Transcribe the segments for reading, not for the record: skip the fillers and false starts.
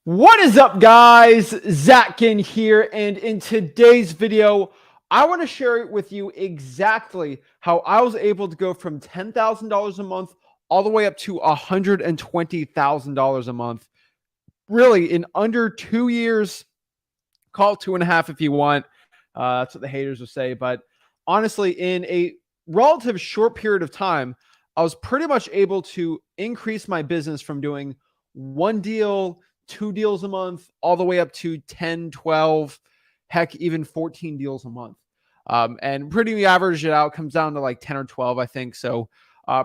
What is up, guys? Zach Ginn here, and in today's video, I want to share with you exactly how I was able to go from $10,000 a month all the way up to $120,000 a month, really in under 2 years. Call it 2.5 if you want. That's what the haters will say, but honestly, in a relative short period of time, I was pretty much able to increase my business from doing one deal, two deals a month, all the way up to 10, 12, heck, even 14 deals a month. And pretty average it out comes down to like 10 or 12, I think. So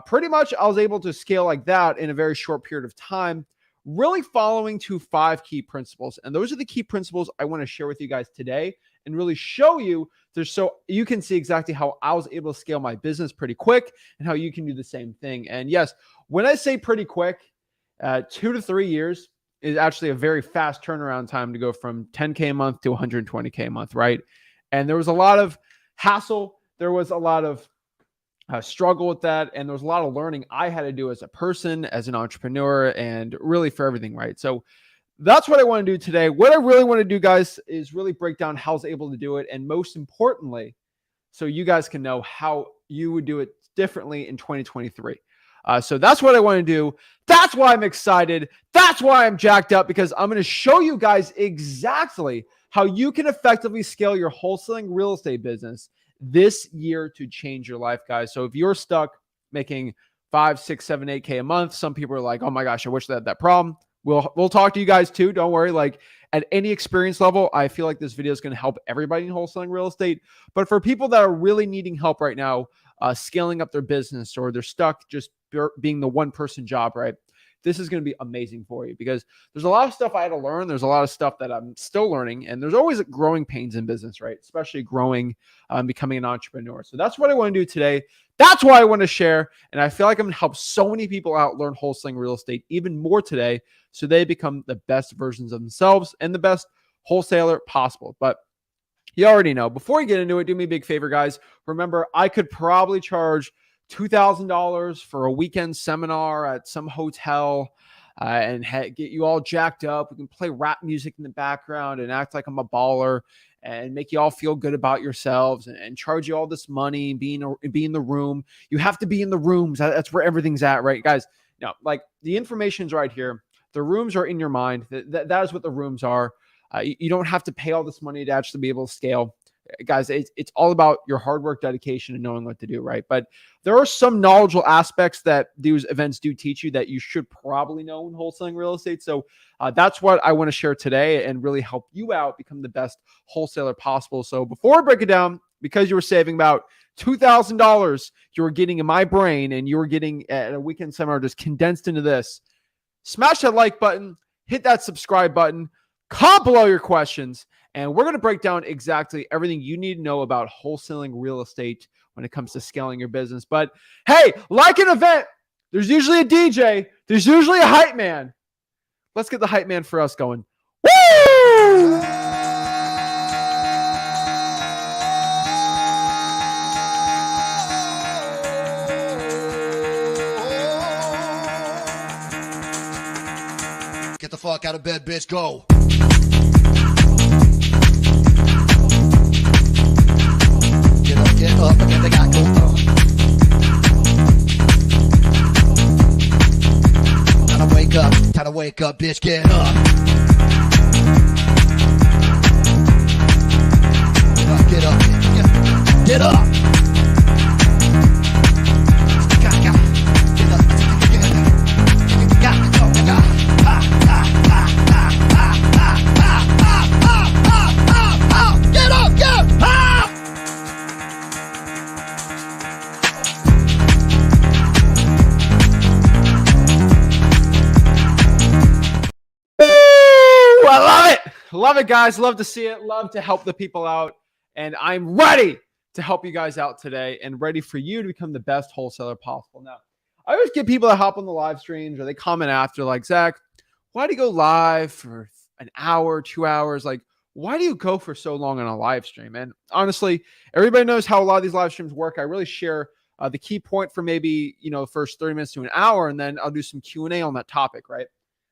pretty much I was able to scale like that in a very short period of time, really following to 5 key principles. And those are the key principles I want to share with you guys today and really show you so you can see exactly how I was able to scale my business pretty quick and how you can do the same thing. And yes, when I say pretty quick, 2 to 3 years is actually a very fast turnaround time to go from 10K a month to 120K a month, right? And there was a lot of hassle. There was a lot of struggle with that. And there was a lot of learning I had to do as a person, as an entrepreneur, and really for everything, right? So that's what I want to do today. What I really want to do, guys, is really break down how I was able to do it. And most importantly, so you guys can know how you would do it differently in 2023. So that's what I want to do. That's why I'm excited. That's why I'm jacked up, because I'm going to show you guys exactly how you can effectively scale your wholesaling real estate business this year to change your life, guys. So if you're stuck making 5, 6, 7, 8K a month, some people are like, oh my gosh, I wish I had that problem. We'll talk to you guys too. Don't worry. Like at any experience level, I feel like this video is going to help everybody in wholesaling real estate. But for people that are really needing help right now, scaling up their business, or they're stuck just being the one person job, right? This is going to be amazing for you, because there's a lot of stuff I had to learn. There's a lot of stuff that I'm still learning, and there's always growing pains in business, right? Especially growing, becoming an entrepreneur. So that's what I want to do today. That's why I want to share. And I feel like I'm going to help so many people out learn wholesaling real estate even more today, so they become the best versions of themselves and the best wholesaler possible. But you already know. Before you get into it, do me a big favor, guys. Remember, I could probably charge $2,000 for a weekend seminar at some hotel and get you all jacked up. We can play rap music in the background and act like I'm a baller and make you all feel good about yourselves, and charge you all this money and be in the room. You have to be in the rooms. That's where everything's at, right, guys? No, like the information's right here. The rooms are in your mind. That is what the rooms are. You don't have to pay all this money to actually be able to scale. Guys, it's all about your hard work, dedication, and knowing what to do, right? But there are some knowledgeable aspects that these events do teach you that you should probably know in wholesaling real estate. So that's what I want to share today and really help you out become the best wholesaler possible. So before I break it down, because you were saving about $2,000, you were getting in my brain, and you were getting at a weekend seminar just condensed into this. Smash that like button, hit that subscribe button, comment below your questions, and we're going to break down exactly everything you need to know about wholesaling real estate when it comes to scaling your business. But hey, like an event, there's usually a DJ, there's usually a hype man. Let's get the hype man for us going. Woo! Get the fuck out of bed, bitch. Go. Get up, and then they got go. Time to wake up, bitch. Get up. Get up. Get up. Love it, guys. Love to see it. Love to help the people out. And I'm ready to help you guys out today and ready for you to become the best wholesaler possible. Now, I always get people that hop on the live streams or they comment after like, Zach, why do you go live for an hour, 2 hours? Like, why do you go for so long on a live stream? And honestly, everybody knows how a lot of these live streams work. I really share the key point for maybe, the first 30 minutes to an hour, and then I'll do some Q&A on that topic, right?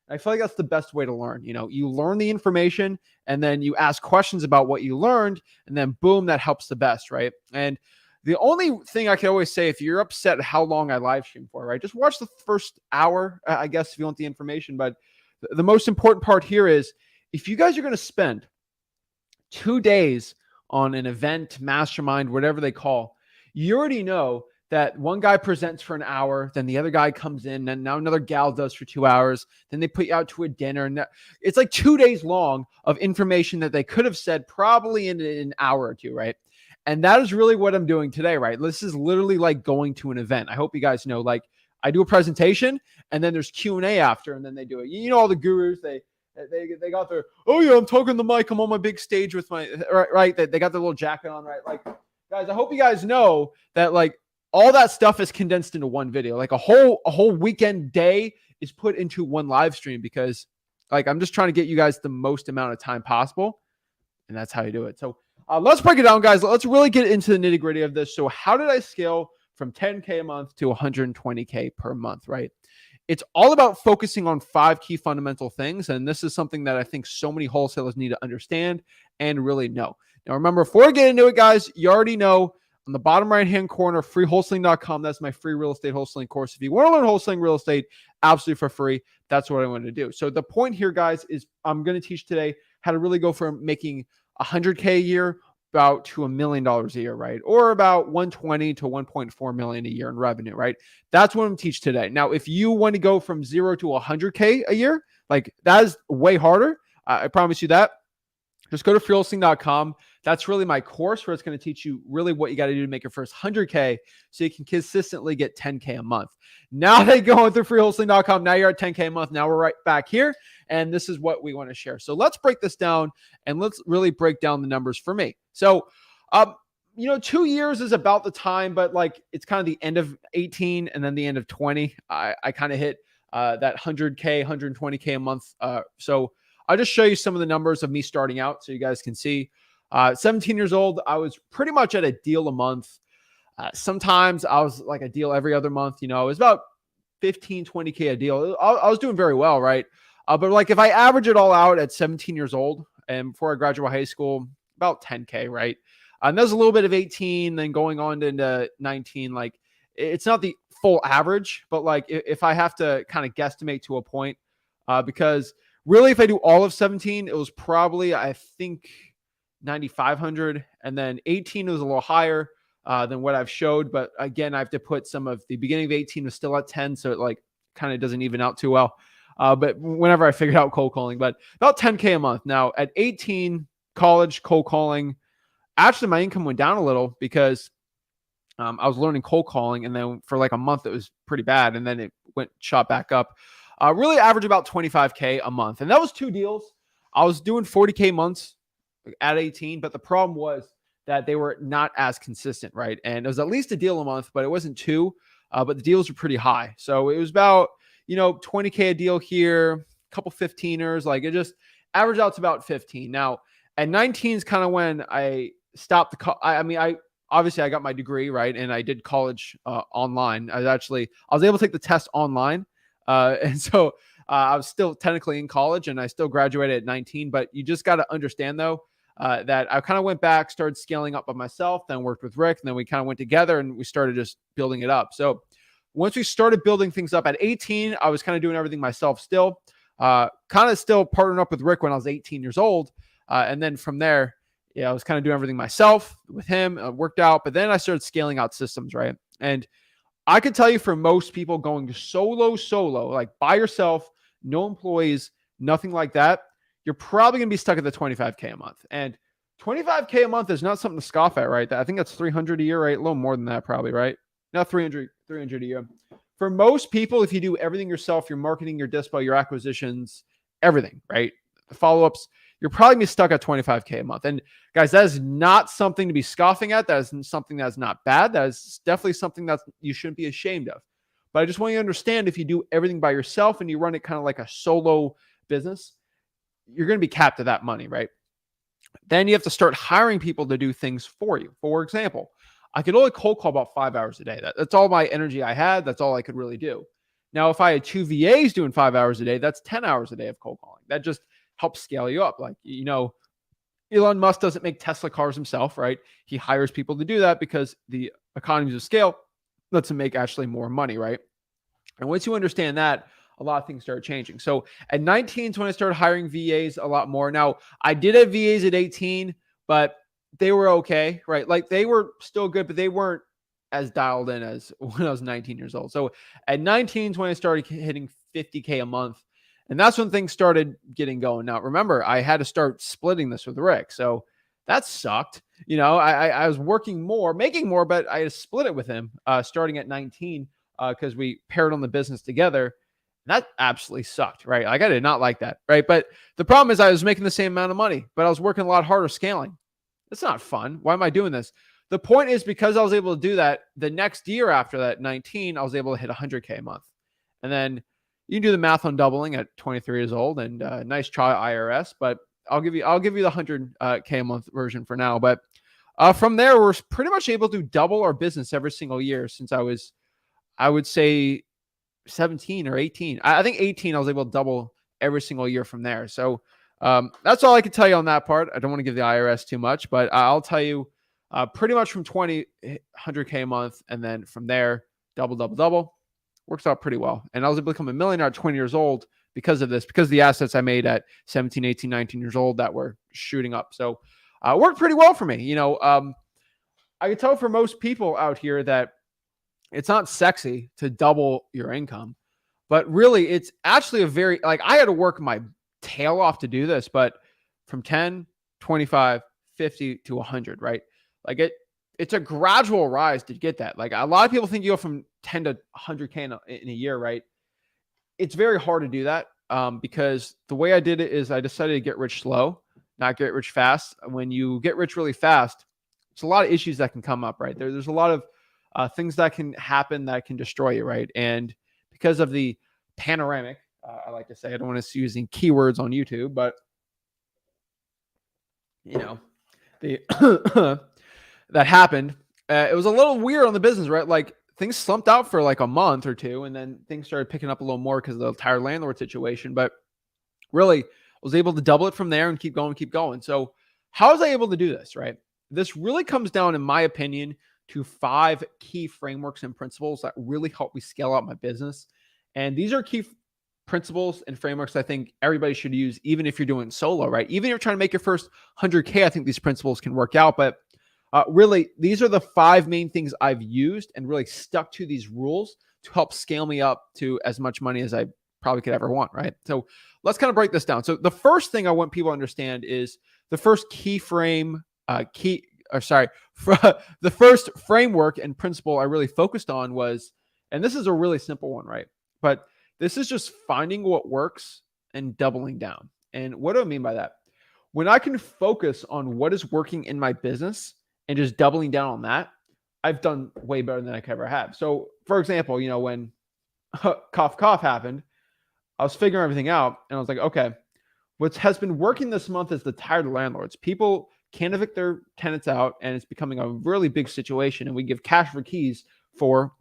I feel like that's the best way to learn. You learn the information and then you ask questions about what you learned, and then boom, that helps the best, right? And the only thing I can always say, if you're upset at how long I live stream for, right, just watch the first hour, I guess, if you want the information. But the most important part here is, if you guys are going to spend 2 days on an event, mastermind, whatever they call, you already know that one guy presents for an hour, then the other guy comes in, and now another gal does for 2 hours. Then they put you out to a dinner, and it's like 2 days long of information that they could have said probably in an hour or two, right? And that is really what I'm doing today, right? This is literally like going to an event. I hope you guys know, like, I do a presentation, and then there's Q&A after, and then they do it. All the gurus, they got their, oh yeah, I'm talking the mic, I'm on my big stage with my, right? They got their little jacket on, right? Like, guys, I hope you guys know that, like, all that stuff is condensed into one video. Like a whole weekend day is put into one live stream, because, like, I'm just trying to get you guys the most amount of time possible, and that's how you do it. So let's break it down, guys. Let's really get into the nitty gritty of this. So how did I scale from 10K a month to 120K per month, right? It's all about focusing on 5 key fundamental things. And this is something that I think so many wholesalers need to understand and really know. Now, remember, before I get into it, guys, you already know on the bottom right-hand corner, freewholesaling.com. That's my free real estate wholesaling course. If you want to learn wholesaling real estate absolutely for free, that's what I want to do. So the point here, guys, is I'm going to teach today how to really go from making 100K a year about to $1 million a year, right? Or about 120 to 1.4 million a year in revenue, right? That's what I'm going to teach today. Now, if you want to go from 0 to 100K a year, like, that is way harder. I promise you that. Just go to freewholesaling.com. That's really my course, where it's going to teach you really what you got to do to make your first 100K so you can consistently get 10K a month. Now they go through freewholesaling.com. Now you're at 10K a month. Now we're right back here, and this is what we want to share. So let's break this down, and let's really break down the numbers for me. So, 2 years is about the time, but, like, it's kind of the end of 18 and then the end of 20. I kind of hit that 100K, 120K a month. So I'll just show you some of the numbers of me starting out so you guys can see. 17 years old, I was pretty much at a deal a month. Sometimes I was like a deal every other month. It was about 15, 20K a deal. I was doing very well, right? But, like, if I average it all out at 17 years old and before I graduated high school, about 10K, right? And there's a little bit of 18, then going on into 19. Like, it's not the full average, but, like, if I have to kind of guesstimate to a point, because really, if I do all of 17, it was probably, I think, 9,500, and then 18 was a little higher than what I've showed. But again, I have to put some of the beginning of 18 was still at 10, so it, like, kind of doesn't even out too well. But whenever I figured out cold calling, but about 10K a month. Now at 18, college, cold calling, actually my income went down a little because I was learning cold calling, and then for like a month it was pretty bad, and then it shot back up. Really average about 25K a month, and that was 2 deals. I was doing 40K months at 18, but the problem was that they were not as consistent, right? And it was at least a deal a month, but it wasn't 2. But the deals were pretty high, so it was about 20K a deal here, a couple 15ers, like, it just averaged out to about 15. Now at 19 is kind of when I stopped I obviously I got my degree, right? And I did college online. I was able to take the test online. And so I was still technically in college, and I still graduated at 19, but you just got to understand though, that I kind of went back, started scaling up by myself, then worked with Rick, and then we kind of went together and we started just building it up. So once we started building things up at 18, I was kind of doing everything myself still, kind of still partnering up with Rick when I was 18 years old. And then from there, I was kind of doing everything myself with him. It worked out, but then I started scaling out systems, right? And I could tell you, for most people going solo, like by yourself, no employees, nothing like that, you're probably going to be stuck at the 25K a month. And 25K a month is not something to scoff at, right? I think that's 300 a year, right? A little more than that probably, right? Not 300 a year. For most people, if you do everything yourself, your marketing, your dispo, your acquisitions, everything, right? The follow-ups, you're probably going to be stuck at 25K a month. And guys, that is not something to be scoffing at. That is something that's not bad. That is definitely something that you shouldn't be ashamed of. But I just want you to understand, if you do everything by yourself and you run it kind of like a solo business, you're going to be capped at that money, right? Then you have to start hiring people to do things for you. For example, I could only cold call about 5 hours a day. That's all my energy I had. That's all I could really do. Now, if I had 2 VAs doing 5 hours a day, that's 10 hours a day of cold calling. That just helps scale you up. Like, Elon Musk doesn't make Tesla cars himself, right? He hires people to do that because the economies of scale lets him make actually more money, right? And once you understand that, a lot of things start changing. So at 19 is when I started hiring VAs a lot more. Now, I did have VAs at 18, but they were okay, right? Like they were still good, but they weren't as dialed in as when I was 19 years old. So at 19 is when I started hitting 50K a month. And that's when things started getting going. Now, remember, I had to start splitting this with Rick. So that sucked. I was working more, making more, but I had to split it with him starting at 19 because we paired on the business together. That absolutely sucked, right? Like I did not like that, right? But the problem is I was making the same amount of money, but I was working a lot harder scaling. It's not fun. Why am I doing this? The point is because I was able to do that the next year after that 19, I was able to hit 100K a month. And then you can do the math on doubling at 23 years old and nice try IRS, but I'll give you the 100K a month version for now. But from there, we're pretty much able to double our business every single year since I would say 17 or 18. I think 18, I was able to double every single year from there. So that's all I can tell you on that part. I don't want to give the IRS too much, but I'll tell you pretty much from 20, 100K a month. And then from there, double. Works out pretty well. And I was able to become a millionaire at 20 years old because of this, because of the assets I made at 17, 18, 19 years old that were shooting up. So it worked pretty well for me. I can tell for most people out here that it's not sexy to double your income, but really it's actually I had to work my tail off to do this, but from 10, 25, 50 to 100, right? Like it's a gradual rise to get that. Like a lot of people think you go from 10 to 100K in a year, right? It's very hard to do that because the way I did it is I decided to get rich slow, not get rich fast. When you get rich really fast, there's a lot of issues that can come up, right? There's a lot of things that can happen that can destroy you, right? And because of the panoramic, I like to say, I don't want to using keywords on YouTube, but the that happened. It was a little weird on the business, right? Like things slumped out for like a month or two, and then things started picking up a little more because of the entire landlord situation. But really, I was able to double it from there and keep going. So how was I able to do this, right? This really comes down, in my opinion, to 5 key frameworks and principles that really help me scale out my business. And these are key principles and frameworks I think everybody should use, even if you're doing solo, right? Even if you're trying to make your first 100K, I think these principles can work out. But really, these are the 5 main things I've used and really stuck to these rules to help scale me up to as much money as I probably could ever want, right? So let's kind of break this down. So the first thing I want people to understand is the first the first framework and principle I really focused on was, and this is a really simple one, right? But this is just finding what works and doubling down. And what do I mean by that? When I can focus on what is working in my business and just doubling down on that, I've done way better than I could ever have. So for example, when cough happened, I was figuring everything out and I was like, okay, what has been working this month is the tired landlords. People can't evict their tenants out and it's becoming a really big situation. And we give cash for keys for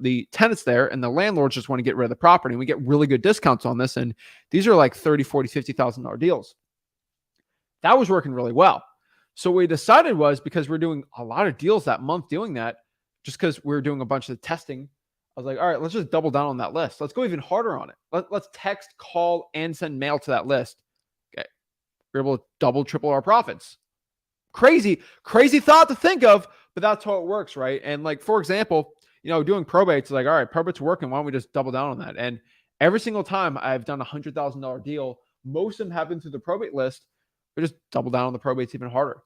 the tenants there, and the landlords just want to get rid of the property. And we get really good discounts on this. And these are like $30,000, $40,000, $50,000 deals. That was working really well. So what we decided was, because we're doing a lot of deals that month doing that, just because we're doing a bunch of testing, I was like, all right, let's just double down on that list. Let's go even harder on it. Let's text, call, and send mail to that list. Okay. We're able to double, triple our profits. Crazy thought to think of, but that's how it works, right? And like, for example, doing probates, like, all right, probate's working. Why don't we just double down on that? And every single time I've done $100,000 deal, most of them happen through the probate list. We just double down on the probates even harder.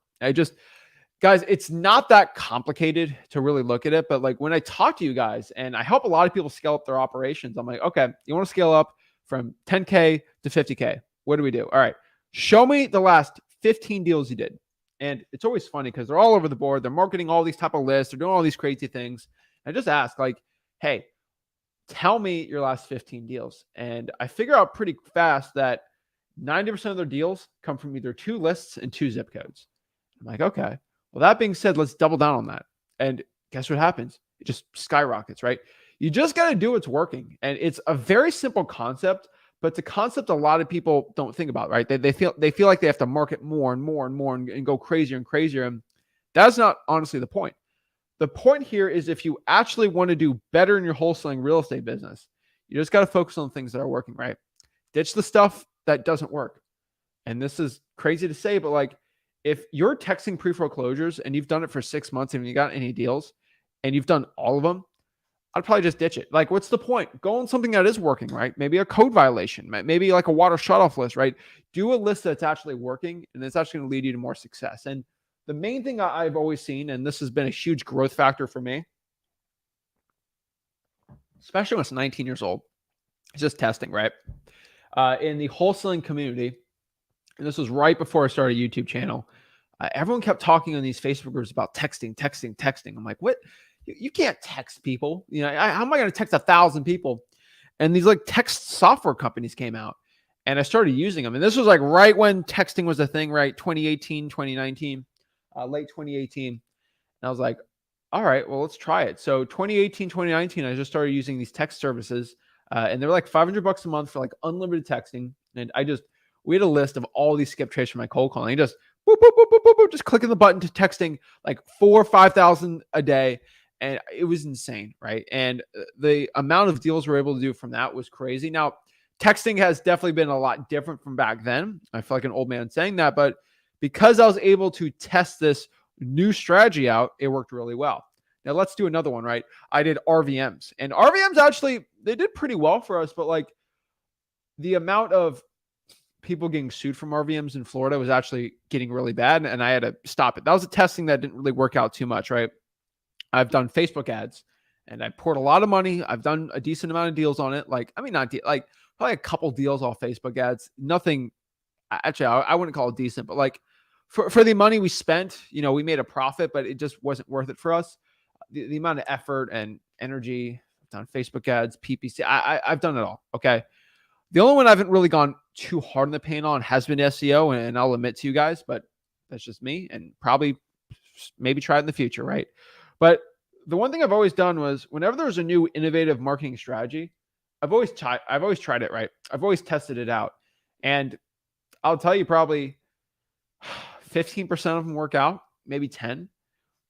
Guys, it's not that complicated to really look at it. But like when I talk to you guys and I help a lot of people scale up their operations, I'm like, okay, you want to scale up from 10K to 50K. What do we do? All right, show me the last 15 deals you did. And it's always funny because they're all over the board. They're marketing all these type of lists. They're doing all these crazy things. I just ask like, hey, tell me your last 15 deals. And I figure out pretty fast that 90% of their deals come from either 2 lists and 2 zip codes. I'm like, okay, well, that being said, let's double down on that. And guess what happens? It just skyrockets, right? You just got to do what's working. And it's a very simple concept, but it's a concept a lot of people don't think about, right? They feel like they have to market more and more and more and go crazier and crazier. And that's not honestly the point. The point here is if you actually want to do better in your wholesaling real estate business, you just got to focus on things that are working, right? Ditch the stuff that doesn't work. And this is crazy to say, but like if you're texting pre-foreclosures and you've done it for 6 months and you got any deals and you've done all of them, I'd probably just ditch it. Like, what's the point? Go on something that is working, right? Maybe a code violation, maybe like a water shutoff list, right? Do a list that's actually working and it's actually going to lead you to more success. And the main thing I've always seen, and this has been a huge growth factor for me, especially when it's 19 years old, it's just testing, right? In the wholesaling community, and this was right before I started a YouTube channel, everyone kept talking on these Facebook groups about texting. I'm like, what? You can't text people. You know, how am I going to text 1,000 people? And these like text software companies came out and I started using them. And this was like right when texting was a thing, right? 2018, 2019, late 2018. And I was like, all right, well, let's try it. So 2018, 2019, I just started using these text services and they're like $500 a month for like unlimited texting. And we had a list of all these skip trades for my cold calling. Just boop, boop, boop, boop, boop, boop, just clicking the button to texting like 4,000 or 5,000 a day. And it was insane, right? And the amount of deals we're able to do from that was crazy. Now, texting has definitely been a lot different from back then. I feel like an old man saying that, but because I was able to test this new strategy out, it worked really well. Now let's do another one, right? I did RVMs, and RVMs actually, they did pretty well for us, but like the amount of people getting sued from RVMs in Florida was actually getting really bad, and I had to stop it. That was a testing that didn't really work out too much, right? I've done Facebook ads and I poured a lot of money. I've done a decent amount of deals on it. Like, I mean, not like probably a couple deals off Facebook ads. Nothing, actually, I wouldn't call it decent, but like for the money we spent, you know, we made a profit, but it just wasn't worth it for us. The amount of effort and energy, I've done Facebook ads, PPC, I've done it all. Okay. The only one I haven't really gone too hard in the paint on has been SEO. And I'll admit to you guys, but that's just me and probably maybe try it in the future. Right. But the one thing I've always done was whenever there's a new innovative marketing strategy, I've always tried it, right? I've always tested it out. And I'll tell you probably 15% of them work out, maybe 10.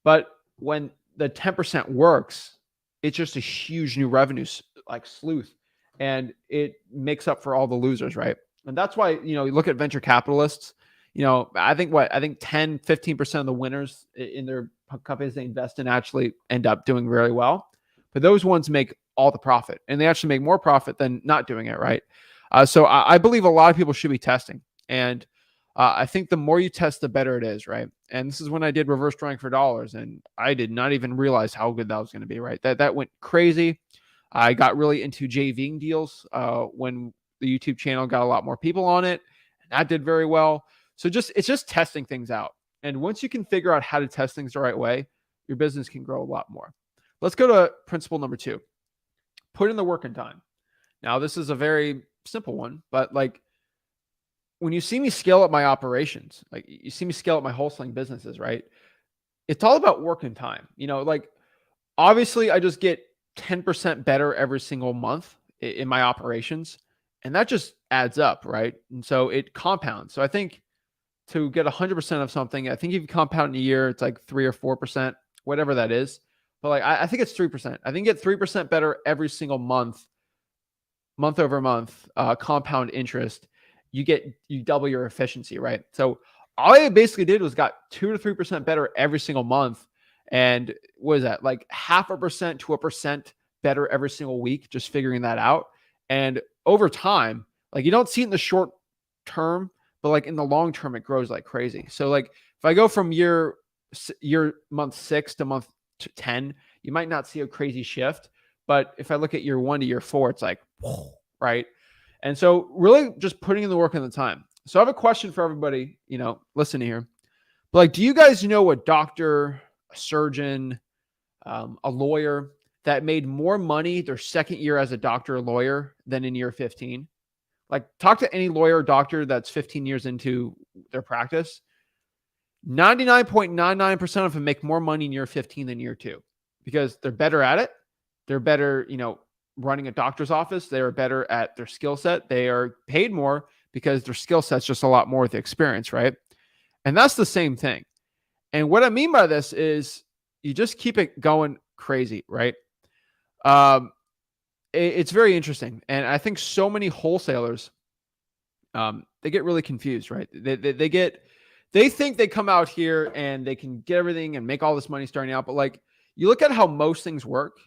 But when the 10% works, it's just a huge new revenue like sleuth. And it makes up for all the losers, right? And that's why, you know, you look at venture capitalists, you know, I think 10, 15% of the winners in their companies they invest in actually end up doing really well. But those ones make all the profit and they actually make more profit than not doing it, right? So I believe a lot of people should be testing. And I think the more you test, the better it is, right? And this is when I did reverse drawing for dollars and I did not even realize how good that was going to be, right? That went crazy. I got really into JVing deals when the YouTube channel got a lot more people on it. And that did very well. So it's just testing things out. And once you can figure out how to test things the right way, your business can grow a lot more. Let's go to principle number 2. Put in the work and time. Now, this is a very simple one, but like when you see me scale up my operations, like you see me scale up my wholesaling businesses, right? It's all about work and time. You know, like obviously I just get 10% better every single month in my operations. And that just adds up, right? And so it compounds. So I think to get 100% of something, I think if you compound in a year, it's like 3 or 4%, whatever that is. But like, I think it's 3%. I think get 3% better every single month over month, compound interest. You double your efficiency, right? So all I basically did was got 2 to 3% better every single month. And what is that? Like 0.5% to 1% better every single week, just figuring that out. And over time, like you don't see it in the short term, but like in the long term, it grows like crazy. So like if I go from year month 6 to month 10, you might not see a crazy shift. But if I look at year 1 to year 4, it's like, whoa, right? And so really just putting in the work and the time. So I have a question for everybody, you know, listen here. But like, do you guys know a doctor, a surgeon, a lawyer that made more money their second year as a doctor or lawyer than in year 15? Like talk to any lawyer or doctor that's 15 years into their practice. 99.99% of them make more money in year 15 than year 2 because they're better at it. They're better, running a doctor's office. They are better at their skill set. They are paid more because their skill set's just a lot more with the experience, right? And that's the same thing. And what I mean by this is you just keep it going crazy, right? It's very interesting. And I think so many wholesalers, they get really confused, right? They think they come out here and they can get everything and make all this money starting out. But like, you look at how most things work,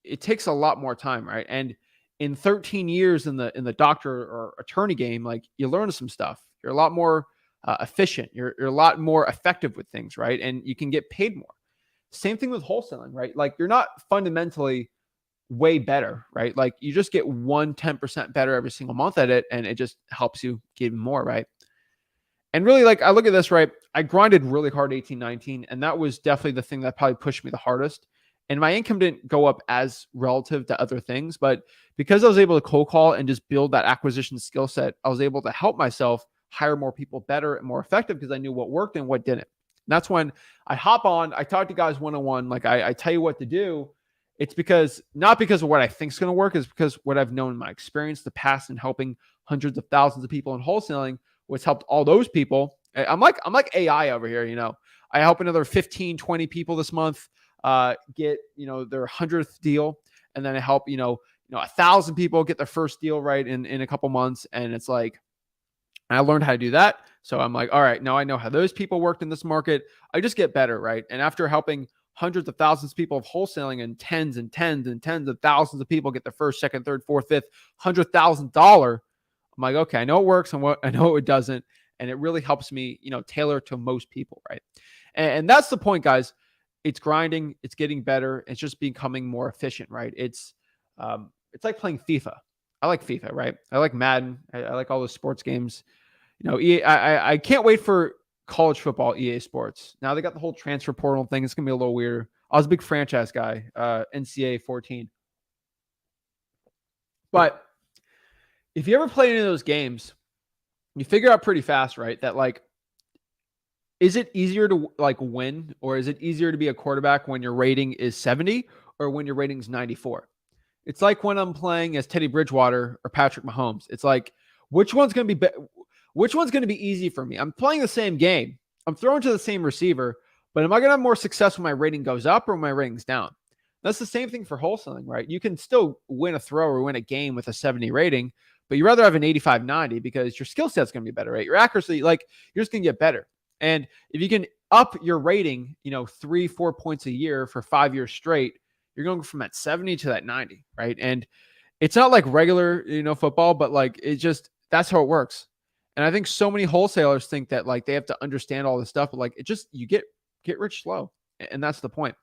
it takes a lot more time, right? And in 13 years in the doctor or attorney game, like, you learn some stuff. You're a lot more efficient. You're a lot more effective with things, right? And you can get paid more. Same thing with wholesaling, right? Like, you're not fundamentally way better, right? Like, you just get 10% better every single month at it, and it just helps you get even more, right? And really, like, I look at this, right? I grinded really hard 18, 19, and that was definitely the thing that probably pushed me the hardest. And my income didn't go up as relative to other things, but because I was able to cold call and just build that acquisition skill set, I was able to help myself hire more people better and more effective because I knew what worked and what didn't. And that's when I hop on, I talk to guys one-on-one, like, I tell you what to do. It's because, not because of what I think is going to work, is because what I've known in my experience, the past, in helping hundreds of thousands of people in wholesaling, what's helped all those people. I'm like AI over here. I help another 15, 20 people this month get, their 100th deal. And then I help, 1,000 people get their first deal right in a couple months. And it's like, I learned how to do that. So I'm like, all right, now I know how those people worked in this market. I just get better, right? And after helping hundreds of thousands of people of wholesaling, and tens and tens and tens of thousands of people get their first, second, third, fourth, fifth, $100,000, I'm like, okay, I know it works and what I know it doesn't. And it really helps me, tailor to most people, right? And that's the point, guys. It's grinding, it's getting better, it's just becoming more efficient, right? It's like playing FIFA. I like FIFA, right? I like Madden. I like all those sports games. EA, I can't wait for college football, EA Sports. Now they got the whole transfer portal thing. It's gonna be a little weirder. I was a big franchise guy, NCAA 14. But if you ever play any of those games, you figure out pretty fast, right? That, like, is it easier to, like, win, or is it easier to be a quarterback when your rating is 70 or when your rating is 94? It's like when I'm playing as Teddy Bridgewater or Patrick Mahomes. It's like, which one's going to be easy for me? I'm playing the same game. I'm throwing to the same receiver, but am I going to have more success when my rating goes up or when my rating's down? That's the same thing for wholesaling, right? You can still win a throw or win a game with a 70 rating, but you rather have an 85, 90 because your skill set's going to be better, right? Your accuracy, like, you're just going to get better. And if you can up your rating, 3-4 points a year for 5 years straight, you're going from that 70 to that 90, right? And it's not like regular, football, but like, it just, that's how it works. And I think so many wholesalers think that, like, they have to understand all this stuff, but like, it just, you get rich slow. And that's the point.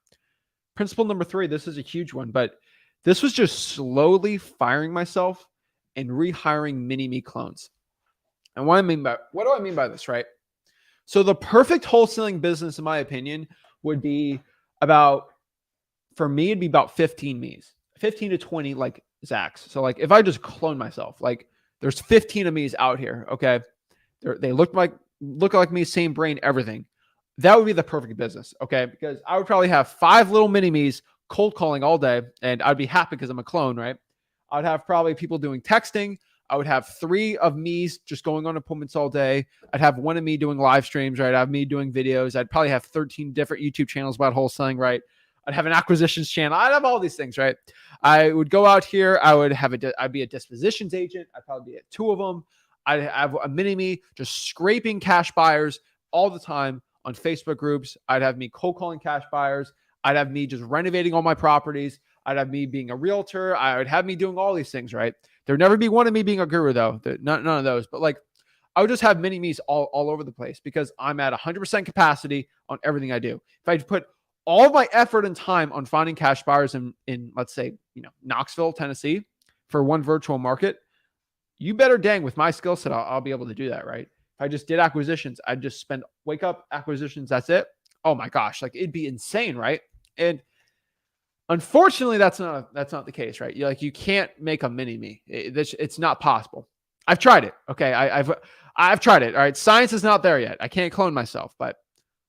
Principle number 3, this is a huge one, but this was just slowly firing myself and rehiring mini-me clones. And what do I mean by this, right? So the perfect wholesaling business, in my opinion, would be for me, it'd be about 15 me's, 15 to 20, like, Zach's. So, like, if I just clone myself, like, there's 15 of me's out here. Okay. They look like me, same brain, everything. That would be the perfect business. Okay. Because I would probably have 5 little mini me's cold calling all day, and I'd be happy because I'm a clone, right? I'd have probably people doing texting. I would have 3 of me's just going on appointments all day. I'd have 1 of me doing live streams, right? I'd have me doing videos. I'd probably have 13 different YouTube channels about wholesaling, right? I'd have an acquisitions channel. I'd have all these things, right? I would go out here. I'd be a dispositions agent. I'd probably be at 2 of them. I'd have a mini-me just scraping cash buyers all the time on Facebook groups. I'd have me cold calling cash buyers. I'd have me just renovating all my properties. I'd have me being a realtor. I would have me doing all these things, right? There'd never be one of me being a guru, though. None of those. But, like, I would just have mini-me's all over the place because I'm at 100% capacity on everything I do. If I put all of my effort and time on finding cash buyers in let's say, Knoxville, Tennessee, for one virtual market, you better dang with my skill set, I'll be able to do that, right? If I just did acquisitions, I'd just wake up acquisitions. That's it. Oh my gosh. Like, it'd be insane. Right. And unfortunately, that's not the case, right? You can't make a mini-me. It's not possible. I've tried it. Okay. I've tried it. All right. Science is not there yet. I can't clone myself, but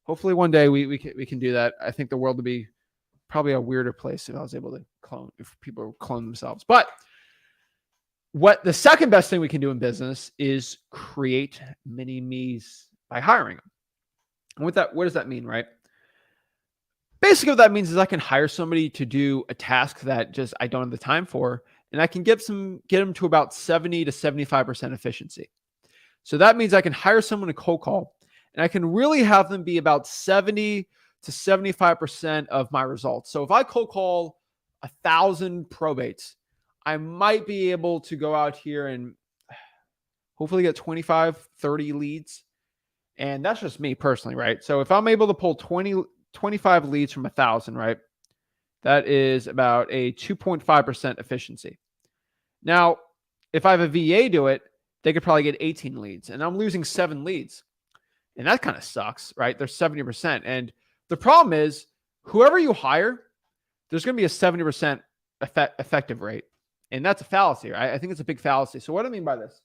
hopefully one day we can do that. I think the world would be probably a weirder place if I was able to clone, if people clone themselves. But what the second best thing we can do in business is create mini me's by hiring them. And what does that mean, right? Basically, what that means is I can hire somebody to do a task that just I don't have the time for, and I can get them to about 70 to 75% efficiency. So that means I can hire someone to cold call, and I can really have them be about 70 to 75% of my results. So if I cold call 1,000 probates, I might be able to go out here and hopefully get 25, 30 leads. And that's just me personally, right? So if I'm able to pull 25 leads from 1,000, right? That is about a 2.5% efficiency. Now, if I have a VA do it, they could probably get 18 leads, and I'm losing 7 leads. And that kind of sucks, right? They're 70%. And the problem is, whoever you hire, there's going to be a 70% effective rate. And that's a fallacy, right? I think it's a big fallacy. So what do I mean by this?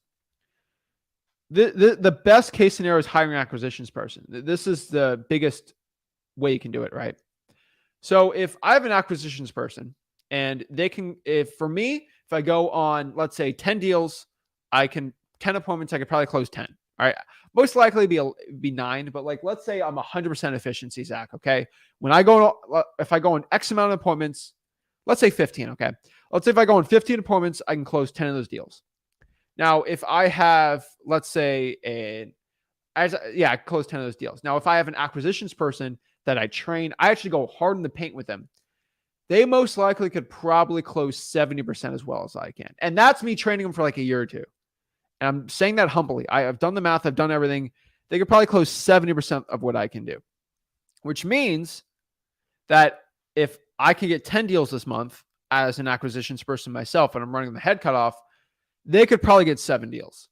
The best case scenario is hiring an acquisitions person. This is the biggest way you can do it, right? So if I have an acquisitions person and they can, if I go on, let's say 10 deals, 10 appointments, I could probably close 10. All right. Most likely be 9, but like, let's say I'm 100% efficiency, Zach. Okay. If I go on X amount of appointments, let's say 15. Okay. Let's say if I go on 15 appointments, I can close 10 of those deals. Now, if I have, let's say I close 10 of those deals. Now, if I have an acquisitions person that I train, I actually go hard in the paint with them. They most likely could probably close 70% as well as I can. And that's me training them for like a year or two. And I'm saying that humbly. I've done the math. I've done everything. They could probably close 70% of what I can do, which means that if I can get 10 deals this month as an acquisitions person myself, and I'm running the head cutoff, they could probably get 7 deals.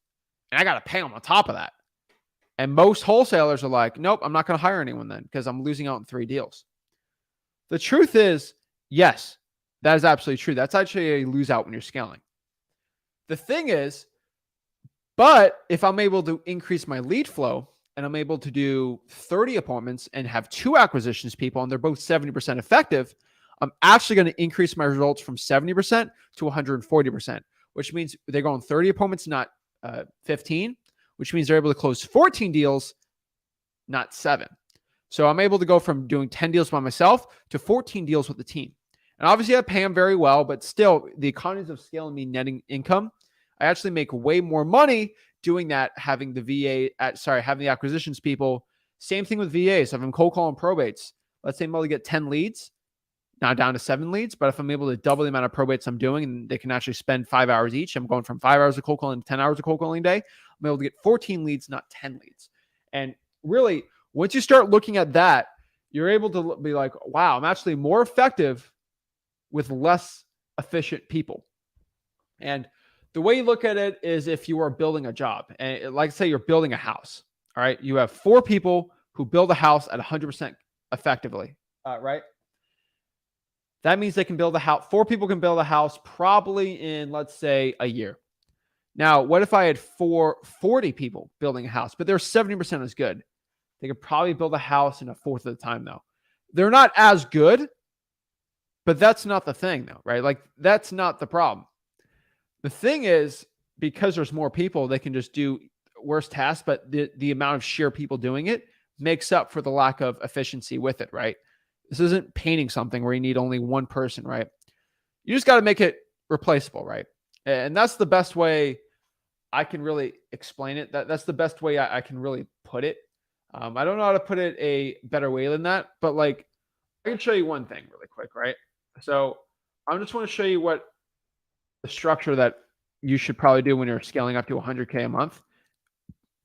And I got to pay them on top of that. And most wholesalers are like, nope, I'm not going to hire anyone then because I'm losing out on 3 deals. The truth is, yes, that is absolutely true. That's actually a lose out when you're scaling. The thing is, but if I'm able to increase my lead flow and I'm able to do 30 appointments and have 2 acquisitions people and they're both 70% effective, I'm actually going to increase my results from 70% to 140%, which means they're going 30 appointments, not 15, which means they're able to close 14 deals, not 7. So I'm able to go from doing 10 deals by myself to 14 deals with the team. And obviously I pay them very well, but still the economies of scale and me netting income, I actually make way more money doing that, having the acquisitions people. Same thing with VAs. If I'm cold calling probates, let's say I'm able to get 10 leads, now down to 7 leads. But if I'm able to double the amount of probates I'm doing and they can actually spend 5 hours each, I'm going from 5 hours of cold calling to 10 hours of cold calling a day. I'm able to get 14 leads, not 10 leads. And really, once you start looking at that, you're able to be like, wow, I'm actually more effective with less efficient people. And the way you look at it is if you are building a job, and like say you're building a house, all right, you have 4 people who build a house at 100% effectively, right? That means they can build a house. 4 people can build a house probably in, let's say, a year. Now, what if I had 40 people building a house, but they're 70% as good? They could probably build a house in a fourth of the time, though. They're not as good, but that's not the thing, though, right? Like, that's not the problem. The thing is, because there's more people, they can just do worse tasks, but the amount of sheer people doing it makes up for the lack of efficiency with it, right? This isn't painting something where you need only one person, right? You just got to make it replaceable, right? And that's the best way I can really explain it. That's the best way I can really put it. I don't know how to put it a better way than that, but like I can show you one thing really quick, right? So I just want to show you what the structure that you should probably do when you're scaling up to 100K a month.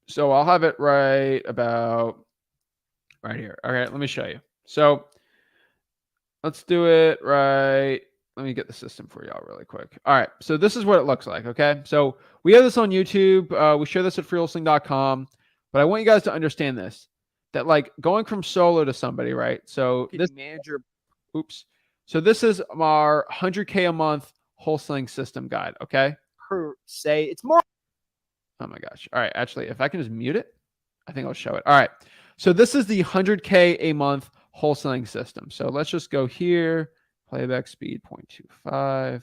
So I'll have it right about right here. All right, let me show you. So let's do it right. Let me get the system for y'all really quick. All right, so this is what it looks like, okay? So we have this on YouTube. We share this at freewholesaling.com, but I want you guys to understand this, that like going from solo to somebody, right? So this manager, So this is our 100K a month wholesaling system guide, okay? Per se, it's more. Oh my gosh. All right, actually, if I can just mute it, I think I'll show it. All right, so this is the 100K a month wholesaling system. So let's just go here, playback speed 0.25.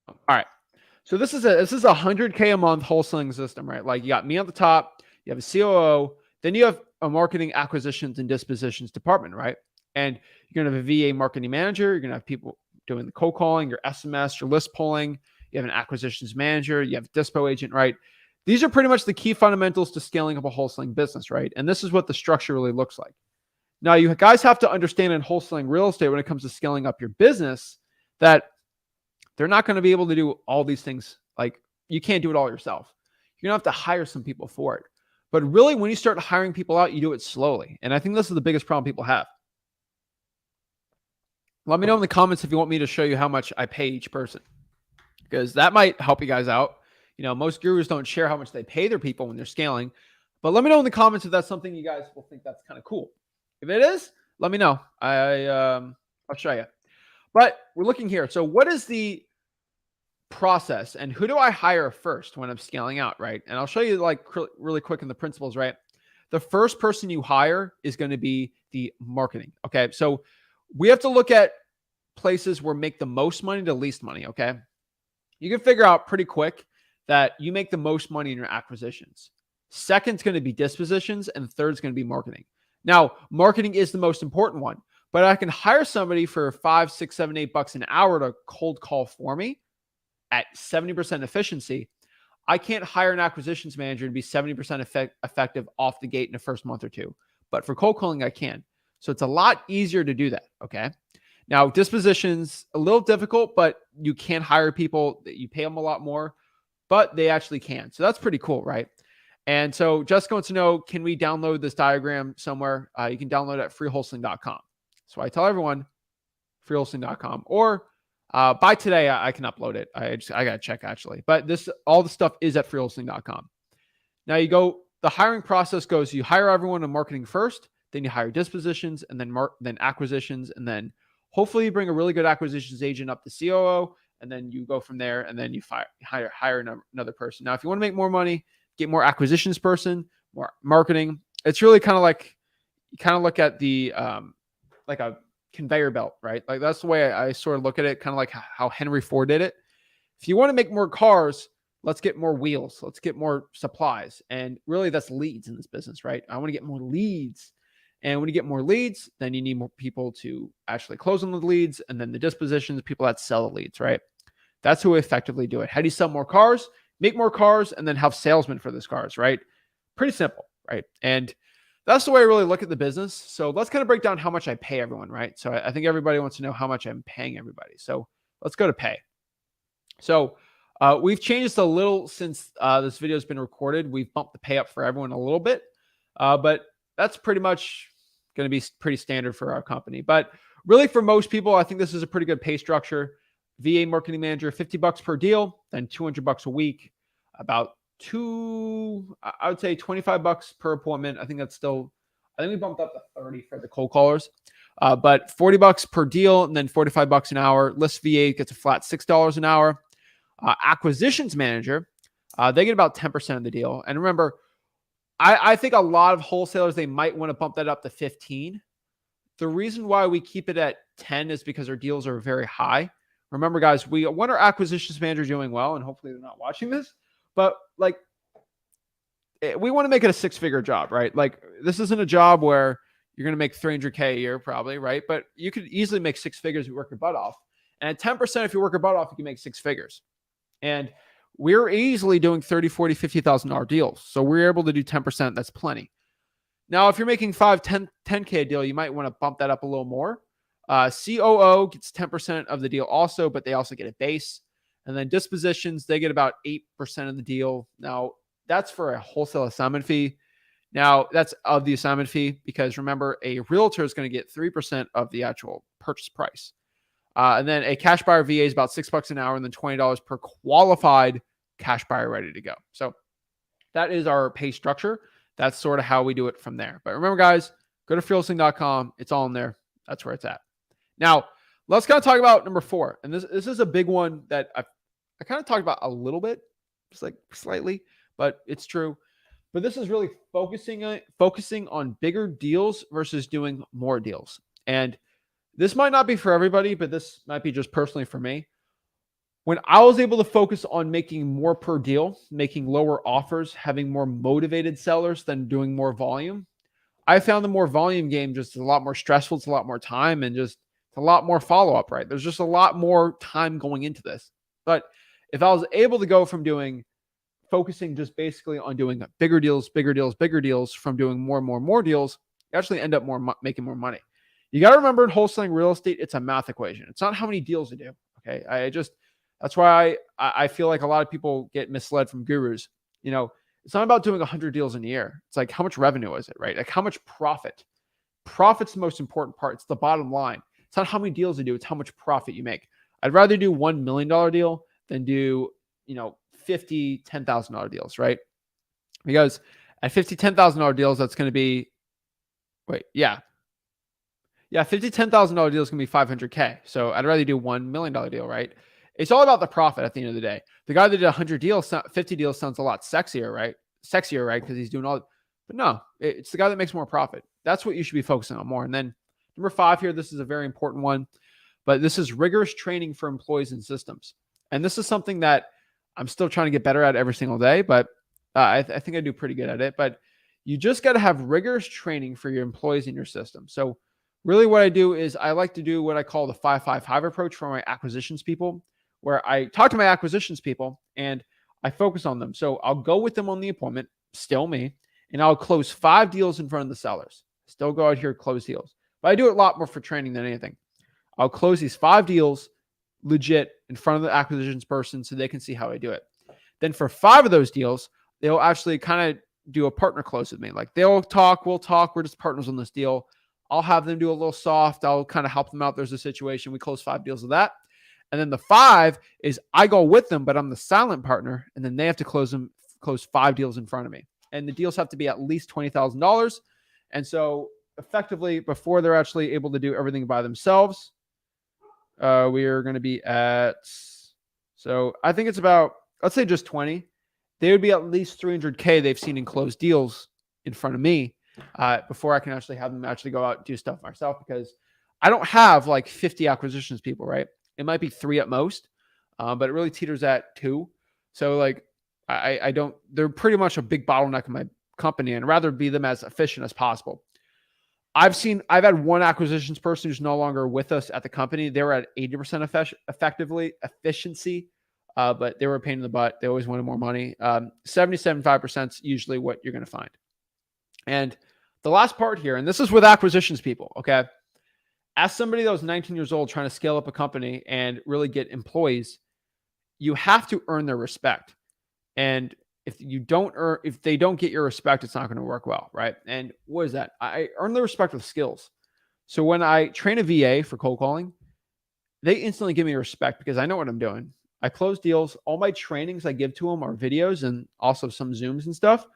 All right. So this is a 100K a month wholesaling system, right? Like you got me on the top, you have a COO, then you have a marketing acquisitions and dispositions department, right? And you're gonna have a VA marketing manager, you're gonna have people doing the cold calling, your SMS, your list pulling, you have an acquisitions manager, you have a dispo agent, right? These are pretty much the key fundamentals to scaling up a wholesaling business, right? And this is what the structure really looks like. Now, you guys have to understand in wholesaling real estate when it comes to scaling up your business that they're not going to be able to do all these things. Like you can't do it all yourself. You're going to have to hire some people for it. But really, when you start hiring people out, you do it slowly. And I think this is the biggest problem people have. Let me know in the comments if you want me to show you how much I pay each person, because that might help you guys out. You know, most gurus don't share how much they pay their people when they're scaling. But let me know in the comments if that's something you guys will think that's kind of cool. If it is, let me know. I'll show you. But we're looking here. So what is the process and who do I hire first when I'm scaling out, right? And I'll show you like really quick in the principles, right? The first person you hire is going to be the marketing. Okay. So we have to look at places where make the most money to least money. Okay. You can figure out pretty quick that you make the most money in your acquisitions. Second's going to be dispositions, and third's going to be marketing. Now, marketing is the most important one, but I can hire somebody for $5, $6, $7, $8 an hour to cold call for me at 70% efficiency. I can't hire an acquisitions manager and be 70% effective off the gate in the first month or two. But for cold calling, I can. So it's a lot easier to do that. Okay. Now, dispositions, a little difficult, but you can hire people that you pay them a lot more, but they actually can. So that's pretty cool, right? And so Jessica wants to know, can we download this diagram somewhere? You can download it at freewholesaling.com. So I tell everyone, freewholesaling.com, or by today, I can upload it. I got to check actually, but all the stuff is at freewholesaling.com. Now you go, the hiring process goes, you hire everyone in marketing first, then you hire dispositions, and then acquisitions, and then hopefully you bring a really good acquisitions agent up to COO, and then you go from there, and then you hire another person. Now, if you want to make more money, get more acquisitions person, more marketing. It's really kind of like, you kind of look at the, like a conveyor belt, right? Like that's the way I sort of look at it, kind of like how Henry Ford did it. If you want to make more cars, let's get more wheels. Let's get more supplies. And really that's leads in this business, right? I want to get more leads. And when you get more leads, then you need more people to actually close on the leads. And then the dispositions, people that sell the leads, right? That's who effectively do it. How do you sell more cars? Make more cars and then have salesmen for those cars, right? Pretty simple, right? And that's the way I really look at the business. So let's kind of break down how much I pay everyone, right? So I think everybody wants to know how much I'm paying everybody. So let's go to pay. So we've changed this a little since this video has been recorded. We've bumped the pay up for everyone a little bit, but that's pretty much going to be pretty standard for our company. But really for most people, I think this is a pretty good pay structure. VA marketing manager, $50 per deal, then $200 a week, about I would say $25 per appointment. I think we bumped up to 30 for the cold callers, but $40 per deal and then $45 an hour. List VA gets a flat $6 an hour. Acquisitions manager, they get about 10% of the deal. And remember, I think a lot of wholesalers, they might want to bump that up to 15. The reason why we keep it at 10 is because our deals are very high. Remember, guys, we want our acquisitions manager doing well, and hopefully they're not watching this, but like we want to make it a six-figure job, right? Like this isn't a job where you're going to make $300K a year probably, right? But you could easily make six figures if you work your butt off. And at 10%, if you work your butt off, you can make six figures. And we're easily doing $30,000, $40,000, $50,000 deals. So we're able to do 10%. That's plenty. Now, if you're making 10K a deal, you might want to bump that up a little more. COO gets 10% of the deal also, but they also get a base. And then dispositions, they get about 8% of the deal. Now, that's for a wholesale assignment fee. Now, that's of the assignment fee because remember, a realtor is going to get 3% of the actual purchase price. And then a cash buyer VA is about $6 an hour and then $20 per qualified cash buyer ready to go. So that is our pay structure. That's sort of how we do it from there. But remember, guys, go to freewholesaling.com. It's all in there. That's where it's at. Now, let's kind of talk about number 4. And this is a big one that I kind of talked about a little bit, just like slightly, but it's true. But this is really focusing on bigger deals versus doing more deals. And this might not be for everybody, but this might be just personally for me. When I was able to focus on making more per deal, making lower offers, having more motivated sellers than doing more volume, I found the more volume game just a lot more stressful. It's a lot more time and just a lot more follow up, right? There's just a lot more time going into this. But if I was able to go from focusing just basically on doing bigger deals, bigger deals, bigger deals from doing more and more and more deals, you actually end up making more money. You got to remember in wholesaling real estate, it's a math equation. It's not how many deals you do. Okay. That's why I feel like a lot of people get misled from gurus. It's not about doing 100 deals in a year. It's like, how much revenue is it, right? Like how much profit? Profit's the most important part. It's the bottom line. It's not how many deals you do. It's how much profit you make. I'd rather do $1 million deal than do, 50, $10,000 deals, right? Because at 50, $10,000 deals, that's going to be, $50, $10,000 deal is going to be $500K. So I'd rather do $1 million deal, right? It's all about the profit at the end of the day. The guy that did 100 deals, 50 deals sounds a lot sexier, right? Because he's doing but no, it's the guy that makes more profit. That's what you should be focusing on more. And then number 5 here, this is a very important one, but this is rigorous training for employees and systems. And this is something that I'm still trying to get better at every single day, but I think I do pretty good at it. But you just got to have rigorous training for your employees in your system. So really what I do is I like to do what I call the 5-5-5 approach for my acquisitions people, where I talk to my acquisitions people and I focus on them. So I'll go with them on the appointment, still me, and I'll close 5 deals in front of the sellers. Still go out here, close deals. But I do it a lot more for training than anything. I'll close these 5 deals legit in front of the acquisitions person so they can see how I do it. Then for 5 of those deals, they'll actually kind of do a partner close with me. Like they'll talk, we'll talk. We're just partners on this deal. I'll have them do a little soft. I'll kind of help them out. There's a situation. We close 5 deals with that. And then the 5 is I go with them, but I'm the silent partner. And then they have to close 5 deals in front of me. And the deals have to be at least $20,000. And so effectively, before they're actually able to do everything by themselves, we are going to be at, so I think it's about, let's say just 20. They would be at least 300K they've seen in closed deals in front of me before I can actually have them actually go out and do stuff myself, because I don't have like 50 acquisitions people, right? It might be 3 at most, but it really teeters at 2. So like I don't, they're pretty much a big bottleneck in my company, and I'd rather be them as efficient as possible. I've had one acquisitions person who's no longer with us at the company. They were at 80% efficiency, but they were a pain in the butt. They always wanted more money. 70-75% is usually what you're going to find. And the last part here, and this is with acquisitions people, okay? As somebody that was 19 years old trying to scale up a company and really get employees, you have to earn their respect. And if they don't get your respect, it's not going to work well, right? And what is that? I earn the respect with skills. So when I train a VA for cold calling, they instantly give me respect because I know what I'm doing. I close deals. All my trainings I give to them are videos and also some Zooms and stuff,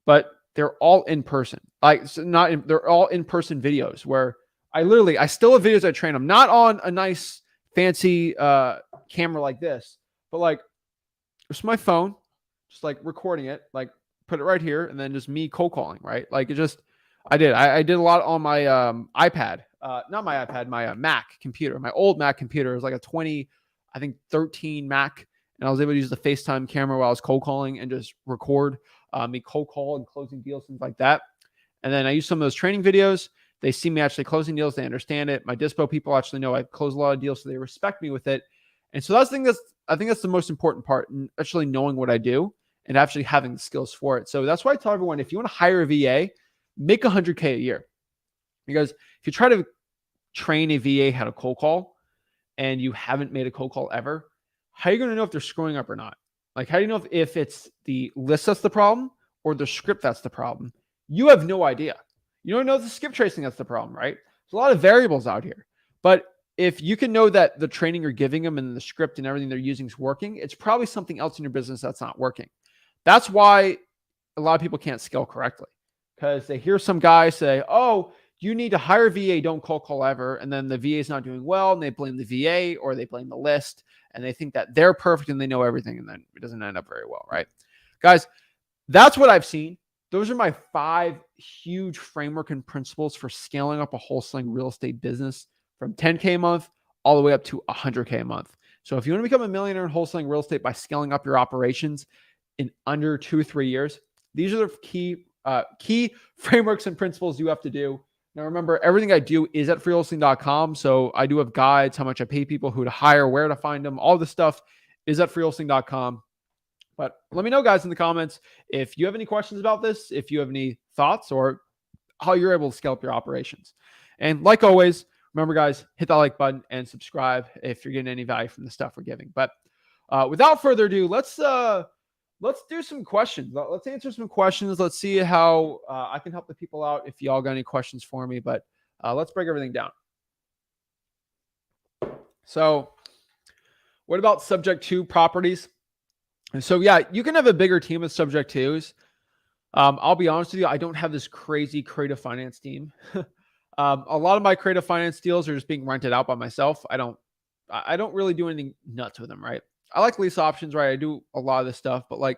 but they're all in person. They're all in person videos where I still have videos I train them, not on a nice fancy camera like this, but like it's my phone, just like recording it, like put it right here, and then just me cold calling, right? Like I did a lot on my iPad, not my iPad, my Mac computer, my old Mac computer. It was like a 2013 Mac, and I was able to use the FaceTime camera while I was cold calling and just record me cold call and closing deals, things like that. And then I use some of those training videos. They see me actually closing deals. They understand it. My dispo people actually know I close a lot of deals, so they respect me with it. And so I think that's the most important part, in actually knowing what I do and actually having the skills for it. So that's why I tell everyone, if you want to hire a VA, make $100K a year. Because if you try to train a VA how to cold call and you haven't made a cold call ever, how are you going to know if they're screwing up or not? Like, how do you know if it's the list that's the problem or the script that's the problem? You have no idea. You don't know the skip tracing that's the problem, right? There's a lot of variables out here. But if you can know that the training you're giving them and the script and everything they're using is working, it's probably something else in your business that's not working. That's why a lot of people can't scale correctly, because they hear some guy say, oh, you need to hire a VA, don't cold call ever. And then the VA is not doing well, and they blame the VA or they blame the list, and they think that they're perfect and they know everything, and then it doesn't end up very well, right? Guys, that's what I've seen. those are my 5 huge framework and principles for scaling up a wholesaling real estate business from 10K a month all the way up to 100K a month. So if you want to become a millionaire in wholesaling real estate by scaling up your operations in under 2-3 years, these are the key frameworks and principles you have to do. Now, remember, everything I do is at freewholesaling.com. So I do have guides, how much I pay people, who to hire, where to find them. All this stuff is at freewholesaling.com. But let me know, guys, in the comments if you have any questions about this, if you have any thoughts, or how you're able to scale up your operations. And like always, remember, guys, hit that like button and subscribe if you're getting any value from the stuff we're giving. But without further ado, let's do some questions. Let's answer some questions. Let's see how I can help the people out if y'all got any questions for me. But let's break everything down. So what about subject to properties? And so, yeah, you can have a bigger team of subject twos. I'll be honest with you, I don't have this crazy creative finance team. A lot of my creative finance deals are just being rented out by myself. I don't really do anything nuts with them, right? I like lease options, right? I do a lot of this stuff, but like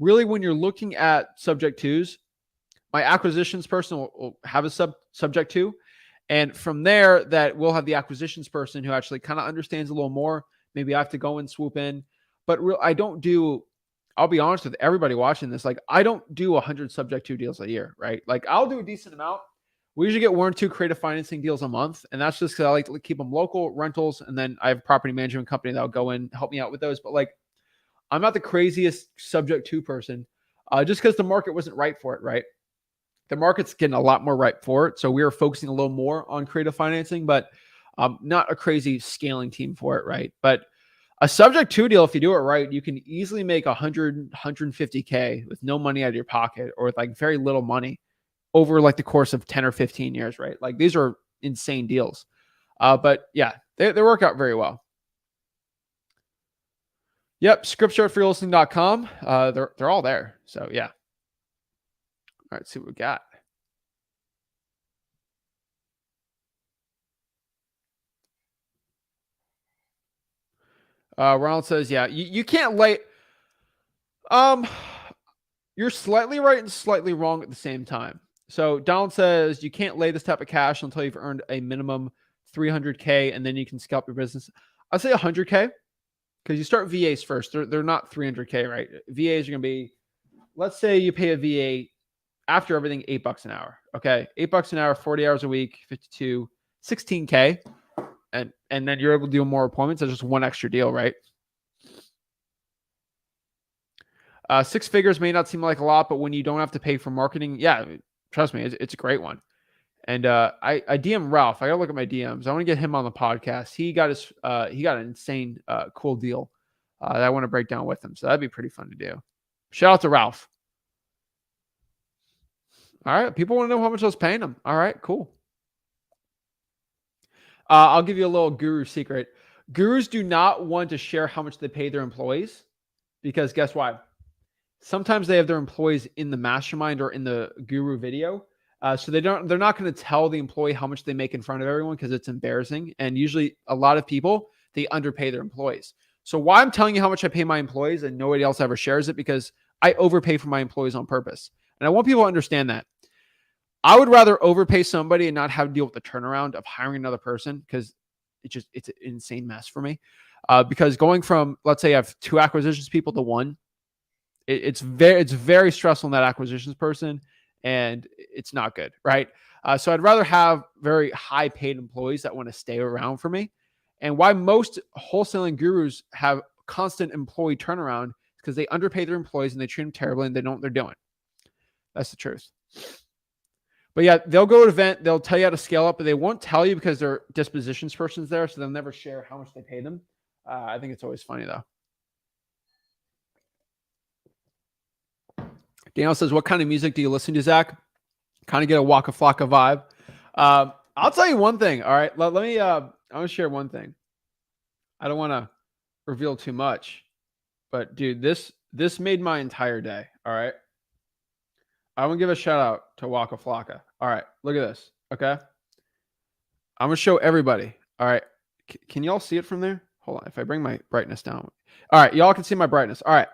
really when you're looking at subject twos, my acquisitions person will have a subject two. And from there that we'll have the acquisitions person who actually kind of understands a little more. Maybe I have to go and swoop in, but I'll be honest with everybody watching this. Like I don't do 100 subject to deals a year, right? Like I'll do a decent amount. We usually get 1 or 2 creative financing deals a month. And that's just because I like to keep them local rentals. And then I have a property management company that'll go in, help me out with those. But like, I'm not the craziest subject to person just because the market wasn't right for it, right? The market's getting a lot more right for it. So we are focusing a little more on creative financing, but not a crazy scaling team for it, right? But a subject to deal, if you do it right, you can easily make 100, 150K with no money out of your pocket or with like very little money over like the course of 10 or 15 years, right? Like these are insane deals. But yeah, they work out very well. Yep, scripts are at freewholesaling.com. They're all there. So yeah. All right, let's see what we got. Ronald says, yeah, you can't lay. You're slightly right and slightly wrong at the same time. So Donald says you can't lay this type of cash until you've earned a minimum 300K and then you can scalp your business. I'd say 100K because you start VAs first. They're not 300K, right? VAs are going to be, let's say you pay a VA after everything, $8 an hour. Okay. $8 an hour, 40 hours a week, 52, 16K. And then you're able to do more appointments. That's just one extra deal, right? 6 figures may not seem like a lot, but when you don't have to pay for marketing, yeah, trust me, it's a great one. And I DM Ralph. I gotta look at my DMs. I want to get him on the podcast. He got an insane cool deal that I want to break down with him. So that'd be pretty fun to do. Shout out to Ralph. All right, people want to know how much I was paying him. All right, cool. I'll give you a little guru secret. Gurus do not want to share how much they pay their employees because guess what? Sometimes they have their employees in the mastermind or in the guru video. So they're not going to tell the employee how much they make in front of everyone because it's embarrassing. And usually a lot of people, they underpay their employees. So why I'm telling you how much I pay my employees and nobody else ever shares it because I overpay for my employees on purpose. And I want people to understand that. I would rather overpay somebody and not have to deal with the turnaround of hiring another person because it's an insane mess for me. Because going from, let's say I have 2 acquisitions people to 1, it's very stressful on that acquisitions person and it's not good, right? So I'd rather have very high paid employees that want to stay around for me. And why most wholesaling gurus have constant employee turnaround is because they underpay their employees and they treat them terribly and they know what they're doing. That's the truth. But yeah, they'll go to an event, they'll tell you how to scale up, but they won't tell you because their dispositions person's there, so they'll never share how much they pay them. I think it's always funny though. Daniel says, what kind of music do you listen to, Zach? Kind of get a Waka Flocka vibe. I'll tell you one thing. All right. Let me, I want to share one thing. I don't want to reveal too much, but dude, this made my entire day. All right. I want to give a shout out to Waka Flocka. All right. Look at this. Okay. I'm going to show everybody. All right. Can y'all see it from there? Hold on. If I bring my brightness down. All right. Y'all can see my brightness. All right.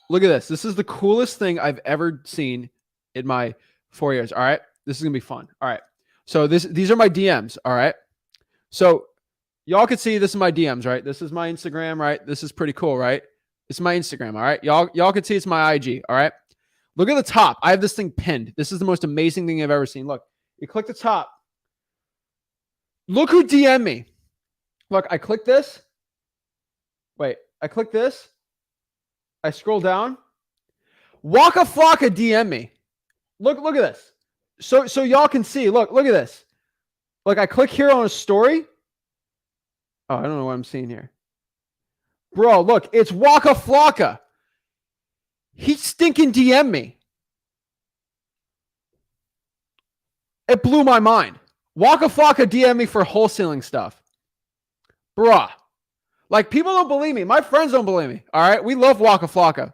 Look at this. This is the coolest thing I've ever seen in my 4 years. All right. This is going to be fun. All right. So these are my DMs. All right. So y'all can see this is my DMs, right? This is my Instagram, right? This is pretty cool, right? This is my Instagram. All right. Y'all can see it's my IG. All right. Look at the top. I have this thing pinned. This is the most amazing thing I've ever seen. Look, you click the top. Look who DM'd me. Look, I click this. Wait, I click this. I scroll down. Waka Flocka DM me. Look at this. So y'all can see. Look at this. Like I click here on a story. Oh, I don't know what I'm seeing here. Bro, look, it's Waka Flocka. He stinking DM'd me. It blew my mind. Waka Flocka DM'd me for wholesaling stuff. Bruh. Like, people don't believe me. My friends don't believe me. All right? We love Waka Flocka.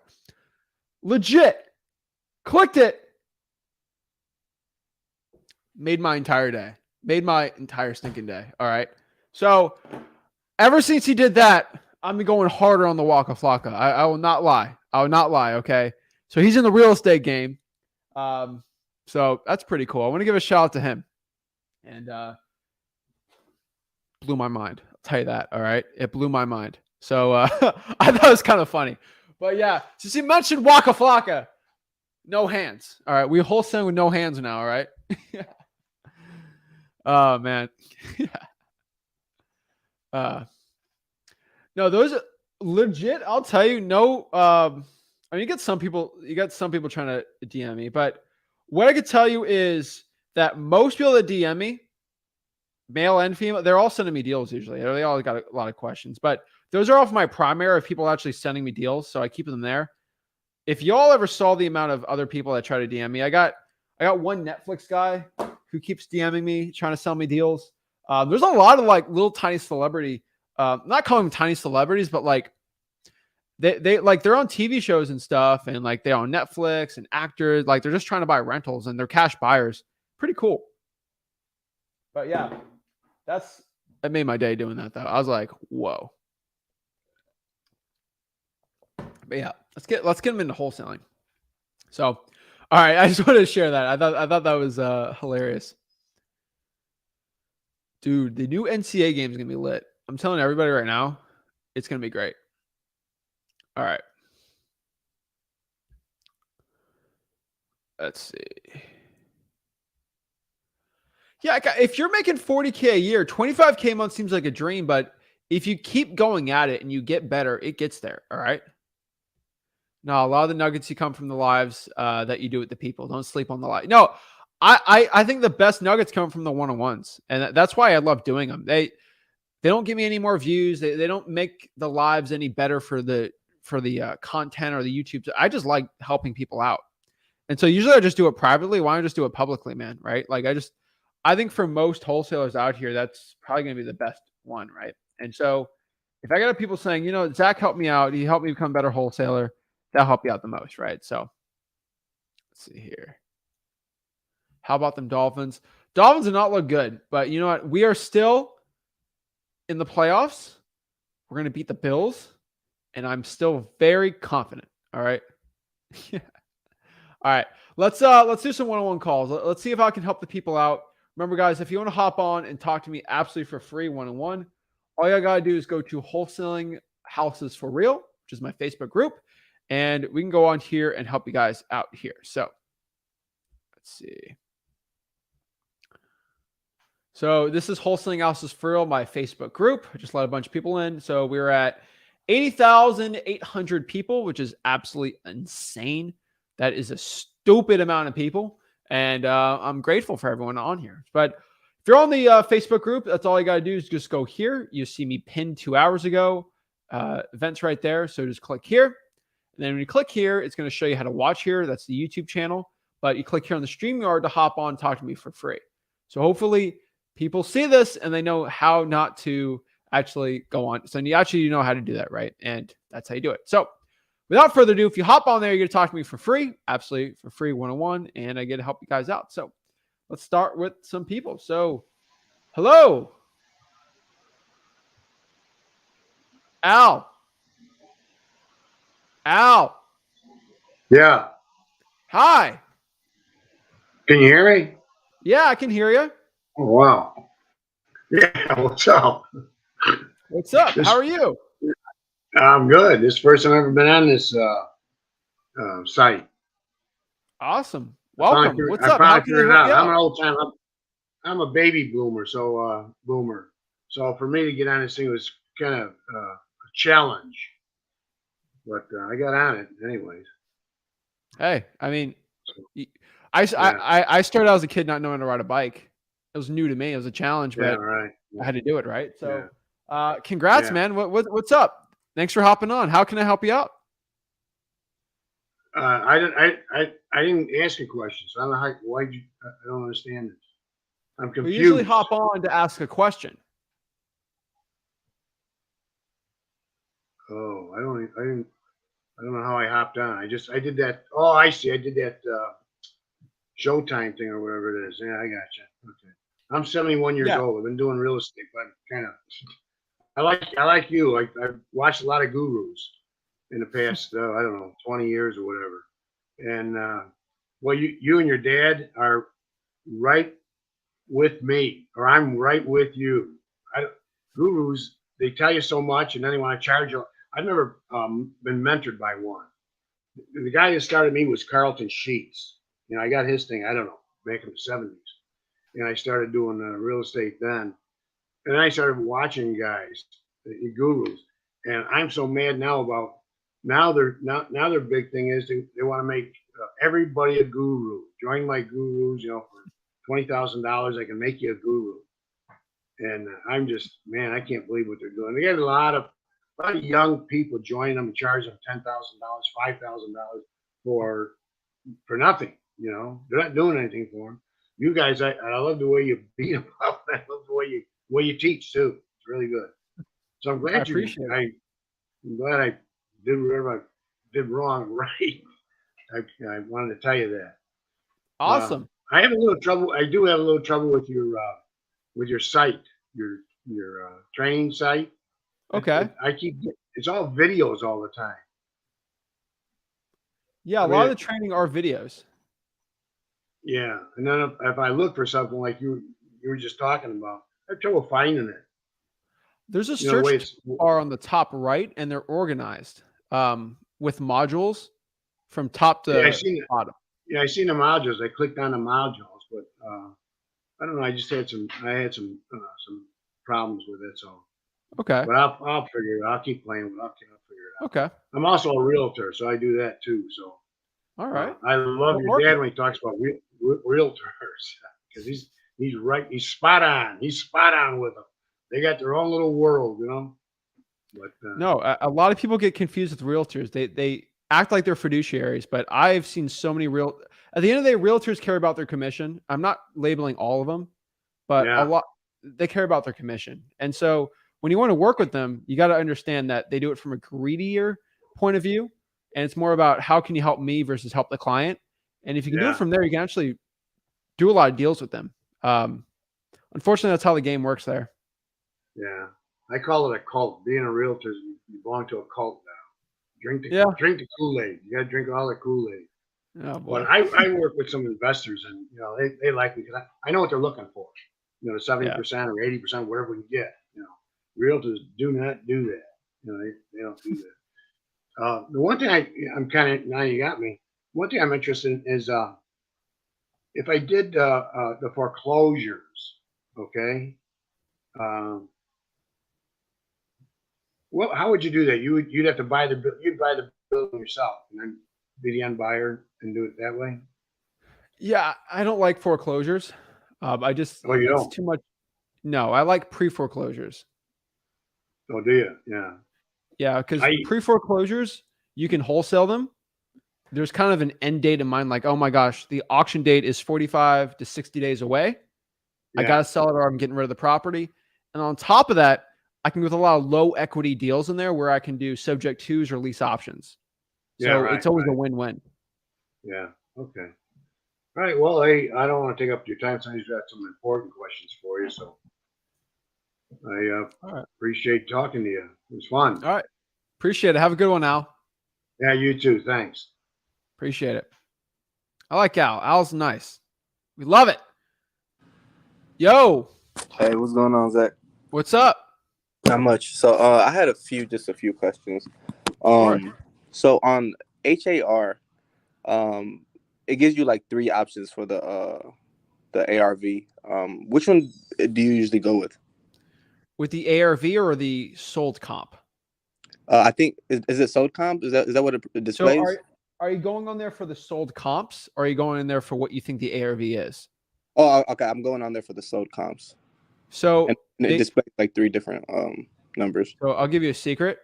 Legit. Clicked it. Made my entire day. Made my entire stinking day. All right? So, ever since he did that, I'm going harder on the Waka Flocka. I will not lie. I will not lie, okay? So, he's in the real estate game. So, that's pretty cool. I want to give a shout out to him. And blew my mind. I'll tell you that. All right. It blew my mind. So I thought it was kind of funny. But yeah, since you mentioned Waka Flocka, no hands. All right. We wholesaling with no hands now. All right. Oh man. No, those are legit. I'll tell you, no. I mean, you got some people trying to DM me, but what I could tell you is that most people that DM me, male and female, they're all sending me deals usually. They all got a lot of questions, but those are off my primary of people actually sending me deals. So I keep them there. If y'all ever saw the amount of other people that try to DM me, I got one Netflix guy who keeps DMing me, trying to sell me deals. There's a lot of like little tiny celebrity, not calling them tiny celebrities, but like they like they're on TV shows and stuff. And like they're on Netflix and actors, like they're just trying to buy rentals and they're cash buyers. Pretty cool. But yeah. That made my day doing that though. I was like, whoa. But yeah, let's get them into wholesaling. So, all right, I just wanted to share that. I thought that was hilarious. Dude, the new NCAA game is gonna be lit. I'm telling everybody right now, it's gonna be great. All right. Let's see. Yeah, if you're making 40K a year, 25K a month seems like a dream, but if you keep going at it and you get better, it gets there. All right. No, a lot of the nuggets you come from the lives that you do with the people. Don't sleep on the live. No, I think the best nuggets come from the one-on-ones, and that's why I love doing them. They don't give me any more views. They don't make the lives any better for the content or the YouTube. I just like helping people out, and so usually I just do it privately. Why don't I just do it publicly, man? Right? Like I think for most wholesalers out here, that's probably going to be the best one, right? And so if I got people saying, you know, Zach helped me out, he helped me become a better wholesaler, that'll help you out the most, right? So let's see here. How about them Dolphins? Dolphins do not look good, but you know what? We are still in the playoffs. We're going to beat the Bills, and I'm still very confident. All right. Yeah. All right. Let's do some one-on-one calls. Let's see if I can help the people out. Remember, guys, if you want to hop on and talk to me absolutely for free one-on-one, all you got to do is go to Wholesaling Houses for Real, which is my Facebook group, and we can go on here and help you guys out here. So let's see. So this is Wholesaling Houses for Real, my Facebook group. I just let a bunch of people in. So we're at 80,800 people, which is absolutely insane. That is a stupid amount of people. And I'm grateful for everyone on here. But if you're on the Facebook group, that's all you got to do is just go here. You see me pinned 2 hours ago. Events right there. So just click here. And then when you click here, it's going to show you how to watch here. That's the YouTube channel. But you click here on the StreamYard to hop on and talk to me for free. So hopefully people see this and they know how not to actually go on. So you know how to do that, right? And that's how you do it. So without further ado, if you hop on there, you're going to talk to me for free, absolutely for free one-on-one, and I get to help you guys out. So let's start with some people. So hello. Al. Yeah. Hi. Can you hear me? Yeah, I can hear you. Oh, wow. Yeah, what's up? What's up? How This are you? I'm good. This is the first time I've ever been on this site. Awesome. Welcome. What's I up? How finally can I figured it help out. you I'm out? an old time. I'm a baby boomer, boomer. So for me to get on this thing was kind of a challenge, but I got on it anyways. Hey, I mean, So, y- yeah, I started out as a kid not knowing how to ride a bike. It was new to me. It was a challenge, yeah, but right. I Yeah, had to do it, right? yeah, So, congrats, yeah. man. What's up? Thanks for hopping on. How can I help you out? I didn't ask a question, so I don't know how. Why you? I don't understand this. I'm We usually confused. hop on to ask a question. Oh, I don't know how I hopped on. I did that. Oh, I see. I did that Showtime thing or whatever it is. Yeah, I got you. Okay. I'm 71 years Yeah. old. I've been doing real estate, but kind of. I like you. I've watched a lot of gurus in the past. I don't know, 20 years or whatever. And well, you and your dad are right with me, or I'm right with you. Gurus, they tell you so much, and then they want to charge you. I've never been mentored by one. The guy that started me was Carlton Sheets. You know, I got his thing. I don't know, back in the '70s, and I started doing real estate then. And then I started watching guys, the gurus, and I'm so mad now about now their big thing is they want to make everybody a guru. Join my gurus, you know, for $20,000, I can make you a guru. And I'm just, man, I can't believe what they're doing. They got a lot of young people joining them and charging them $10,000, $5,000 for for nothing. You know, they're not doing anything for them. You guys, I love the way you beat them up. I love the way you teach too. It's really good. So I'm I glad appreciate it. I'm glad I did whatever I did wrong right. I wanted to tell you that. Awesome. I have a little trouble. I do have a little trouble with your site, your training site. Okay. I keep it's all videos all the time. Yeah, I a lot of mean, the training are videos. yeah, and then if I look for something like you were just talking about, I have trouble finding it. There's a You know the way search it's bar on the top right, and they're organized with modules from top yeah I to seen it. bottom. Yeah, I seen the modules. I clicked on the modules, but I don't know. I had some problems with it. So, Okay. but I'll figure it out. I'll keep playing with it. I'll figure it out. Okay. I'm also a realtor, so I do that too. So All right. I love What your market? dad when he talks about realtors because he's right. He's spot on. He's spot on with them. They got their own little world, you know. But No, a lot of people get confused with realtors. They act like they're fiduciaries, but I've seen so many real. At the end of the day, realtors care about their commission. I'm not labeling all of them, but a yeah, lot they care about their commission. And so when you want to work with them, you got to understand that they do it from a greedier point of view, and it's more about how can you help me versus help the client. And if you can do it yeah, from there, you can actually do a lot of deals with them. Unfortunately, that's how the game works there. yeah. I call it a cult. Being a realtor, you belong to a cult now. Yeah. Drink the Kool Aid. You got to drink all the Kool Aid. Oh But boy. I work with some investors, and you know they like me because I know what they're looking for. You know, Yeah. 70% or 80%, whatever we can get. You know, realtors do not do that. You know, they don't do that. The one thing I'm kind of now you got me. One thing I'm interested in is if I did the foreclosures. Okay. Um, well, how would you do that? You'd have to you'd buy the building yourself and then be the end buyer and do it that way. Yeah, I don't like foreclosures. I just Oh, you it's don't? too much. No, I like pre-foreclosures. Oh, do you? Yeah. Yeah, because I pre-foreclosures, you can wholesale them. There's kind of an end date in mind, like, oh my gosh, the auction date is 45 to 60 days away. I yeah. gotta sell it or I'm getting rid of the property. And on top of that, I can go with a lot of low equity deals in there where I can do subject twos or lease options. Yeah, So right, it's always a right. win-win. Yeah. Okay. All right. Well, hey, I don't want to take up your time. Somebody's got some important questions for you, so I All right. appreciate talking to you. It was fun. All right. Appreciate it. Have a good one, Al. Yeah, you too. Thanks. Appreciate it. I like Al. Al's nice. We love it. Yo, Hey, what's going on, Zach? what's up? Not much. So, I had just a few questions. Sure. So on HAR, it gives you like three options for the ARV. Which one do you usually go with? With the ARV or the sold comp? I think is it sold comp? Is that what it So displays? are you going on there for the sold comps, or are you going in there for what you think the ARV is? Oh, okay. I'm going on there for the sold comps, So and it displays like three different numbers. so I'll give you a secret.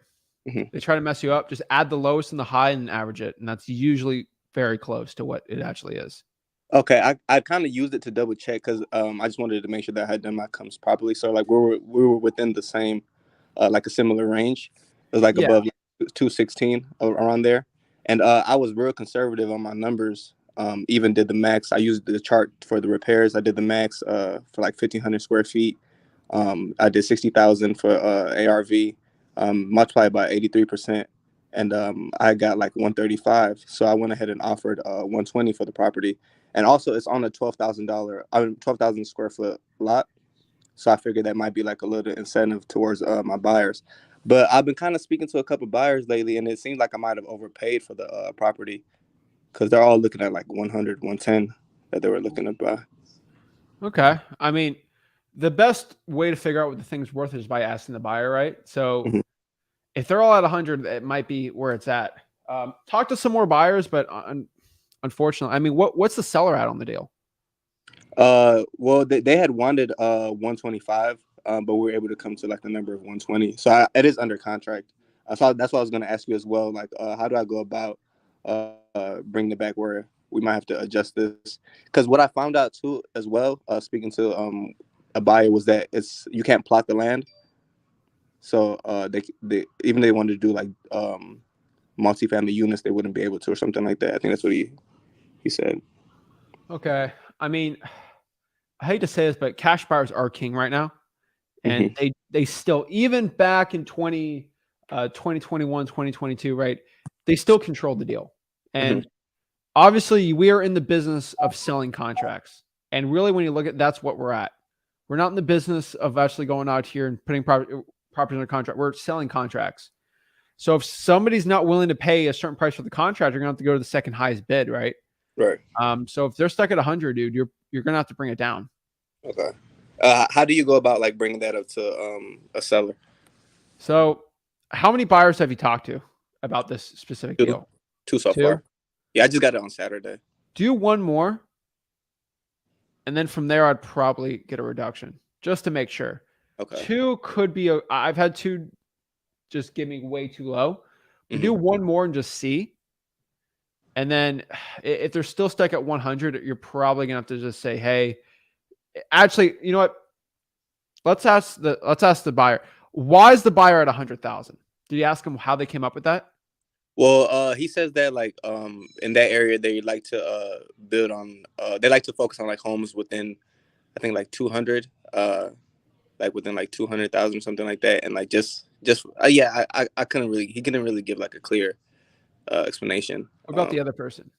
Mhm. They try to mess you up. Just add the lowest and the high and average it, and that's usually very close to what it actually is. Okay, I kind of used it to double check because I just wanted to make sure that I had done my comps properly. So like we were within the same like a similar range. It was like Yeah. above 216 around there, and I was real conservative on my numbers. Even did the max. I used the chart for the repairs. I did the max for like 1,500 square feet. I did 60,000 for ARV, multiplied by 83%, and I got like 135. So I went ahead and offered 120 for the property, and also it's on a $12,000 square foot lot. So I figured that might be like a little incentive towards my buyers. But I've been kind of speaking to a couple buyers lately, and it seems like I might have overpaid for the property because they're all looking at like 100, 110 that they were looking to buy. Okay. I mean, the best way to figure out what the thing's worth is by asking the buyer, right? So Mhm. if they're all at 100, it might be where it's at. Talk to some more buyers, but unfortunately, I mean, what's the seller at on the deal? Well, they had wanted 125, but we were able to come to like the number of 120. So it is under contract. So that's what I was going to ask you as well. Like, how do I go about bringing it back where we might have to adjust this? Because what I found out too, as well, speaking to a buyer, was that you can't plot the land. So they even they wanted to do like multifamily units, they wouldn't be able to, or something like that. I think that's what he said. Okay. I mean, I hate to say this, but cash buyers are king right now. And Hmm. they still, even back in 2021, 2022, right? They still controlled the deal. Hmm. And obviously, we are in the business of selling contracts. And really, when you look at that's what we're at. We're not in the business of actually going out here and putting property under contract. We're selling contracts. So if somebody's not willing to pay a certain price for the contract, you're gonna have to go to the second highest bid, right? Right. So if they're stuck at 100, dude, you're gonna have to bring it down. Okay. How do you go about like bringing that up to a seller? So how many buyers have you talked to about this specific Two, deal? two so Two. far. Yeah, I just got it on Saturday. Do one more, and then from there, I'd probably get a reduction just to make sure. Okay. Two could be. I've had two just give me way too low. But do Hmm. one more and just see. And then if they're still stuck at 100, you're probably gonna have to just say, "Hey, actually, you know what? Let's ask the buyer. Why is the buyer at 100,000? Did you ask them how they came up with that? Well, he says that like in that area they like to build on they like to focus on like homes within I think like 200 like within like 200,000 something like that, and like just yeah, I couldn't really he couldn't really give like a clear explanation. What about the other person?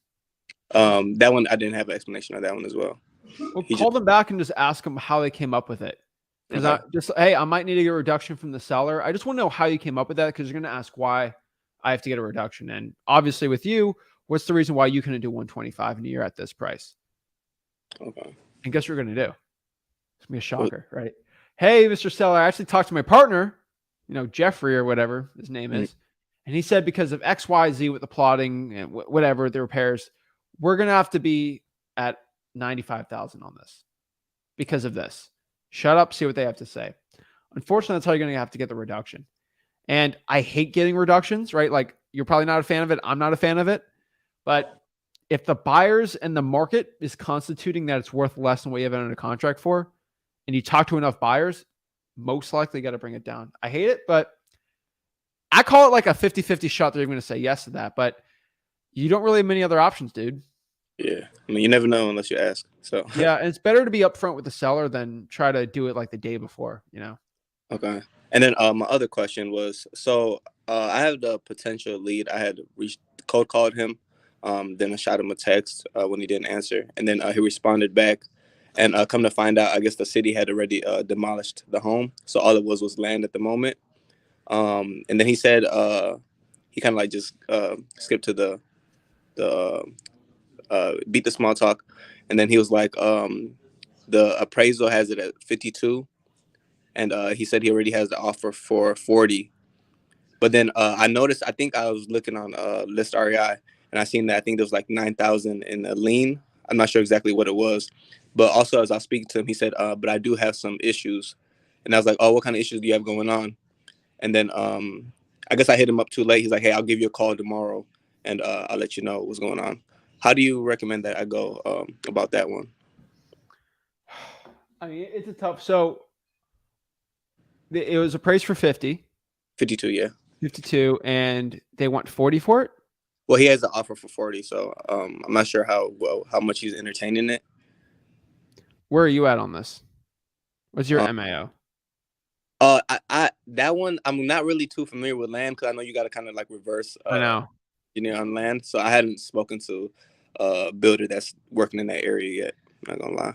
That one I didn't have an explanation of that one as well. Well, He just call them back and just ask them how they came up with it. Because okay. I might need to get a reduction from the seller. I just want to know how you came up with that because you're going to ask why I have to get a reduction. And obviously, with you, what's the reason why you couldn't do 125 and you're at this price? Okay. And guess what you're going to do? It's going to be a shocker, right? Hey, Mr. Seller, I actually talked to my partner, Jeffrey or whatever his name is. And he said because of X, Y, Z with the plotting and whatever, the repairs, we're going to have to be at 95,000 on this because of this. Shut up, see what they have to say. Unfortunately, that's how you're going to have to get the reduction. And I hate getting reductions, right? Like you're probably not a fan of it. I'm not a fan of it. But if the buyers and the market is constituting that it's worth less than what you have it under contract for, and you talk to enough buyers, most likely got to bring it down. I hate it, but I call it like a 50-50 shot that you're going to say yes to that. But you don't really have many other options, dude. Yeah, I mean you never know unless you ask. So Yeah, and it's better to be upfront with the seller than try to do it like the day before. okay. And then my other question was, so I have the potential lead. I had cold called him Then I shot him a text when he didn't answer, and then he responded back. And come to find out, I guess the city had already demolished the home, so all it was land at the moment. And then he said he kind of like just skipped to the beat the small talk, and then he was like, the appraisal has it at 52, and he said he already has the offer for 40. But then I noticed, I think I was looking on List REI, and I seen that I think there was like 9,000 in a lien. I'm not sure exactly what it was, but also as I was speaking to him, he said, but I do have some issues, and I was like, oh, what kind of issues do you have going on? And then I guess I hit him up too late. He's like, hey, I'll give you a call tomorrow, and I'll let you know what's going on. How do you recommend that I go about that one? I mean, it's a tough. So it was appraised for 50, 52, yeah. 52, and they want 40 for it. Well, he has the offer for 40, so I'm not sure how much he's entertaining it. Where are you at on this? What's your MAO? I that one I'm not really too familiar with land because I know you got to kind of like reverse. I know. On land, so I hadn't spoken to a builder that's working in that area yet. I'm not gonna lie.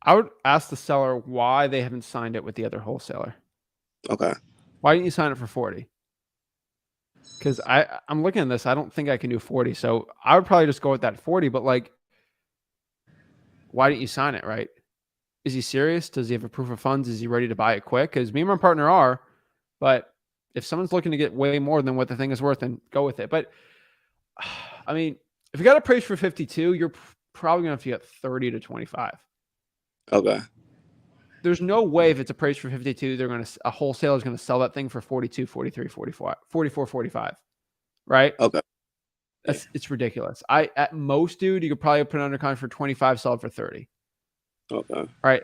I would ask the seller why they haven't signed it with the other wholesaler. Okay. Why didn't you sign it for 40? Because I'm looking at this. I don't think I can do 40. So I would probably just go with that 40. But like, why didn't you sign it? Right? Is he serious? Does he have a proof of funds? Is he ready to buy it quick? Because me and my partner are. But if someone's looking to get way more than what the thing is worth, then go with it. But I mean, if you got a price for 52, you're probably gonna have to get 30 to 25. Okay. There's no way if it's a price for 52, a wholesaler is gonna sell that thing for 42, 43, 44, 44, 45. Right? Okay. It's ridiculous. At most, dude, you could probably put it under contract for 25, sell it for 30. Okay. All right.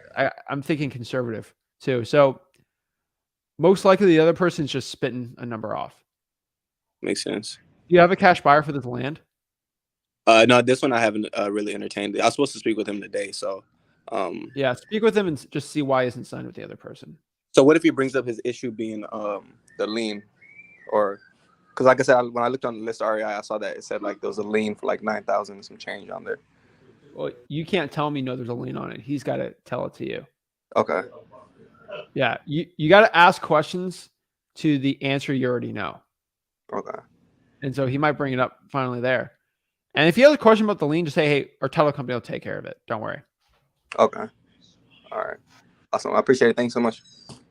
I'm thinking conservative too. So most likely the other person's just spitting a number off. Makes sense. Do you have a cash buyer for this land? No, this one I haven't really entertained. I was supposed to speak with him today, so. Yeah, speak with him and just see why he isn't signed with the other person. So what if he brings up his issue being the lien, or because like I said, when I looked on the List REI, I saw that it said like there was a lien for like 9,000 and some change on there. Well, you can't tell me no, there's a lien on it. He's got to tell it to you. Okay. Yeah, you got to ask questions to the answer you already know. Okay. And so he might bring it up finally there. And if you have a question about the lien, just say, hey, our title company will take care of it. Don't worry. Okay. All right. Awesome. I appreciate it. Thanks so much.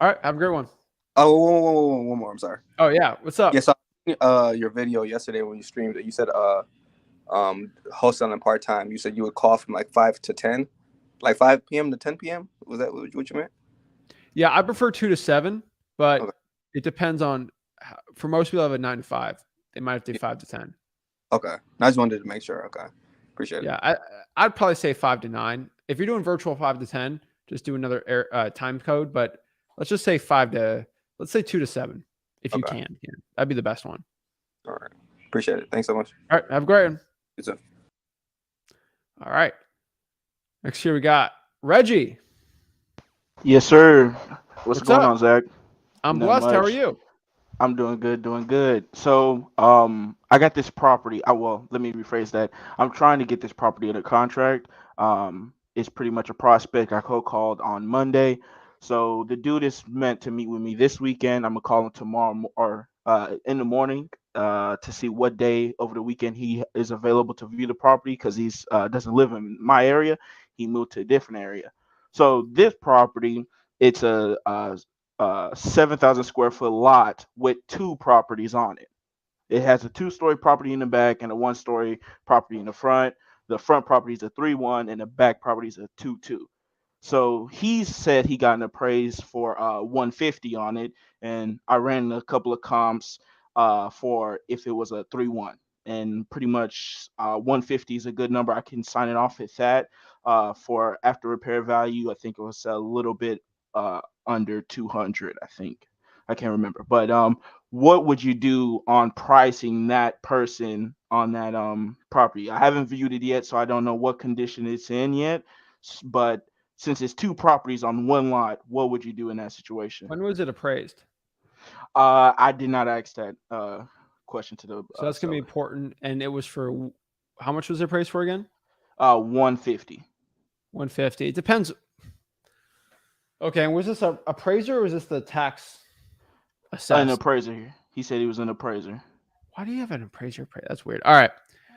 All right. Have a great one. Oh, one more. I'm sorry. Oh, yeah. What's up? Yes. Your video yesterday when you streamed it, you said wholesaling part-time. You said you would call from like 5 to 10, like 5 p.m. to 10 p.m. Was that what you meant? Yeah, I prefer 2 to 7, but Okay. it depends on, for most people, I have a 9 to 5. They might have to do 5 to 10. Okay. I just wanted to make sure. Okay. Appreciate it. Yeah, I'd probably say 5 to 9. If you're doing virtual 5 to 10, just do another time code. But let's just say 2 to 7. If you Okay. can. That'd be the best one. All right. Appreciate it. Thanks so much. All right. Have a great one. You too. All right. Next year we got Reggie. Yes, sir. What's What's going up? on, Zach? I'm Not blessed. How are much. you? I'm doing good, doing good. So, I got this property. Well, let me rephrase that. I'm trying to get this property under contract. It's pretty much a prospect. I called on Monday. So the dude is meant to meet with me this weekend. I'm gonna call him tomorrow or in the morning to see what day over the weekend he is available to view the property because he's doesn't live in my area. He moved to a different area. So this property, it's a 7,000 square foot lot with 2 properties on it. It has a 2-story property in the back and a 1-story property in the front. The front property is a 3-1 and the back property is a 2-2. So he said he got an appraised for 150 on it, and I ran a couple of comps for if it was a 3-1, and pretty much 150 is a good number. I can sign it off at that. For after repair value, I think it was a little bit under 200. I think I can't remember, but what would you do on pricing that person on that property? I haven't viewed it yet, so I don't know what condition it's in yet, but since it's 2 properties on one lot, what would you do in that situation? When was it appraised? I did not ask that question to the So that's gonna be seller. important. And it was for how much was it priced for again? 150. 150. It depends. Okay, and was this a appraiser or was this the tax An assessed? appraiser here. He said he was an appraiser. Why do you have an appraiser? That's weird. All right.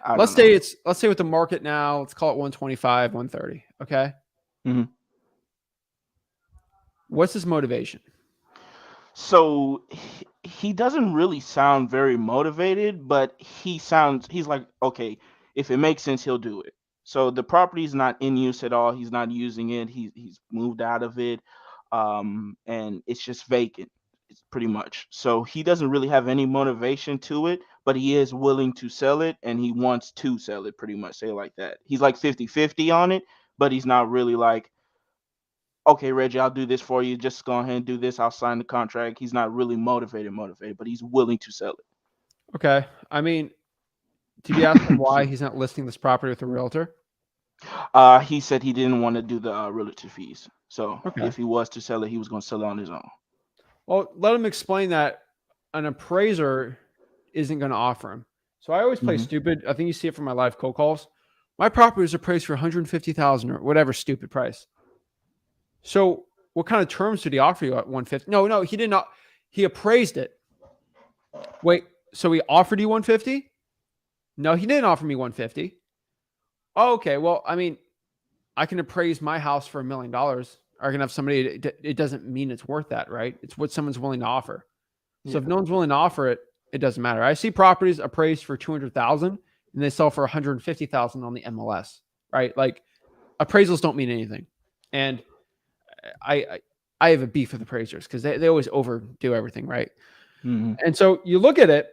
I Let's don't know. say with the market now, let's call it 125, 130. Okay. hmm What's his motivation? So he doesn't really sound very motivated, but he's like, okay, if it makes sense, he'll do it. So the property's not in use at all. He's not using it. He's moved out of it, and it's just vacant. It's pretty much. So he doesn't really have any motivation to it, but he is willing to sell it, and he wants to sell it. Pretty much, say it like that. He's like 50-50 on it, but he's not really like, okay, Reggie, I'll do this for you. Just go ahead and do this. I'll sign the contract. He's not really motivated, but he's willing to sell Okay. I mean, did you ask him why it. he's not listing this property with a realtor? He said he didn't want to do the realtor fees. So Okay. if he was to sell it, he was going to sell it on his own. Well, let him explain that an appraiser isn't going to offer him. So I always play hmm stupid. I think you see it from my live cold calls. My property was appraised for 150,000 or whatever stupid price. So what kind of terms did he offer you at 150? No, he did not. He appraised it. Wait, so he offered you 150? No, he didn't offer me 150. Oh, okay. Well, I mean, I can appraise my house for $1 million. I can have somebody, it doesn't mean it's worth that, right? It's what someone's willing to offer. So Yeah. if no one's willing to offer it, it doesn't matter. I see properties appraised for 200,000 and they sell for 150,000 on the MLS, right? Like appraisals don't mean anything. And I I have a beef with appraisers because they always overdo everything, right? hmm And so you look at it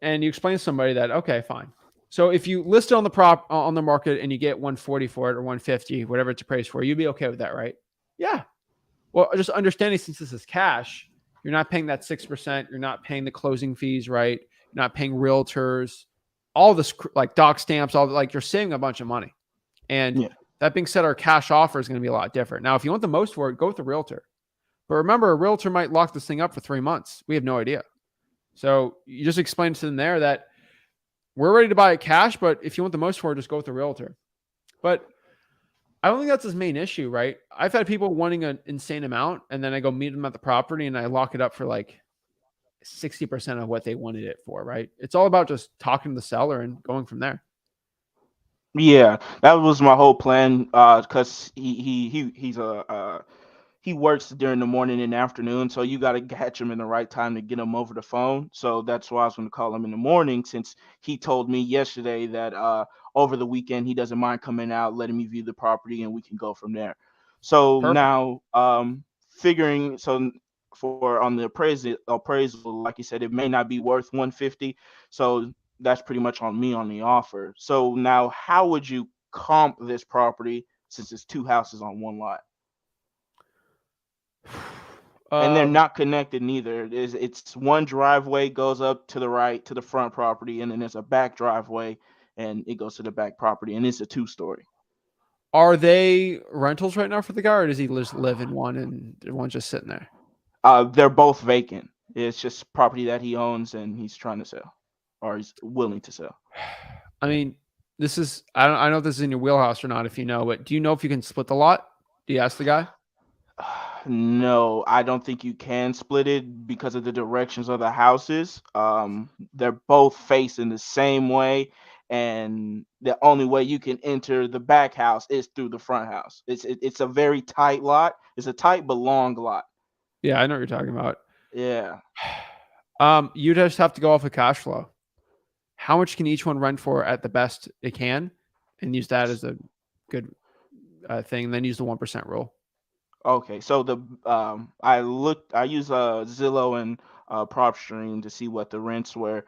and you explain to somebody that, okay, fine. So if you list it on the market and you get 140 for it or 150, whatever it's appraised for, you'd be okay with that, right? Yeah. Well, just understanding since this is cash, you're not paying that 6%. You're not paying the closing fees, right? You're not paying realtors, all this like doc stamps, all like you're saving a bunch of money. And Yeah. that being said, our cash offer is going to be a lot different. Now, if you want the most for it, go with a realtor. But remember, a realtor might lock this thing up for 3 months. We have no idea. So you just explain to them there that we're ready to buy it cash, but if you want the most for it, just go with a realtor. But I don't think that's his main issue, right? I've had people wanting an insane amount, and then I go meet them at the property and I lock it up for like 60% of what they wanted it for, right? It's all about just talking to the seller and going from there. Yeah, that was my whole plan. Because he works during the morning and afternoon, so you got to catch him in the right time to get him over the phone. So that's why I was going to call him in the morning, since he told me yesterday that over the weekend he doesn't mind coming out, letting me view the property, and we can go from there. So Perfect. now, figuring so for on the appraisal, like you said, it may not be worth 150. So that's pretty much on me on the offer. So now, how would you comp this property since it's two houses on one lot? And they're Um, not connected neither. It's one driveway goes up to the right to the front property, and then there's a back driveway, and it goes to the back property, and it's a two-story. are they rentals right now for the guy, or does he just live in one and the one's just sitting there? They're both vacant. It's just property that he owns and he's trying to sell, or he's willing to sell. I mean, this is I don't know if this is in your wheelhouse or not, if you know, but do you know if you can split the lot? Do you ask the guy? No, I don't think you can split it because of the directions of the houses. They're both facing the same way, and the only way you can enter the back house is through the front house. It's a very tight lot. It's a tight but long lot. Yeah, I know what you're talking about. Yeah. You just have to go off of cash flow. How much can each one rent for at the best it can, and use that as a good thing. Then use the 1% rule. Okay, so I use Zillow and PropStream to see what the rents were.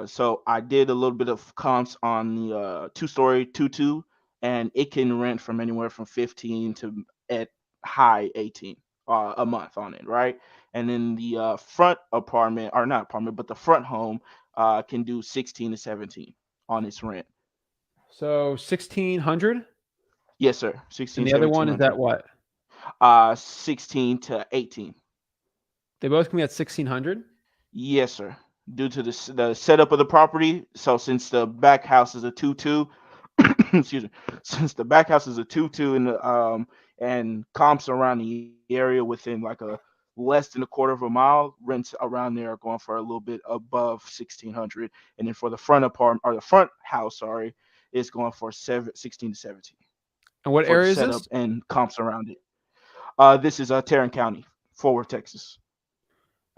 So I did a little bit of comps on the two-story two, and it can rent from anywhere from 15 to at high 18 a month on it, right? And then the front apartment, or not apartment, but the front home can do 16 to 17 on its rent. So 1,600, Yes, sir. and 16, the other one is at 1700. what? 16 to 18. They both can be at 1,600. Yes, sir. due to the setup of the property. So since the back house is a 2-2, excuse me, since the back house is a 2-2 and comps around the area within like a less than a quarter of a mile, rents around there are going for a little bit above 1,600, and then for the front apartment or the front house, sorry, it's going for 16 to 17 And what for the area is setup this? and comps around it. This is Tarrant County, Forward, Texas.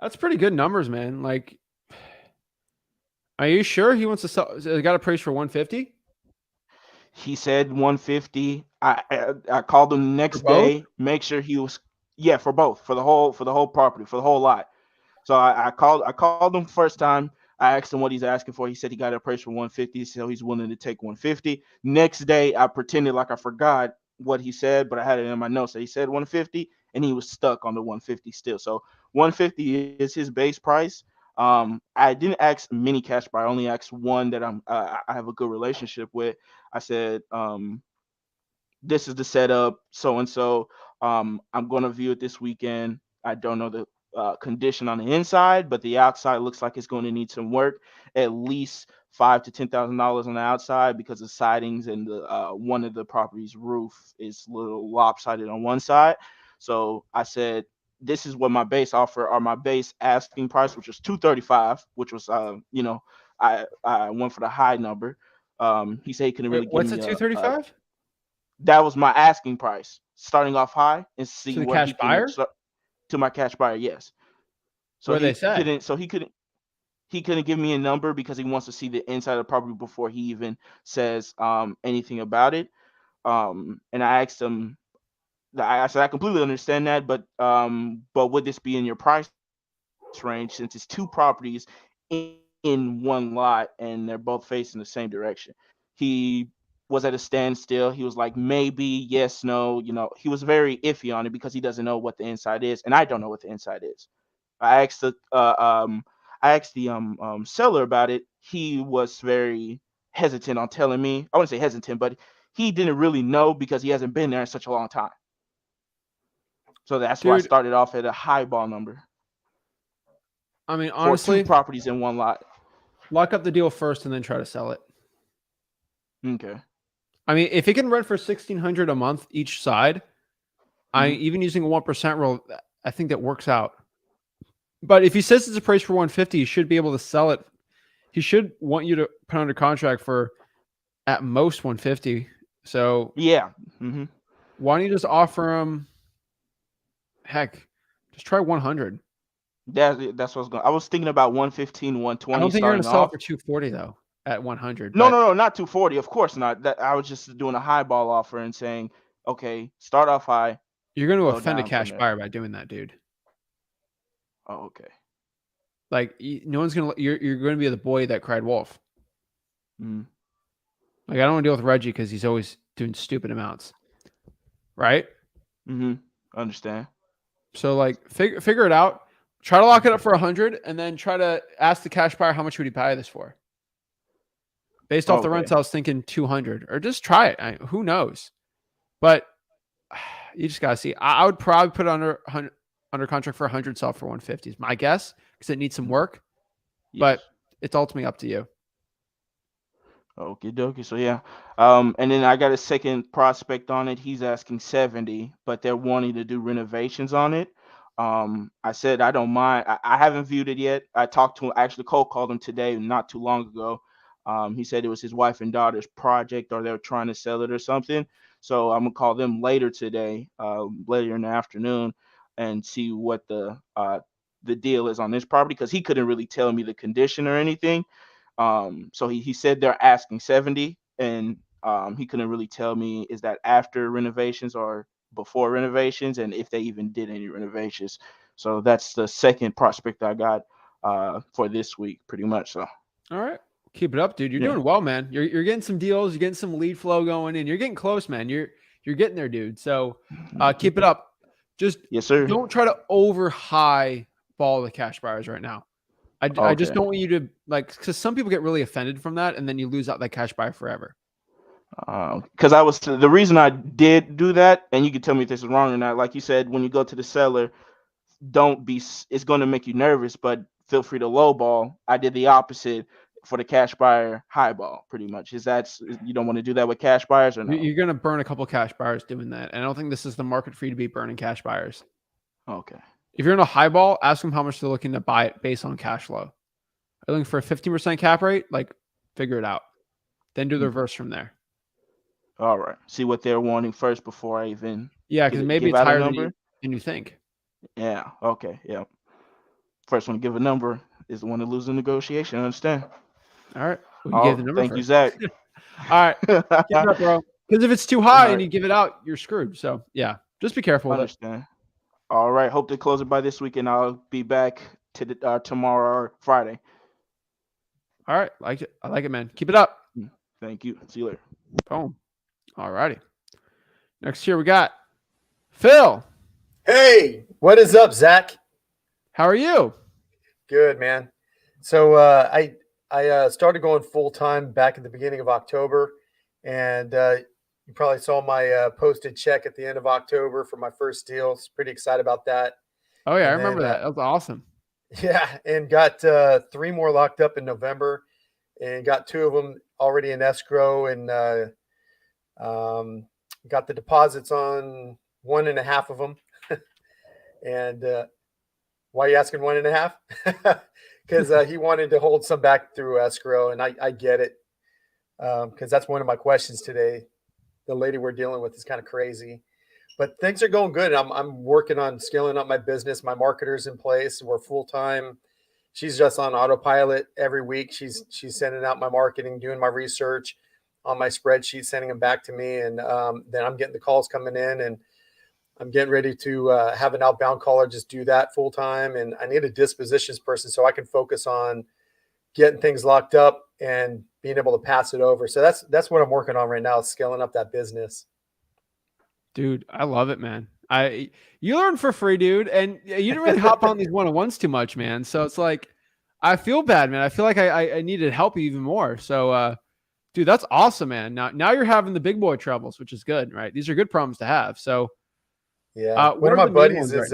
That's pretty good numbers, man. Like, are you sure he wants to sell? Got a price for 150 He said 150. I called him the for next both? day, make sure he was, yeah, for both, for the whole property, for the whole lot. So I called him first time. I asked him what he's asking for. He said he got a price for 150, so he's willing to take 150. Next day, I pretended like I forgot what he said, but I had it in my notes that he said 150, and he was stuck on the 150 still. So 150 is his base price. I didn't ask many cash buyer. I only asked one that I have a good relationship with. I said, this is the setup, so and so. I'm going to view it this weekend. I don't know the condition on the inside, but the outside looks like it's going to need some work. At least $5,000 to $10,000 on the outside because the sidings and the one of the property's roof is a little lopsided on one side. So I said, this is what my base offer or my base asking price, which was 235, which was I went for the high number. He said he couldn't Wait, really give what's the me a 235 that was my asking price, starting off high and to see the what he cash can buyer? start to my cash buyer. Yes. So What did they he say? couldn't. So he couldn't give me a number because he wants to see the inside of the property before he even says anything about it. And I asked him. I said I completely understand that, but would this be in your price range since it's two properties in one lot and they're both facing the same direction? He was at a standstill. He was like, maybe, yes, no. He was very iffy on it because he doesn't know what the inside is, and I don't know what the inside is. I asked the seller about it. He was very hesitant on telling me. I wouldn't say hesitant, but he didn't really know because he hasn't been there in such a long time. So that's why I Dude, started off at a high ball number I mean, for two honestly, properties in one lot. lock up the deal first and then try to sell it. Okay. I mean, if it can rent for 1,600 a month each side, I Mhm. even using a 1% rule, I think that works out. But if he says it's a price for 150, he should be able to sell it. He should want you to put under contract for at most 150. So Yeah. Hmm. why don't you just offer him? Heck, just try 100. That's what I was going. I was thinking about 115, I 120 don't think you're going starting to sell it off. for 240 though at 100. No, But no, no, not 240. Of course not. That I was just doing a high ball offer and saying, okay, start off high, you're going to go offend a down from cash there. buyer by doing that, dude. Oh, okay. Like no one's going to. You're going to be the boy that cried wolf. Mm. Like I don't want to deal with Reggie because he's always doing stupid amounts, right? Mm-hmm. Understand. So like figure it out. Try to lock it up for 100, and then try to ask the cash buyer how much would he buy this for. Based off the Okay. rents, I was thinking 200, or just try it. Who knows? But you just gotta see. I would probably put it under contract for 100, sell for 150 is my guess because it needs some work. Yes. But it's ultimately up to you. Okay, dokie. So yeah. And then I got a second prospect on it. He's asking 70, but they're wanting to do renovations on it. I said I don't mind. I haven't viewed it yet. I talked to him, actually cold called him today, not too long ago. He said it was his wife and daughter's project, or they're trying to sell it or something. So I'm gonna call them later today, later in the afternoon, and see what the deal is on this property because he couldn't really tell me the condition or anything. So he said they're asking 70, and he couldn't really tell me is that after renovations or before renovations, and if they even did any renovations. So that's the second prospect I got for this week, pretty much. So All right. Keep it up, dude. You're yeah. doing well, man. You're getting some deals, you're getting some lead flow going, and you're getting close, man. You're getting there, dude. So keep it up. Just Yes, sir. don't try to over high ball the cash buyers right now. I just Okay. don't want you to like because some people get really offended from that, and then you lose out that cash buyer forever. Because I was the reason I did do that, and you can tell me if this is wrong or not. Like you said, when you go to the seller, don't be. It's going to make you nervous, but feel free to lowball. I did the opposite for the cash buyer highball, pretty much. You don't want to do that with cash buyers or no? You're going to burn a couple cash buyers doing that. And I don't think this is the market for you to be burning cash buyers. Okay. If you're in a highball, ask them how much they're looking to buy it based on cash flow. Are you looking for a 15% cap rate? Like, figure it out. Then do the reverse from there. All right. See what they're wanting first before I even because maybe it's higher than you think. Yeah. Okay. Yeah. First one to give a number is the one to lose the negotiation. I understand. All right. Well, you gave the number thank first. you, Zach. All right. Give it up, bro. Because if it's too high and you give it out, you're screwed. So, yeah, just be careful with it. All right. Hope to close it by this week, and I'll be back to tomorrow or Friday. All right. Like it. I like it, man. Keep it up. Thank you. See you later. Boom. All righty. Next here we got Phil. Hey, what is up, Zach? How are you? Good, man. So I started going full time back at the beginning of October, and you probably saw my posted check at the end of October for my first deal. It's pretty excited about that. Oh yeah, I remember that. That was awesome. Yeah, and got 3 more locked up in November, and got 2 of them already in escrow, and got the deposits on 1.5 of them. And why are you asking 1.5? Because he wanted to hold some back through escrow, and I get it, because that's one of my questions today. The lady we're dealing with is kind of crazy, but things are going good. I'm working on scaling up my business. My marketer's in place. We're full time. She's just on autopilot every week. She's sending out my marketing, doing my research on my spreadsheet, sending them back to me, and then I'm getting the calls coming in, and I'm getting ready to have an outbound caller just do that full time. And I need a dispositions person so I can focus on getting things locked up and being able to pass it over. So that's what I'm working on right now, is scaling up that business. Dude, I love it, man. You learn for free, dude. And you didn't really hop on these one-on-ones too much, man. So it's like, I feel bad, man. I feel like I needed help even more. So, dude, that's awesome, man. Now you're having the big boy troubles, which is good, right? These are good problems to have. So, yeah, one of my buddies is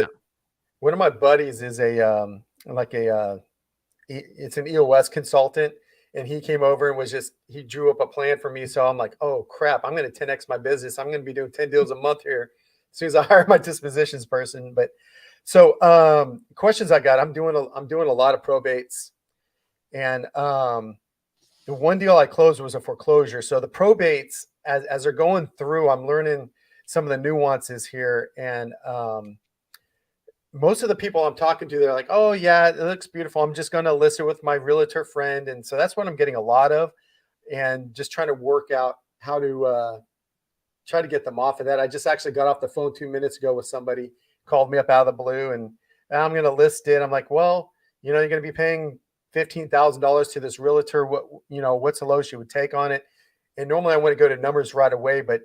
it's an EOS consultant, and he came over and he drew up a plan for me. So I'm like, oh crap, I'm going to 10x my business. I'm going to be doing 10 deals a month here as soon as I hire my dispositions person. But so questions I got, I'm doing a lot of probates, and the one deal I closed was a foreclosure. So the probates, as they're going through, I'm learning some of the nuances here. And most of the people I'm talking to, they're like, oh yeah, it looks beautiful. I'm just going to list it with my realtor friend. And so that's what I'm getting a lot of, and just trying to work out how to try to get them off of that. I just actually got off the phone 2 minutes ago with somebody, called me up out of the blue, and I'm going to list it. I'm like, well, you're going to be paying $15,000 to this realtor. What's the lowest you would take on it? And normally I want to go to numbers right away, but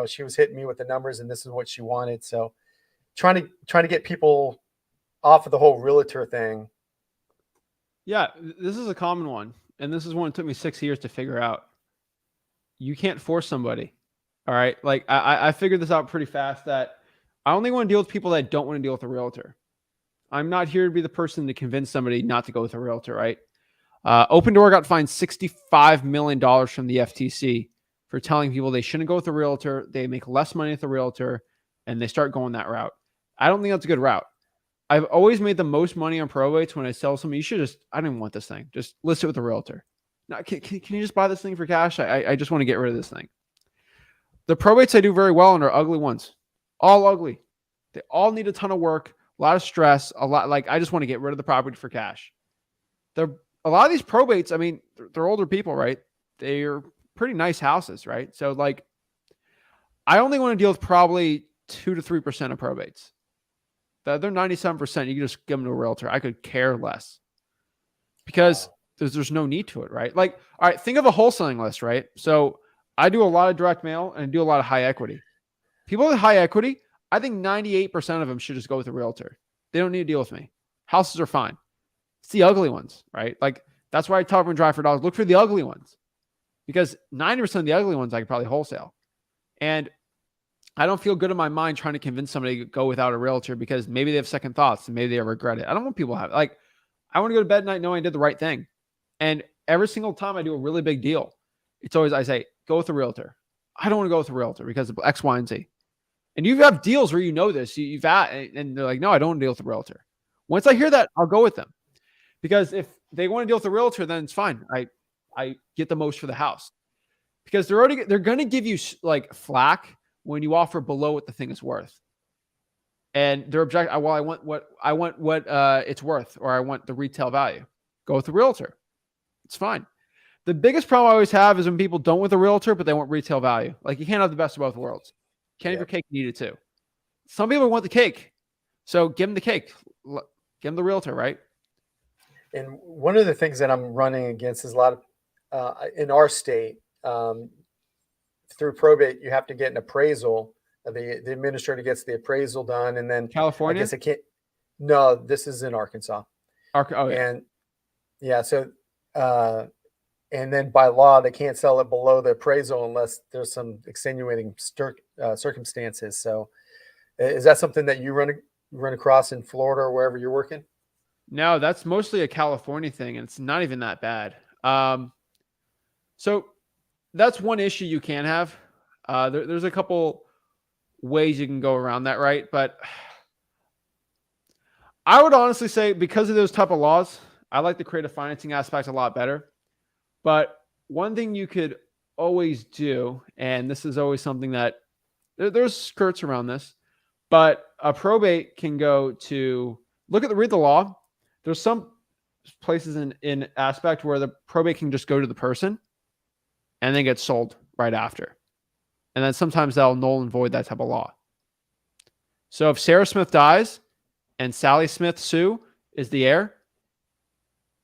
she was hitting me with the numbers, and this is what she wanted. So trying to get people off of the whole realtor thing. Yeah, this is a common one. And this is one that took me 6 years to figure out. You can't force somebody. All right. Like I figured this out pretty fast, that I only want to deal with people that don't want to deal with a realtor. I'm not here to be the person to convince somebody not to go with a realtor, right? Open Door got fined $65 million from the FTC for telling people they shouldn't go with a realtor. They make less money with a realtor, and they start going that route. I don't think that's a good route. I've always made the most money on probates when I sell something. I don't even want this thing. Just list it with a realtor. Now, can you just buy this thing for cash? I just want to get rid of this thing. The probates I do very well on are ugly ones. All ugly. They all need a ton of work, a lot of stress, I just want to get rid of the property for cash. A lot of these probates, I mean, they're older people, right? They're pretty nice houses, right? So I only want to deal with probably 2 to 3% of probates. The other 97%, you can just give them to a realtor. I could care less, because there's no need to it, right? All right, think of a wholesaling list, right? So I do a lot of direct mail and I do a lot of high equity. People with high equity, I think 98% of them should just go with a realtor. They don't need to deal with me. Houses are fine. It's the ugly ones, right? That's why I tell everyone, drive for dollars, look for the ugly ones, because 90% of the ugly ones I could probably wholesale. And I don't feel good in my mind trying to convince somebody to go without a realtor, because maybe they have second thoughts and maybe they regret it. I don't want people to have I want to go to bed at night knowing I did the right thing. And every single time I do a really big deal, it's always, I say, go with a realtor. I don't want to go with a realtor because of X, Y, and Z. And you have deals where you know this. You've had, and they're like, no, I don't want to deal with a realtor. Once I hear that, I'll go with them. Because if they want to deal with a realtor, then it's fine. I get the most for the house. Because they're going to give you like flack when you offer below what the thing is worth. And they're well, I want what it's worth, or I want the retail value. Go with the realtor. It's fine. The biggest problem I always have is when people don't with a realtor, but they want retail value. Like, you can't have the best of both worlds. Can't have your cake and eat it too. Some people want the cake. So give them the cake. Give them the realtor, right? And one of the things that I'm running against is a lot of, in our state, through probate, you have to get an appraisal. The administrator gets the appraisal done, and then California? I guess it can't. No, this is in Arkansas. Oh, yeah. And yeah, so and then by law they can't sell it below the appraisal unless there's some extenuating circumstances. So, is that something that you run across in Florida or wherever you're working? No, that's mostly a California thing, and it's not even that bad. So that's one issue you can have. There's a couple ways you can go around that, right? But I would honestly say, because of those type of laws, I like the creative financing aspect a lot better. But one thing you could always do, and this is always something that there's skirts around this, but a probate can go to read the law. There's some places in aspect where the probate can just go to the person and then get sold right after. And then sometimes they'll null and void that type of law. So if Sarah Smith dies and Sally Smith Sue is the heir,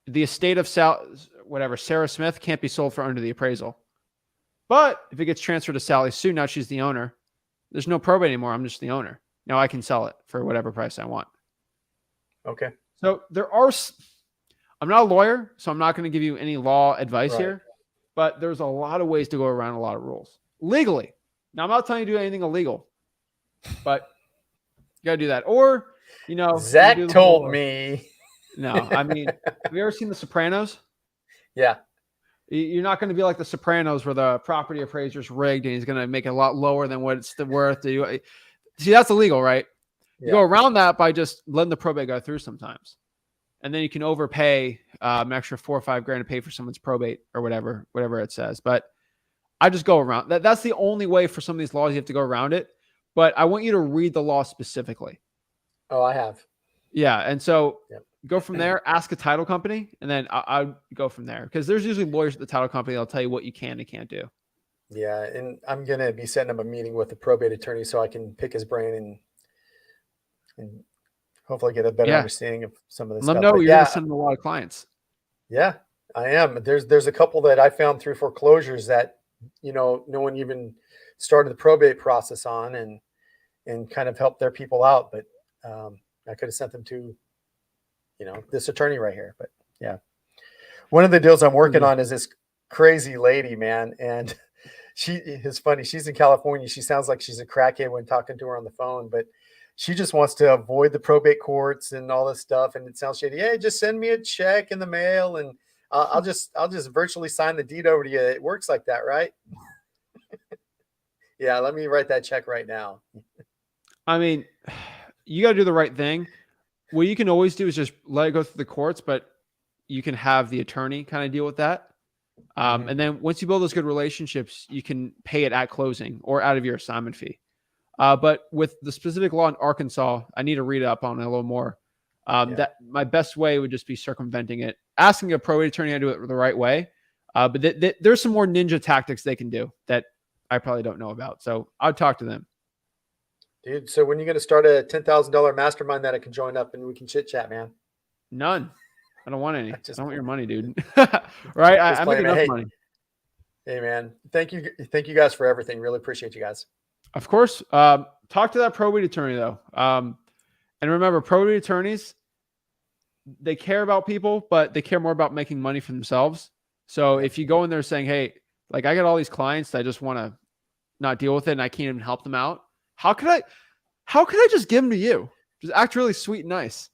the estate of Sarah Smith can't be sold for under the appraisal. But if it gets transferred to Sally Sue, now she's the owner. There's no probate anymore. I'm just the owner. Now I can sell it for whatever price I want. Okay. So I'm not a lawyer, so I'm not going to give you any law advice here, but there's a lot of ways to go around a lot of rules legally. Now, I'm not telling you to do anything illegal, but you got to do that. Or, Zach told me. No, I mean, have you ever seen The Sopranos? Yeah. You're not going to be like The Sopranos where the property appraiser's rigged and he's going to make it a lot lower than what it's worth. See, that's illegal, right? You go around that by just letting the probate go through sometimes. And then you can overpay an extra $4 or $5 grand to pay for someone's probate or whatever it says. But I just go around. That's the only way for some of these laws you have to go around it. But I want you to read the law specifically. Oh, I have. Yeah. And so go from there, ask a title company, and then I'll go from there. Because there's usually lawyers at the title company that'll tell you what you can and can't do. Yeah. And I'm going to be setting up a meeting with the probate attorney so I can pick his brain and hopefully get a better understanding of some of this stuff. Let them know you're going to send them a lot of clients. Yeah, I am. There's a couple that I found through foreclosures that, no one even started the probate process on and kind of helped their people out. But I could have sent them to, this attorney right here. But yeah, one of the deals I'm working on is this crazy lady, man. And it's funny. She's in California. She sounds like she's a crackhead when talking to her on the phone, but she just wants to avoid the probate courts and all this stuff. And it sounds shady. Hey, just send me a check in the mail and I'll just virtually sign the deed over to you. It works like that, right? Yeah. Let me write that check right now. I mean, you got to do the right thing. What you can always do is just let it go through the courts, but you can have the attorney kind of deal with that. And then once you build those good relationships, you can pay it at closing or out of your assignment fee. But with the specific law in Arkansas, I need to read up on it a little more. That my best way would just be circumventing it, asking a probate attorney how to do it the right way. But there's some more ninja tactics they can do that I probably don't know about. So I'll talk to them. Dude, so when are you going to start a $10,000 mastermind that I can join up and we can chit chat, man? None. I don't want any. I don't want your money, dude. Right? I make enough money. Hey, man. Thank you guys for everything. Really appreciate you guys. Of course. Talk to that probate attorney, though. And remember, probate attorneys, they care about people, but they care more about making money for themselves. So if you go in there saying, hey, like I got all these clients that I just want to not deal with it and I can't even help them out. How could I just give them to you? Just act really sweet and nice.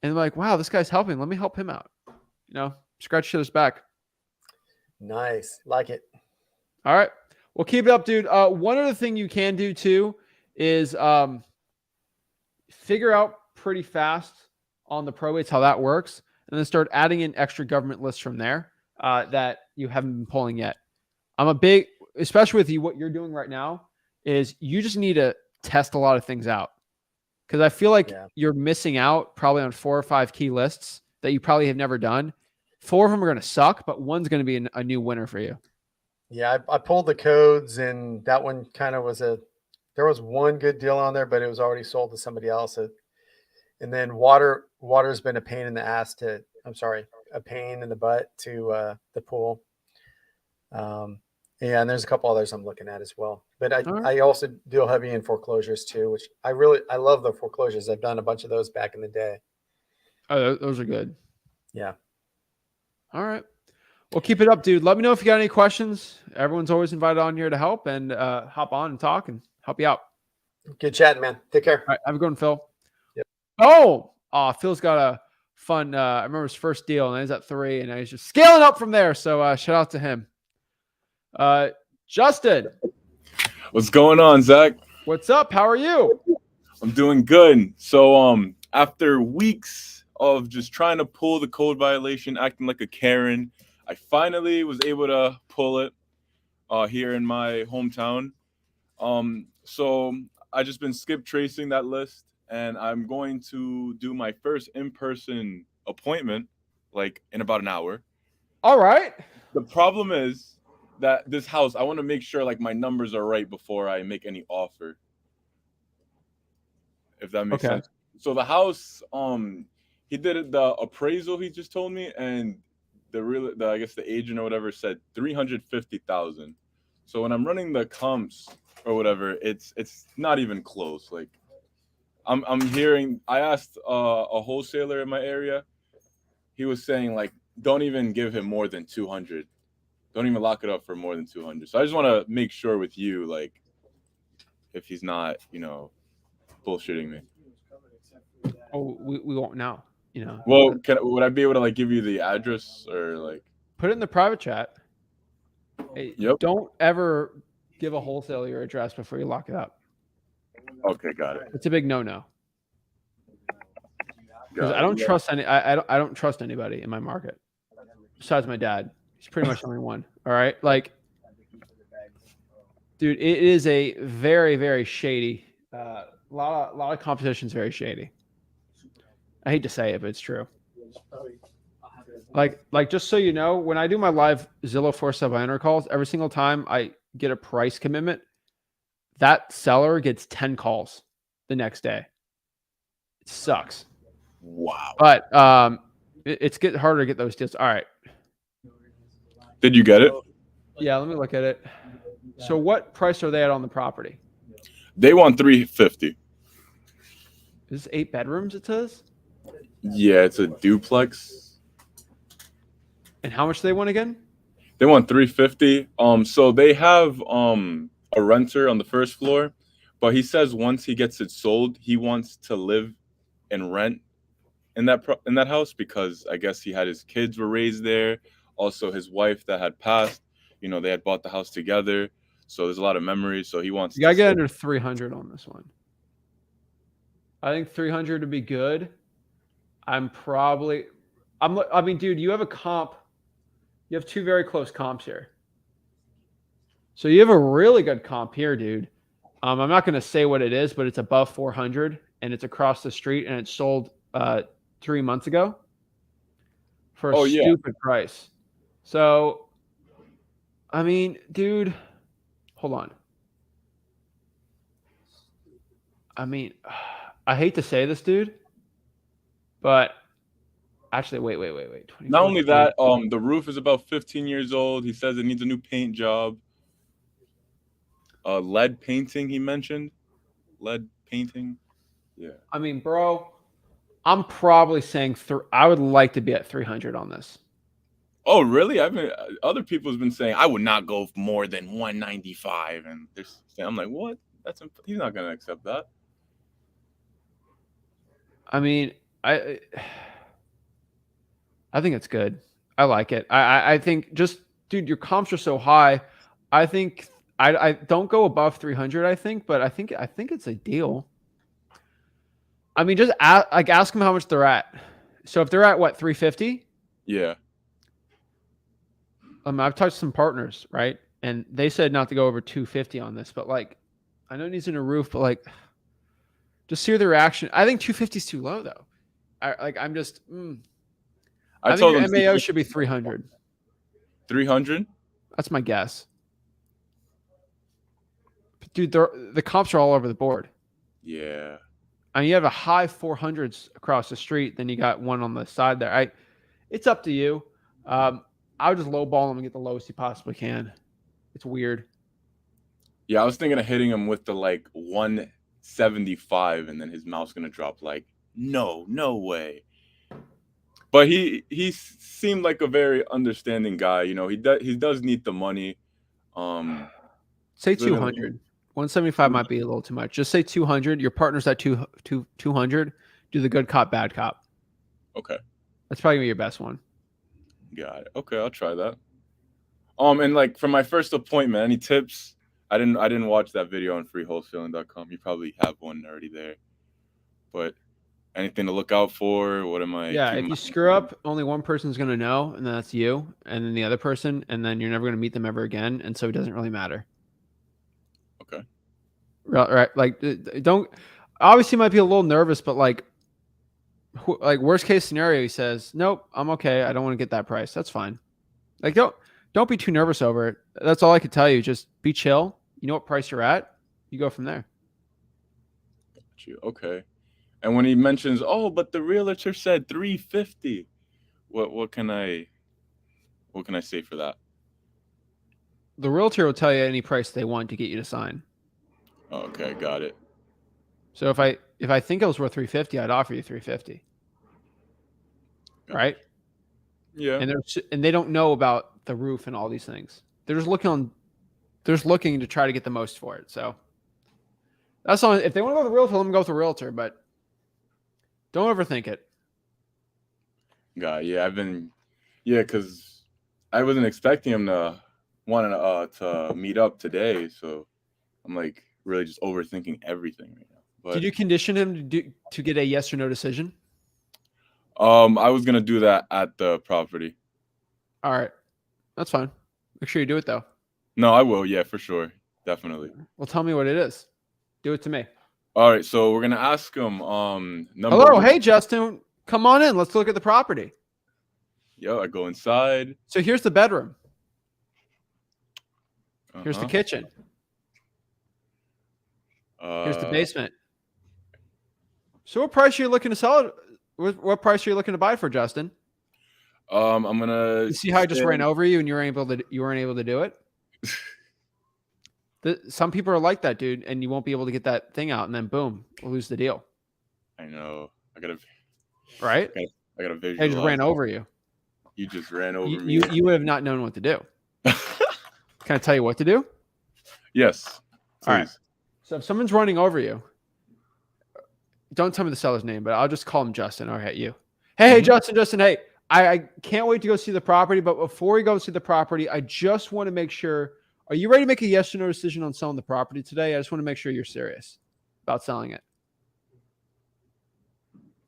And they're like, wow, this guy's helping. Let me help him out. You know, scratch each other's back. Nice. Like it. All right. Well, keep it up, dude. One other thing you can do too is figure out pretty fast on the probates how that works, and then start adding in extra government lists from there that you haven't been pulling yet. I'm a big, especially with you, what you're doing right now is you just need to test a lot of things out. Because I feel like you're missing out probably on 4 or 5 key lists that you probably have never done. 4 of them are going to suck, but one's going to be a new winner for you. Yeah, I pulled the codes, and that one kind of was there was one good deal on there, but it was already sold to somebody else. And then water's been a pain in the ass a pain in the butt to the pool. Yeah, and there's a couple others I'm looking at as well. But I also deal heavy in foreclosures too, which I love the foreclosures. I've done a bunch of those back in the day. Oh, those are good. Yeah. All right. Well, keep it up, dude. Let me know if you got any questions. Everyone's always invited on here to help and hop on and talk and help you out. Good chatting, man. Take care. All right. Have a good one, Phil. Yep. Oh, Phil's got a fun, I remember his first deal, and he's at 3, and he's just scaling up from there. So shout out to him. Justin. What's going on, Zach? What's up? How are you? I'm doing good. So after weeks of just trying to pull the code violation, acting like a Karen, I finally was able to pull it here in my hometown. So I just been skip tracing that list, and I'm going to do my first in-person appointment like in about an hour. All right. The problem is that this house, I want to make sure like my numbers are right before I make any offer. If that makes sense. So the house, he did the appraisal, he just told me, and I guess the agent or whatever said 350,000. So when I'm running the comps or whatever, it's not even close. Like I'm hearing, I asked a wholesaler in my area, he was saying like, don't even give him more than 200. Don't even lock it up for more than 200. So I just want to make sure with you, like, if he's not, bullshitting me. Oh, we won't now, Well, would I be able to like give you the address or like put it in the private chat? Hey, yep. Don't ever give a wholesaler your address before you lock it up. Okay, got it. It's a big no-no. Because I don't trust I don't trust anybody in my market besides my dad. He's pretty much the only one. All right. Like, dude, it is a very, very shady. A lot of competition is very shady. I hate to say it, but it's true. Like just so you know, when I do my live Zillow for sale by owner calls, every single time I get a price commitment, that seller gets 10 calls the next day. It sucks. Wow. But it's getting harder to get those deals. All right. Did you get it? Yeah, let me look at it. So what price are they at on the property? They want 350. Is this 8 bedrooms, it says? Yeah, it's a duplex. And how much do they want again? They want 350. So they have a renter on the first floor, but he says once he gets it sold, he wants to live and rent in that house because I guess he had his kids were raised there. Also, his wife that had passed, they had bought the house together. So there's a lot of memories. So he wants. You gotta get under 300 on this one. I think 300 would be good. I mean, dude, you have a comp. You have 2 very close comps here. So you have a really good comp here, dude. I'm not going to say what it is, but it's above 400 and it's across the street and it sold 3 months ago for a stupid price. So, I mean, dude, hold on. I mean, I hate to say this, dude, but actually, wait. Not only that, the roof is about 15 years old. He says it needs a new paint job. Lead painting, he mentioned. Lead painting. Yeah. I mean, bro, I'm probably saying I would like to be at 300 on this. Oh, really? Other people have been saying I would not go more than 195, and I'm like, what? He's not gonna accept that. I mean, I think it's good. I like it. I think just, dude, your comps are so high. I think I don't go above 300. I think, but I think it's a deal. I mean, just ask them how much they're at. So if they're at what, 350? Yeah. I've touched some partners, right? And they said not to go over 250 on this, but like, I know it needs a roof, but like, just see the reaction. I think 250 is too low though. I'm just, I think told your them MAO should be 300. 300. That's my guess. Dude, the comps are all over the board. Yeah. I mean, you have a high 400s across the street, then you got one on the side there. It's up to you. I would just lowball him and get the lowest you possibly can. It's weird. Yeah, I was thinking of hitting him with the like 175, and then his mouth's gonna drop like, no way. But he seemed like a very understanding guy. You know, he does need the money. Say 200. 175 might be a little too much. Just say 200. Your partner's at 200. Do the good cop, bad cop. Okay. That's probably gonna be your best one. Got it. Okay, I'll try that. And like for my first appointment, any tips? I didn't watch that video on freewholesaling.com. You probably have one already there. But anything to look out for? What am I? Yeah, if you screw up, only one person's gonna know, and that's you, and then the other person, and then you're never gonna meet them ever again, and so it doesn't really matter. Okay. Right? Like, don't. Obviously, you might be a little nervous, but like worst case scenario, he says, "Nope, I'm okay. I don't want to get that price. That's fine." Like, don't be too nervous over it. That's all I could tell you. Just be chill. You know what price you're at. You go from there. Got you. Okay. And when he mentions, oh, but the realtor said 350, what can I say for that? The realtor will tell you any price they want to get you to sign. Okay, got it. So if I think it was worth 350, I'd offer you 350. Right? Yeah. And they don't know about the roof and all these things. They're just looking to try to get the most for it. So that's all. If they want to go with the realtor, let them go with the realtor, but don't overthink it. Yeah, because I wasn't expecting him to want to meet up today, so I'm like really just overthinking everything right now. But did you condition him to get a yes or no decision? I was gonna do that at the property. All right, that's fine. Make sure you do it though. No, I will. Yeah, for sure, definitely. Well, tell me what it is. Do it to me. All right, so we're gonna ask him. Hello, hey Justin, come on in. Let's look at the property. Yo, I go inside. So here's the bedroom. Here's the kitchen. Here's the basement. So what price are you looking to sell it? What price are you looking to buy it for, Justin? I'm gonna. You see how I just ran over you and you weren't able to do it? Some people are like that, dude, and you won't be able to get that thing out, and then boom, we'll lose the deal. I know. I gotta. Right? I gotta visualize. I just ran over you. You just ran over me. You would have not known what to do. Can I tell you what to do? Yes. Please. All right. So if someone's running over you, don't tell me the seller's name, but I'll just call him Justin. All right, you. Hey, Justin. Hey, I can't wait to go see the property, but before we go see the property, I just want to make sure. Are you ready to make a yes or no decision on selling the property today? I just want to make sure you're serious about selling it.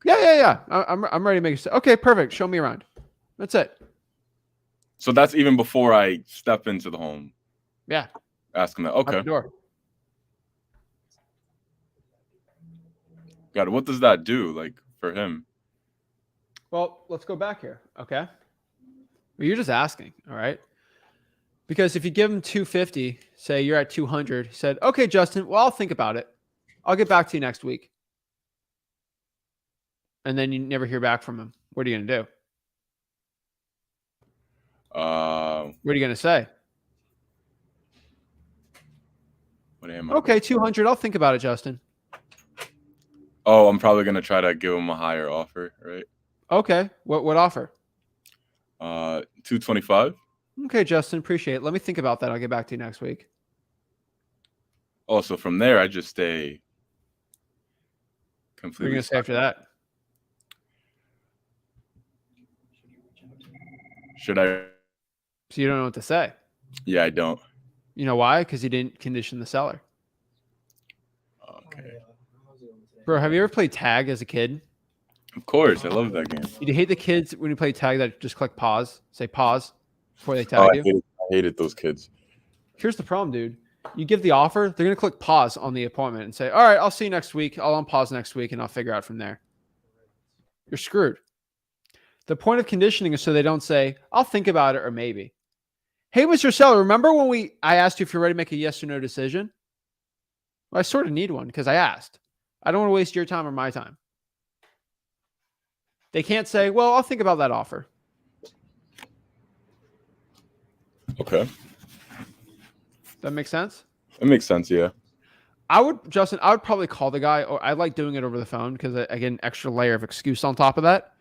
Yeah. I'm ready to make it. Okay, perfect. Show me around. That's it. So that's even before I step into the home. Yeah. Ask him that. Okay. Out the door. Got it. What does that do, like, for him? Well, let's go back here. Okay. Well, you're just asking. All right. Because if you give him 250, say you're at 200, he said, okay, Justin, well, I'll think about it. I'll get back to you next week. And then you never hear back from him. What are you going to do? What are you going to say? What am I? Okay, 200. I'll think about it, Justin. Oh, I'm probably going to try to give him a higher offer, right? Okay. What offer? 225. Okay, Justin, appreciate it. Let me think about that. I'll get back to you next week. Oh, so from there, I just stay completely. What are you going to say after that? Should I? So you don't know what to say. Yeah, I don't. You know why? Because you didn't condition the seller. Okay. Bro, have you ever played tag as a kid? Of course, I love that game. You hate the kids when you play tag that just click pause, say pause before they Oh, tag I you? hated those kids. Here's the problem, dude. You give the offer, they're going to click pause on the appointment and say, all right, I'll see you next week. I'll unpause next week and I'll figure out from there. You're screwed. The point of conditioning is so they don't say, I'll think about it or maybe. Hey, Mr. Seller, remember when I asked you if you're ready to make a yes or no decision? Well, I sort of need one because I asked. I don't want to waste your time or my time. They can't say, well, I'll think about that offer. Okay. That makes sense? It makes sense, yeah. Justin, I would probably call the guy, or I like doing it over the phone because I get an extra layer of excuse on top of that.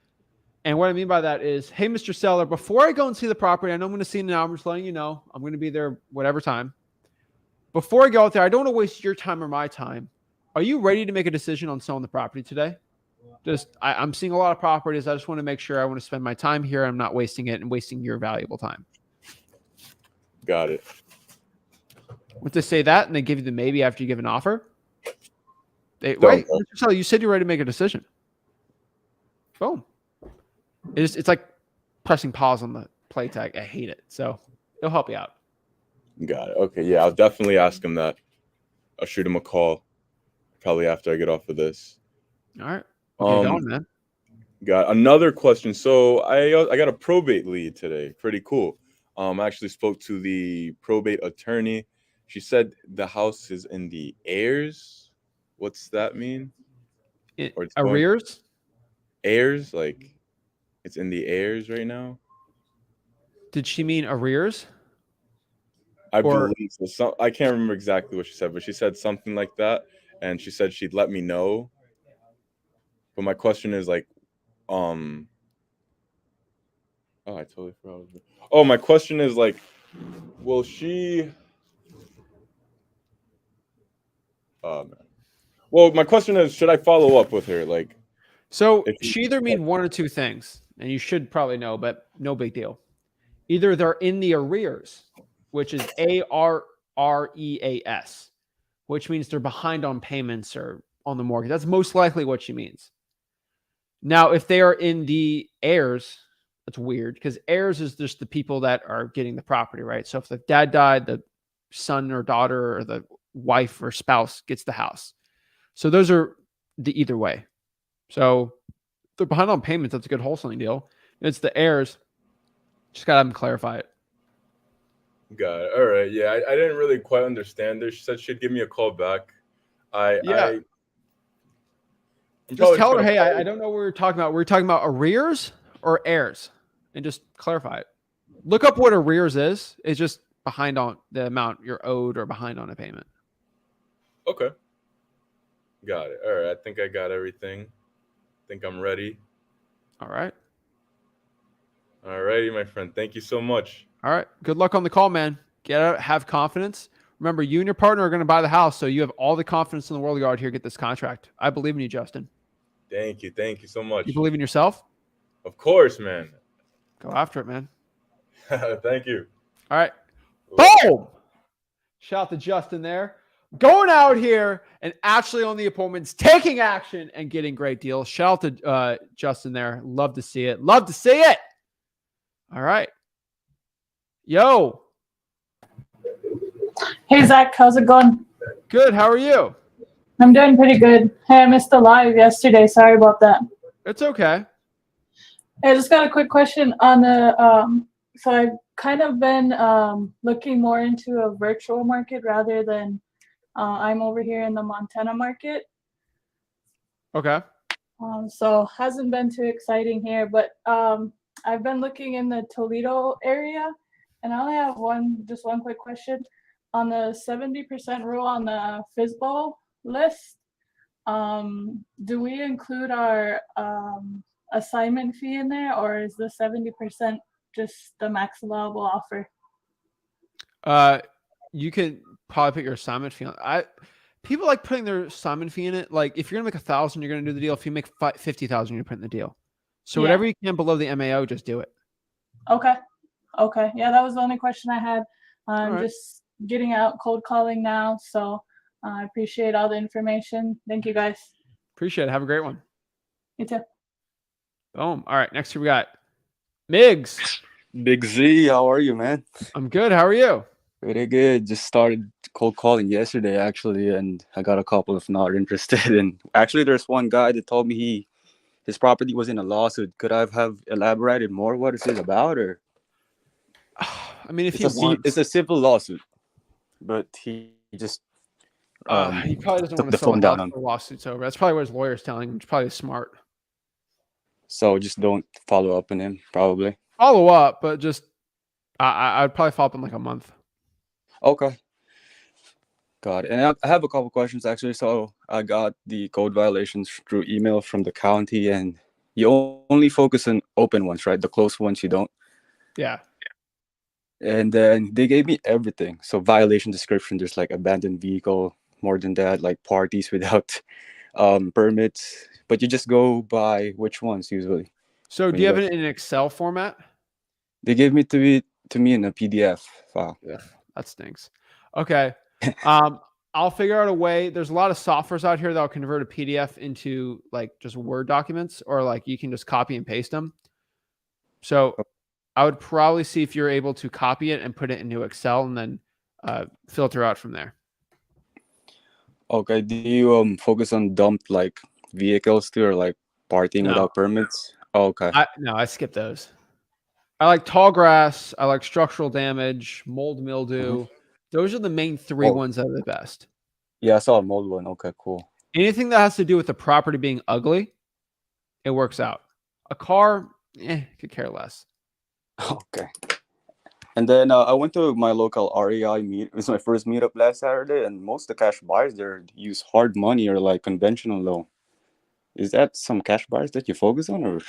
And what I mean by that is, hey, Mr. Seller, before I go and see the property, I know I'm going to see it now. I'm just letting you know. I'm going to be there whatever time. Before I go out there, I don't want to waste your time or my time. Are you ready to make a decision on selling the property today? I'm seeing a lot of properties. I just want to make sure I want to spend my time here. I'm not wasting it and wasting your valuable time. Got it. Once they say that and they give you the maybe after you give an offer, right, Mr. Seller, you said you're ready to make a decision. Boom. It's like pressing pause on the play tag. I hate it. So it'll help you out. Got it. Okay, yeah, I'll definitely ask him that. I'll shoot him a call probably after I get off of this. All right. Get going, man. Got another question. So I got a probate lead today. Pretty cool. I actually spoke to the probate attorney. She said the house is in the heirs. What's that mean? Arrears? Heirs? Like it's in the heirs right now? Did she mean arrears? I believe so. I can't remember exactly what she said, but she said something like that. And she said she'd let me know. But my question is like, oh, I totally forgot. Oh, my question is like, will she? Oh man. Well, my question is, should I follow up with her? Like, so she either mean one or two things, and you should probably know, but no big deal. Either they're in the arrears, which is ARREAS, which means they're behind on payments or on the mortgage. That's most likely what she means. Now, if they are in the heirs, that's weird because heirs is just the people that are getting the property, right? So if the dad died, the son or daughter or the wife or spouse gets the house. So those are the either way. So if they're behind on payments, that's a good wholesaling deal. It's the heirs. Just got to have them clarify it. Got it. All right. Yeah, I didn't really quite understand her. She said she'd give me a call back. Just tell her, hey, I don't know what we're talking about. We're talking about arrears or heirs, and just clarify it. Look up what arrears is. It's just behind on the amount you're owed or behind on a payment. Okay. Got it. All right. I think I got everything. I think I'm ready. All right. All righty, my friend. Thank you so much. All right. Good luck on the call, man. Get out. Have confidence. Remember, you and your partner are going to buy the house, so you have all the confidence in the world to go out here and get this contract. I believe in you, Justin. Thank you. Thank you so much. You believe in yourself? Of course, man. Go after it, man. Thank you. All right. Boom! Shout out to Justin there. Going out here and actually on the appointments, taking action and getting great deals. Shout out to Justin there. Love to see it. Love to see it. All right. Yo. Hey, Zach. How's it going? Good. How are you? I'm doing pretty good. Hey, I missed the live yesterday. Sorry about that. It's okay. Hey, I just got a quick question on the so I've kind of been looking more into a virtual market rather than I'm over here in the Montana market. Okay. So hasn't been too exciting here, but I've been looking in the Toledo area, and I only have one quick question. On the 70% rule on the FSBO list, do we include our assignment fee in there, or is the 70% just the max allowable offer? You can probably put your assignment fee on. People like putting their assignment fee in it. Like if you're gonna make 1,000, you're gonna do the deal. If you make 50,000, you're putting the deal. So whatever you can below the MAO, just do it. Okay. Okay. Yeah, that was the only question I had. I'm right. just getting out cold calling now. So I appreciate all the information. Thank you guys. Appreciate it. Have a great one. You too. Boom. All right. Next, we got Migs. Big Z, how are you, man? I'm good. How are you? Pretty good. Just started cold calling yesterday, actually, and I got a couple of not interested. And actually, there's one guy that told me his property was in a lawsuit. Could I have elaborated more? What is it about? Or I mean, if he wants, it's a civil lawsuit, but he just he probably doesn't took want to the sell the phone house down on. for lawsuits over. That's probably what his lawyer's telling him, which probably is smart. So just don't follow up on him, probably. Follow up, but just I'd probably follow up in like a month. Okay. Got it. And I have a couple questions actually. So I got the code violations through email from the county, and you only focus on open ones, right? The closed ones you don't. Yeah. And then they gave me everything. So violation description, there's like abandoned vehicle, more than that, like parties without permits. But you just go by which ones usually. So do you have it in an Excel format? They gave me to me in a PDF file. Yeah, that stinks. Okay. I'll figure out a way. There's a lot of softwares out here that'll convert a PDF into like just Word documents, or like you can just copy and paste them. So I would probably see if you're able to copy it and put it into Excel and then filter out from there. Okay. Do you focus on dumped like vehicles too, or like partying No. without permits? Oh, okay. I skip those. I like tall grass. I like structural damage, mold, mildew. Those are the main three ones that are the best. Yeah, I saw a mold one. Okay, cool. Anything that has to do with the property being ugly, it works out. A car, could care less. Okay. And then I went to my local REI meet. It was my first meetup last Saturday, and most of the cash buyers there use hard money or like conventional loan. Is that some cash buyers that you focus on, or?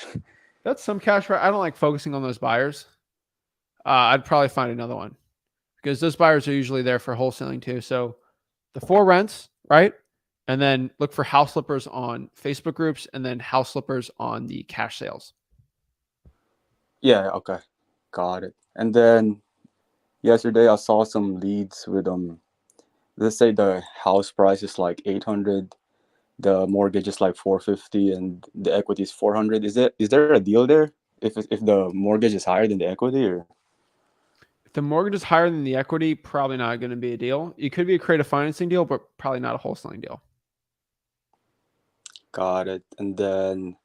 That's some cash. I don't like focusing on those buyers. I'd probably find another one because those buyers are usually there for wholesaling too. So the for rents, right? And then look for house flippers on Facebook groups, and then house flippers on the cash sales. Yeah. Okay. Got it. And then yesterday I saw some leads with let's say the house price is like 800, the mortgage is like 450, and the equity is 400. Is there a deal there if the mortgage is higher than the equity, or? If the mortgage is higher than the equity, probably not going to be a deal. It could be a creative financing deal, but probably not a wholesaling deal. Got it. And then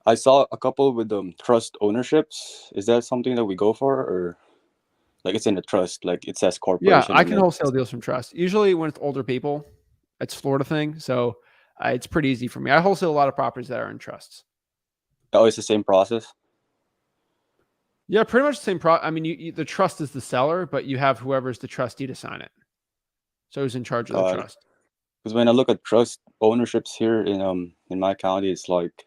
I saw a couple with trust ownerships. Is that something that we go for, or like it's in a trust, like it says Yeah, corporation? I can wholesale deals from trust. Usually when it's older people, it's Florida thing. So it's pretty easy for me. I wholesale a lot of properties that are in trusts. Oh, it's the same process. Yeah, pretty much the same. I mean, the trust is the seller, but you have whoever's the trustee to sign it. So who's in charge of the trust? Because when I look at trust ownerships here in my county, it's like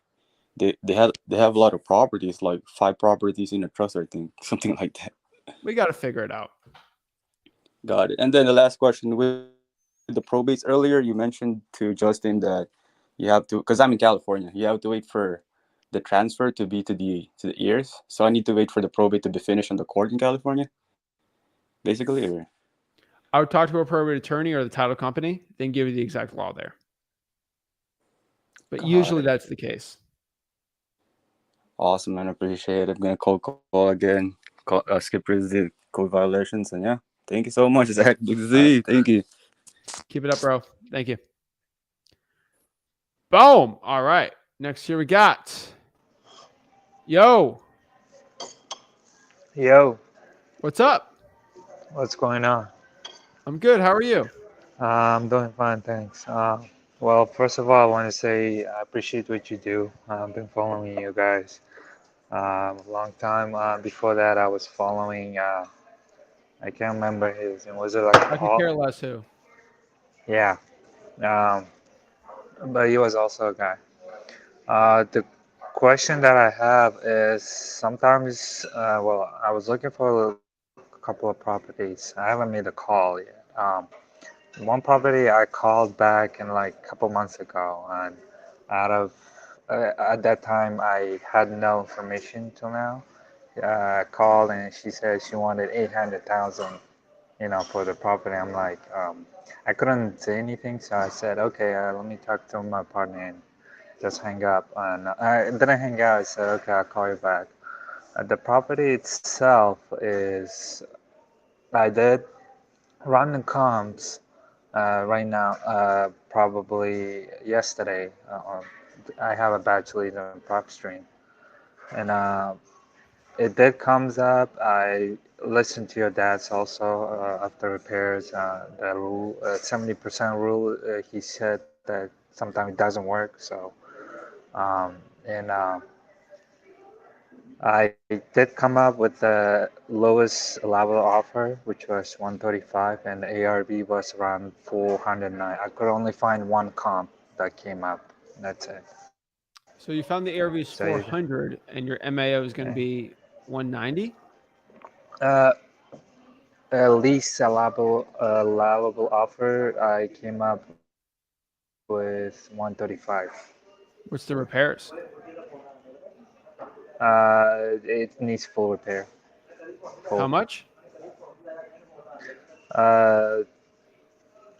they have a lot of properties, like 5 properties in a trust, I think, something like that. We got to figure it out. Got it. And then the last question with the probates earlier, you mentioned to Justin that you have to, because I'm in California, you have to wait for the transfer to be to the heirs. So I need to wait for the probate to be finished on the court in California, basically. Or? I would talk to a probate attorney or the title company, then give you the exact law there. But usually that's the case. Awesome, man. I appreciate it. I'm gonna call again. Skip the code violations, and yeah, thank you so much, Zach. Big Z. Thank you. Keep it up, bro. Thank you. Boom. All right. Next here we got Yo. Yo, What's up? what's going on? I'm good. How are you? I'm doing fine, thanks. Well, first of all, I want to say I appreciate what you do. I've been following you guys a long time. Before that, I was following, I can't remember his name. Was it like I could care Paul? less who. Yeah, um, but he was also a guy. The question that I have is sometimes, well, I was looking for a couple of properties. I haven't made a call yet. One property I called back in like a couple months ago, and out of at that time I had no information till now, called and she said she wanted 800,000, for the property. I'm like, I couldn't say anything, so I said, okay, let me talk to my partner and just hang up. And I didn't hang out. I said, okay, I'll call you back. The property itself is, I did run the comps right now, probably yesterday. I have a bachelor's in PropStream, and it did comes up. I listened to your dad's also of the repairs. The rule, 70% rule. He said that sometimes it doesn't work. So, and I did come up with the lowest allowable offer, which was 135, and the ARV was around 409. I could only find one comp that came up. That's it. So you found the ARV is So you, 400 and your MAO is going to yeah. be 190. Uh, least allowable offer, I came up with 135. What's the repairs? It needs full repair. How Full. much? Uh,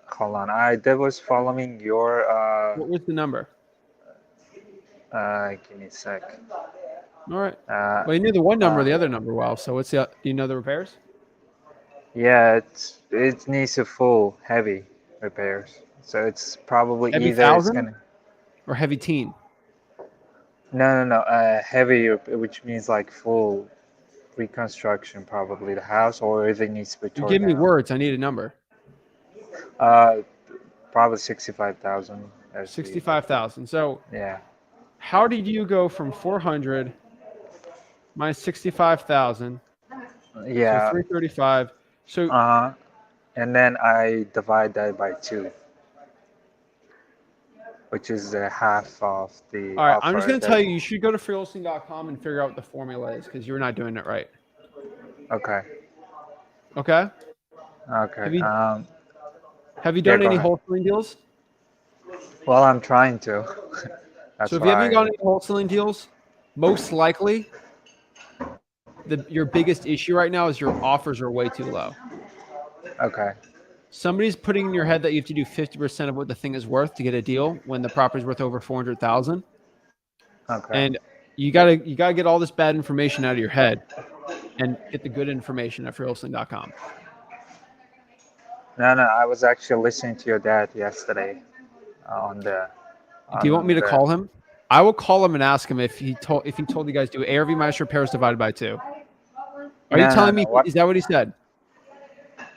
hold on. I did was following your What was the number? give me a sec. All right. Uh, Well, you knew the one number or uh, the other number well. So what's the? Do you know the repairs? yeah, it needs a full heavy repairs. So it's probably Heavy either it's thousand gonna or heavy teen? no heavy, which means like full reconstruction, probably the house, or if it needs to be You torn give me down. words. I need a number. Uh, Probably 65,000 as the 65,000. So yeah how did you go from 400 minus 65,000? So yeah 335. So uh and then I divide that by two, which is the half of the all right, I'm just offer going to tell that you, you should go to freelisting.com and figure out what the formula is because you're not doing it right. okay Okay. okay Have you have you yeah, done go any ahead. wholesaling deals? Well, I'm trying to. So That's if you haven't gone why. any wholesaling deals, most likely your biggest issue right now is your offers are way too low. Okay. Somebody's putting in your head that you have to do 50% of what the thing is worth to get a deal when the property's worth over 400,000. Okay. And you gotta get all this bad information out of your head and get the good information at freelisting.com. No, no. I was actually listening to your dad yesterday on the Do you want me on to the. call him? I will call him and ask him if he told you guys do ARV minus repairs divided by 2. Are you No, no, telling no. me What? is that what he said?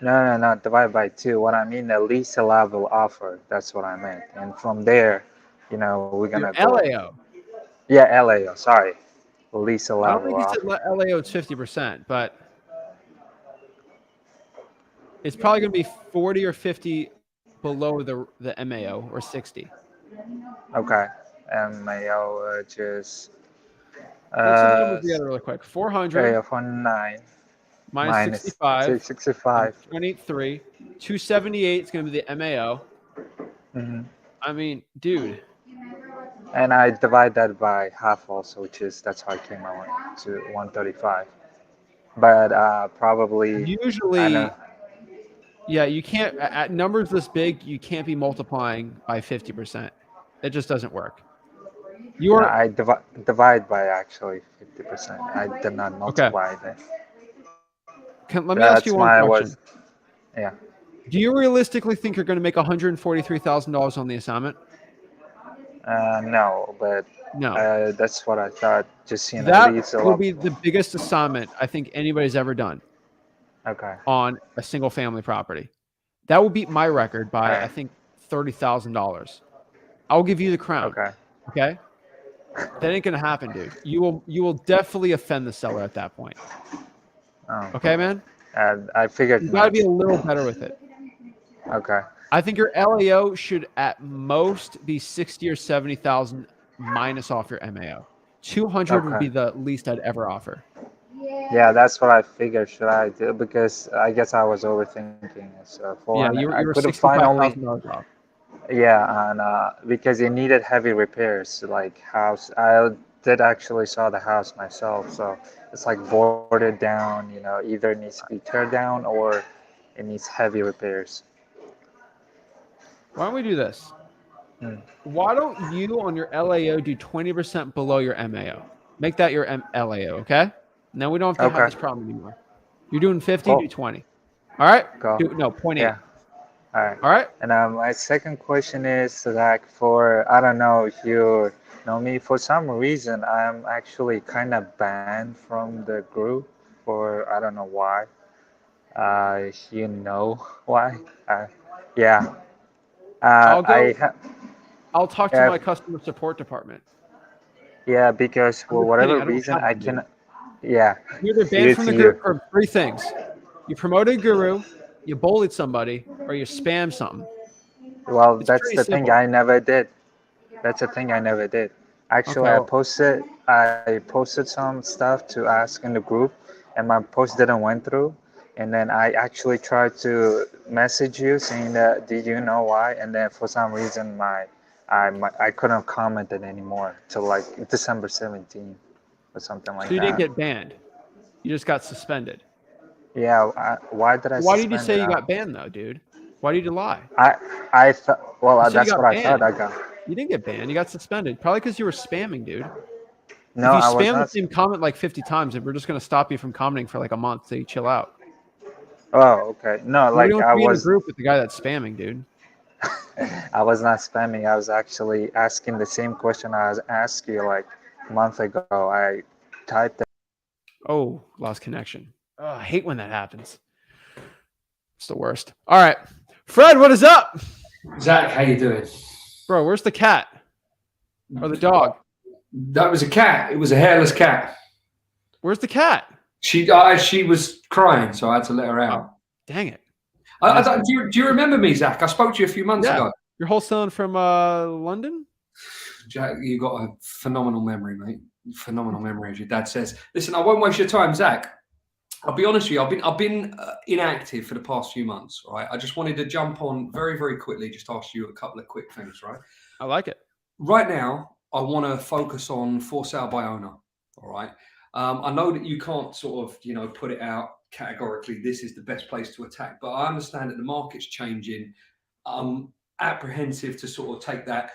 No, no, no. Divide by two. What I mean, the least allowable offer. That's what I meant. And from there, we're gonna Your go. LAO. Yeah, LAO. Sorry, least I don't allowable think he said offer. LAO it's 50%, but it's probably going to be 40 or 50 below the MAO or 60. Okay. MAO just Let's do the numbers uh together really quick. 400 area for 9 minus minus 65. I'm 65. 23. 278 is going to be the MAO. Hmm. I mean, dude. And I divide that by half also, which is that's how I came out to 135. But probably I know. Usually, yeah, you can't at numbers this big, you can't be multiplying by 50%. It just doesn't work. No, You're I divide by actually 50%. I did not okay. multiply that. Let me ask you That's one my was question. yeah. Do you realistically think you're going to make $143,000 on the assignment? No, but No. that's what I thought. Just That leaves a will lot. be the biggest assignment I think anybody's ever done Okay. on a single family property. That will beat my record All by I right. think $30,000. I'll give you the crown. Okay. Okay? That ain't gonna happen, dude. You will definitely offend the seller at that point. Oh, Okay, man? and I figured You gotta not. be a little better with it. Okay. I think your LAO should at most be 60 or 70,000 minus off your MAO. 200 would Okay. be the least I'd ever offer. Yeah, that's what I figured. Should I do? Because I guess I was overthinking it. So for Yeah, one, I you were couldn't find only. $65,000 off. Yeah, and because it needed heavy repairs, like house. I did actually saw the house myself, so it's like boarded down. You know, either it needs to be teared down or it needs heavy repairs. Why don't we do this? Hmm. Why don't you on your LAO do 20% below your MAO? Make that your LAO, okay? Now we don't have to have Okay. this problem anymore. You're doing 50, Cool. do 20. All right? Go. Do no 0.8. Yeah. All right. All right? And my second question is like for I don't know if you know me. For some reason, I'm actually kind of banned from the group. For I don't know why. You know why? Yeah. I'll I go. have. I'll talk to Yeah, my customer support department. yeah, because I'm for just kidding. whatever I don't reason, have I one, dude. can. Yeah, You're either banned from it's the group you. for 3 things: you promoted a guru, you bullied somebody, or you spam something. Well, It's that's pretty the thing simple. I never did. That's the thing I never did. Actually, Okay. Well, I posted some stuff to ask in the group, and my post didn't went through. And then I actually tried to message you saying that did you know why? And then for some reason I couldn't comment it anymore till like December 17th or something so like you didn't that. get banned. You just got suspended. Yeah, why did I Why did you suspend say it? you got banned though, dude? Why did you lie? I thought, well, You said you that's got what I thought banned. I got. You didn't get banned. You got suspended. Probably because you were spamming, dude. If No, you I was spam the not. same comment like 50 times, then we're just going to stop you from commenting for like a month so you chill out. Oh, okay. No, Nobody like wants to be in a group with the guy that's spamming, dude. I was not spamming. I was actually asking the same question I was asked you like a month ago. I typed it. Oh, lost connection. Oh, I hate when that happens. It's the worst. All right. Fred, what is up? Zach, how you doing? Bro, where's the cat? Or the dog? That was a cat. It was a hairless cat. Where's the cat? She was crying, so I had to let her out. Dang it. Do you remember me, Zach? I spoke to you a few months Yeah. ago. You're wholesaling from London? Jack, you got a phenomenal memory, mate. Phenomenal memory, as your dad says. Listen, I won't waste your time, Zach. I'll be honest with you. I've been inactive for the past few months. Right. I just wanted to jump on very, very quickly. Just ask you a couple of quick things. Right. I like it. Right now, I want to focus on for sale by owner. All right. I know that you can't sort of, put it out categorically. This is the best place to attack, but I understand that the market's changing. I'm apprehensive to sort of take that,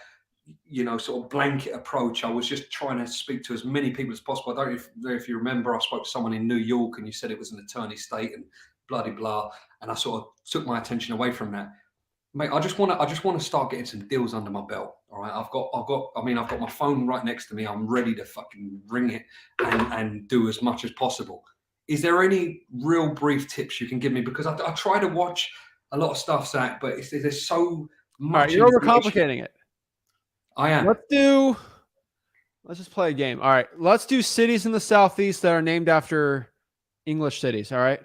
sort of blanket approach. I was just trying to speak to as many people as possible. I don't know if you remember, I spoke to someone in New York and you said it was an attorney state and bloody blah. And I sort of took my attention away from that. Mate, I just want to start getting some deals under my belt. All right. I've got my phone right next to me. I'm ready to fucking ring it and do as much as possible. Is there any real brief tips you can give me? Because I try to watch a lot of stuff, Zach, but there's so much. All right, you're overcomplicating it. I am. Let's just play a game. All right. Let's do cities in the Southeast that are named after English cities. All right.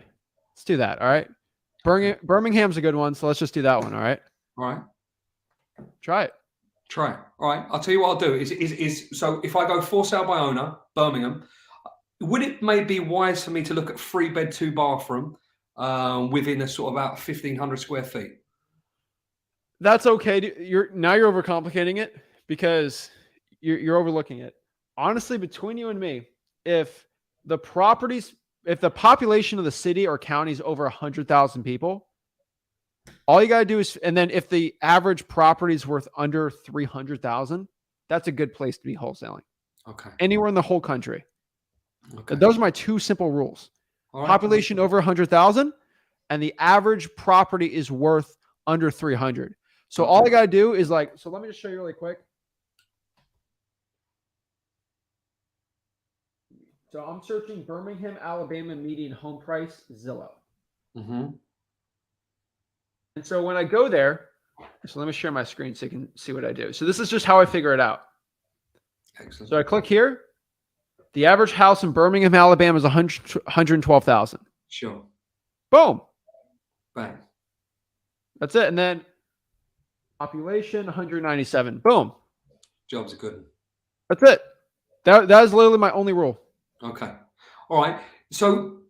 Let's do that. All right. Birmingham's a good one, so let's just do that one. All right. All right. Try it. Try it. All right. I'll tell you what I'll do is so if I go for sale by owner, Birmingham, would it may be wise for me to look at 3-bed, 2-bathroom within a sort of about 1,500 square feet? That's okay. You're overcomplicating it because you're overlooking it. Honestly, between you and me, if the population of the city or county is over 100,000 people, all you got to do is, and then if the average property is worth under 300,000, that's a good place to be wholesaling. Okay. Anywhere in the whole country. Okay. Those are my 2 simple rules. All right. Population over 100,000 and the average property is worth under 300. So all I got to do is so let me just show you really quick. So I'm searching Birmingham, Alabama median home price, Zillow. Mm-hmm. And so when I go there, so let me share my screen so you can see what I do. So this is just how I figure it out. Excellent. So I click here. The average house in Birmingham, Alabama is 112,000. Sure. Boom. Bang. That's it. And then population, 197. Boom. Jobs are good. That's it. That is literally my only rule. Okay. All right. So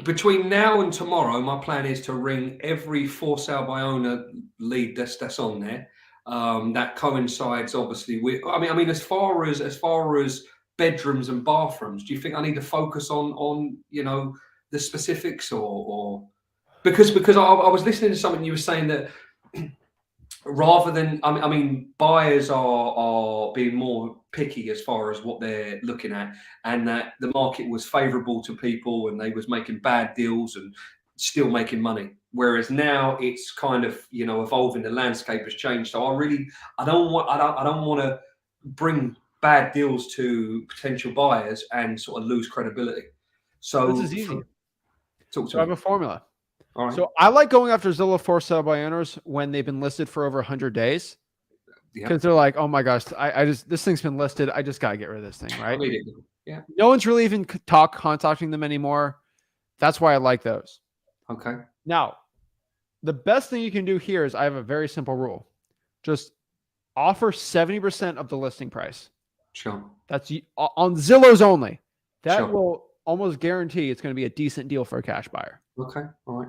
between now and tomorrow, my plan is to ring every for sale by owner lead that's on there. That coincides obviously with. I mean, as far as bedrooms and bathrooms? Do you think I need to focus on the specifics, or because I was listening to something you were saying that rather than I mean buyers are being more picky as far as what they're looking at, and that the market was favorable to people and they was making bad deals and still making money, whereas now it's kind of evolving. The landscape has changed, so I don't want to bring bad deals to potential buyers and sort of lose credibility. So This is easy. Talk to So I have me. a formula. All right. So I like going after Zillow for sale by owners when they've been listed for over 100 days. Yeah. Because they're like, oh my gosh, this thing's been listed. I just got to get rid of this thing, right? Immediately. Yeah. No one's really even contacting them anymore. That's why I like those. Okay. Now, the best thing you can do here is I have a very simple rule. Just offer 70% of the listing price. Sure. That's on Zillow's only. That Sure. will almost guarantee it's going to be a decent deal for a cash buyer. Okay. All right.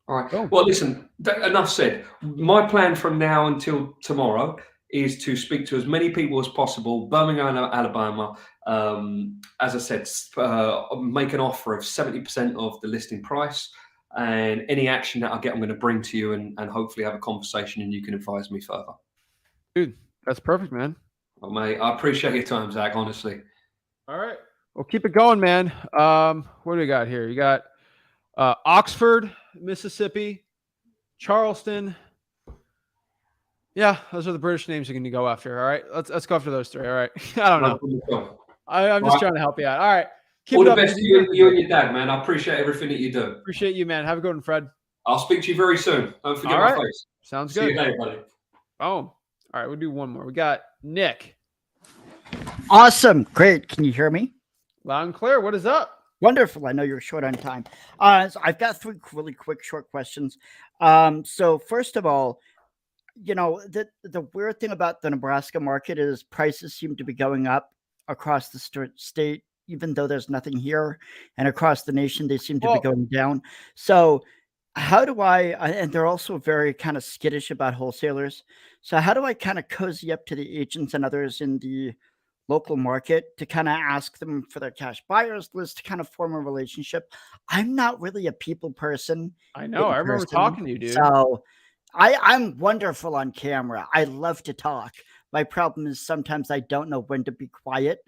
All right. Boom. Well, listen, enough said. My plan from now until tomorrow is to speak to as many people as possible. Birmingham, Alabama. As I said, make an offer of 70% of the listing price, and any action that I get, I'm going to bring to you, and hopefully have a conversation, and you can advise me further. Dude, that's perfect, man. Well, mate, I appreciate your time, Zach. Honestly. All right. Well, keep it going, man. What do we got here? You got Oxford, Mississippi, Charleston. Yeah, those are the British names you're going to go after. All right, let's go after those three. All right. I don't know. I'm just trying to help you out. All right. Keep All it the up. best to you and your dad, man. I appreciate everything that you do. Appreciate you, man. Have a good one, Fred. I'll speak to you very soon. Don't forget All my right. face. Sounds See good. you later, buddy. Boom. All right, we'll do one more. We got Nick. Awesome. Great. Can you hear me? Loud and clear. What is up? Wonderful. I know you're short on time. So I've got three really quick, short questions. So first of all, the weird thing about the Nebraska market is prices seem to be going up across the state, even though there's nothing here, and across the nation, they seem to be going down. So how do and they're also very kind of skittish about wholesalers. So how do I kind of cozy up to the agents and others in the local market to kind of ask them for their cash buyers list to kind of form a relationship? I'm not really a people person. I know. I remember talking to you, dude. So I'm wonderful on camera. I love to talk. My problem is sometimes I don't know when to be quiet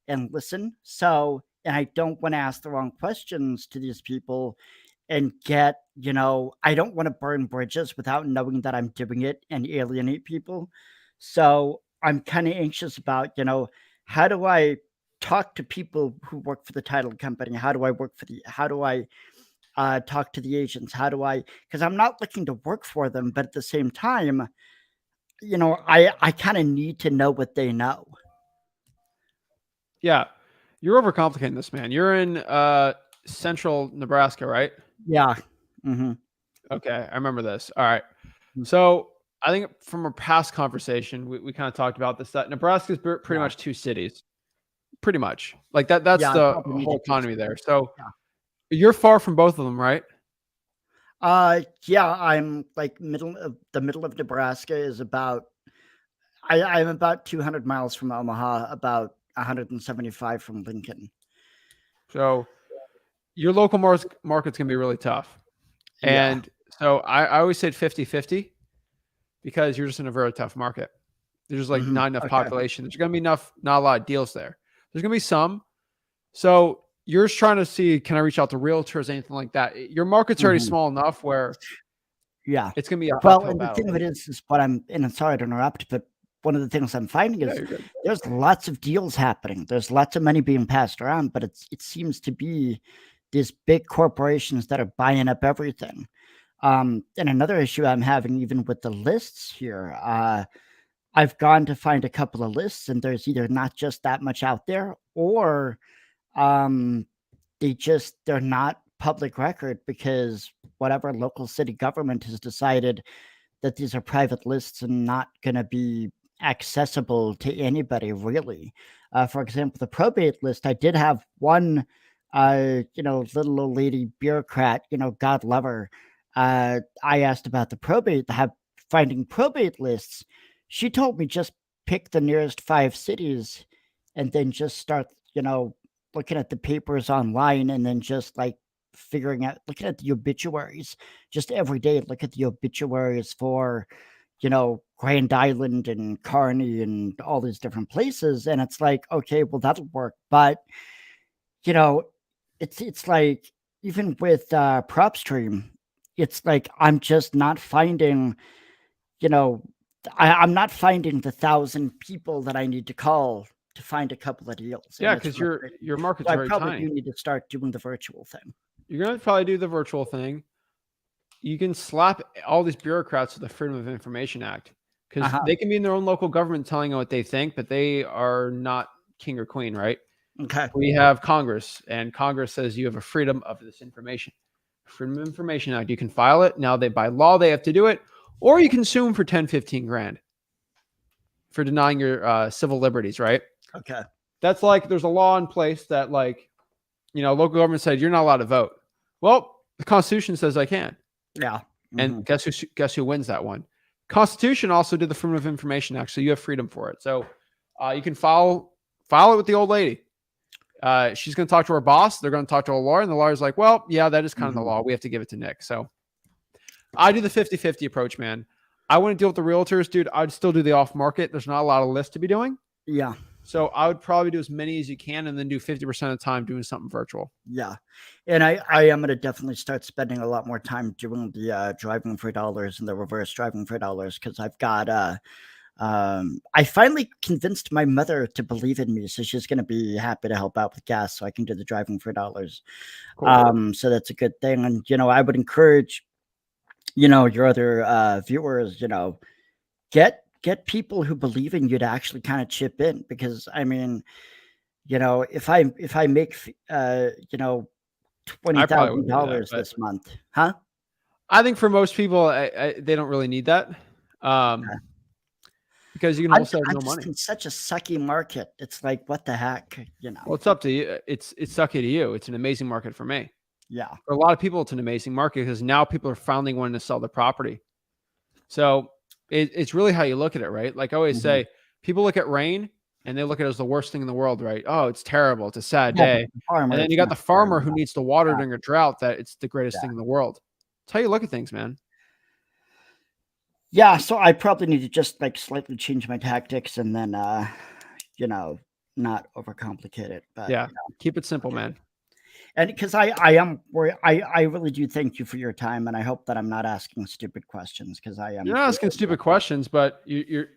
and listen. So, and I don't want to ask the wrong questions to these people and get, I don't want to burn bridges without knowing that I'm doing it and alienate people. So I'm kind of anxious about, how do I talk to people who work for the title company? How do I talk to the agents? Because I'm not looking to work for them, but at the same time, I kind of need to know what they know. Yeah. You're overcomplicating this, man. You're in central Nebraska, right? Yeah. Mm-hmm. Okay. I remember this. All right. So I think from a past conversation, we kind of talked about this, that Nebraska is pretty much two cities. Pretty much. Like that's the whole economy there. So you're far from both of them, right? Yeah, I'm like the middle of Nebraska is about, I'm about 200 miles from Omaha, about 175 from Lincoln. So your local market's going to be really tough. And so I always said 50-50 because you're just in a very tough market. There's just like not enough population. There's going to be not a lot of deals there. There's going to be some. So you're just trying to see, can I reach out to realtors, anything like that? Your market's already small enough where it's going to be a and the thing of it is what and I'm sorry to interrupt, but one of the things I'm finding is there's lots of deals happening. There's lots of money being passed around, but it seems to be these big corporations that are buying up everything. And another issue I'm having even with the lists here, I've gone to find a couple of lists and there's either not just that much out there or they're not public record because whatever local city government has decided that these are private lists and not going to be accessible to anybody really. For example, the probate list, I did have one, little old lady bureaucrat, God love her. I asked about the probate, finding probate lists. She told me just pick the nearest 5 cities and then just start, looking at the papers online, and then just like figuring out, looking at the obituaries, just every day, look at the obituaries for, Grand Island and Kearney and all these different places. And it's like, okay, well, that'll work. But, you know, it's like, even with PropStream, it's like I'm just not finding, you know, I'm not finding the 1,000 people that I need to call to find a couple of deals. Yeah, because your market's I very probably tiny. do need to start doing the virtual thing. You're going to probably do the virtual thing. You can slap all these bureaucrats with the Freedom of Information Act, because they can be in their own local government telling you what they think, but they are not king or queen, right? Okay. We have Congress, and Congress says you have a freedom of this information. Freedom of Information Act. You can file it. Now, by law, they have to do it, or you can sue them for 10, 15 grand for denying your civil liberties, right? Okay. That's like, there's a law in place that, like, local government said you're not allowed to vote. Well, the Constitution says I can. Yeah. And guess who wins that one? Constitution also did the Freedom of Information Act, so you have freedom for it. So you can file it with the old lady. She's going to talk to her boss. They're going to talk to a lawyer, and the lawyer's like, well, yeah, that is kind of the law. We have to give it to Nick. So I do the 50-50 approach, man. I wouldn't deal with the realtors, dude. I'd still do the off market. There's not a lot of lists to be doing. Yeah. So I would probably do as many as you can, and then do 50% of the time doing something virtual. Yeah. And I am going to definitely start spending a lot more time doing the driving for dollars and the reverse driving for dollars, because I've got I finally convinced my mother to believe in me, so she's going to be happy to help out with gas so I can do the driving for dollars. Cool. So that's a good thing. And I would encourage your other viewers, get people who believe in you to actually kind of chip in, because I mean, if I make $20,000 this month, huh? I think for most people, they don't really need that, because you can wholesale no money. In such a sucky market, it's like, what the heck, Well, it's up to you. It's sucky to you. It's an amazing market for me. Yeah. For a lot of people, it's an amazing market because now people are finally wanting to sell their property. So it's really how you look at it, right? Like I always say, people look at rain and they look at it as the worst thing in the world, right? Oh, it's terrible. It's a sad day. And then you got the farmer who needs to water during a drought, that it's the greatest thing in the world. It's how you look at things, man. Yeah. So I probably need to just like slightly change my tactics, and then, not overcomplicate it. But yeah, keep it simple, man. And because I am worried, I really do thank you for your time, and I hope that I'm not asking stupid questions, because I am. You're not asking stupid questions, but you're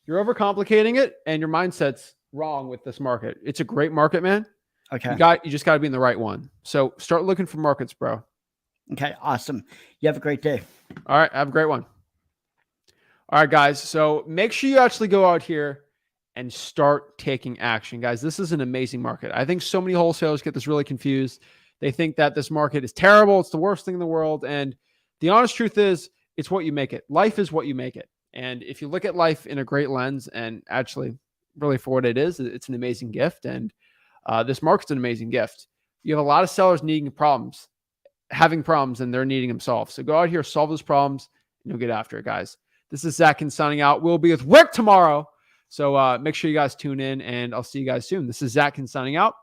overcomplicating it, and your mindset's wrong with this market. It's a great market, man. Okay. You just got to be in the right one. So start looking for markets, bro. Okay, awesome. You have a great day. All right, have a great one. All right, guys. So make sure you actually go out here and start taking action, guys. This is an amazing market. I think so many wholesalers get this really confused. They think that this market is terrible. It's the worst thing in the world. And the honest truth is, it's what you make it. Life is what you make it. And if you look at life in a great lens and actually really for what it is, it's an amazing gift. And this market's an amazing gift. You have a lot of sellers having problems, and they're needing them solved. So go out here, solve those problems, and you'll get after it, guys. This is Zach Ginn signing out. We'll be with Rick tomorrow. So make sure you guys tune in, and I'll see you guys soon. This is Zach Ginn signing out.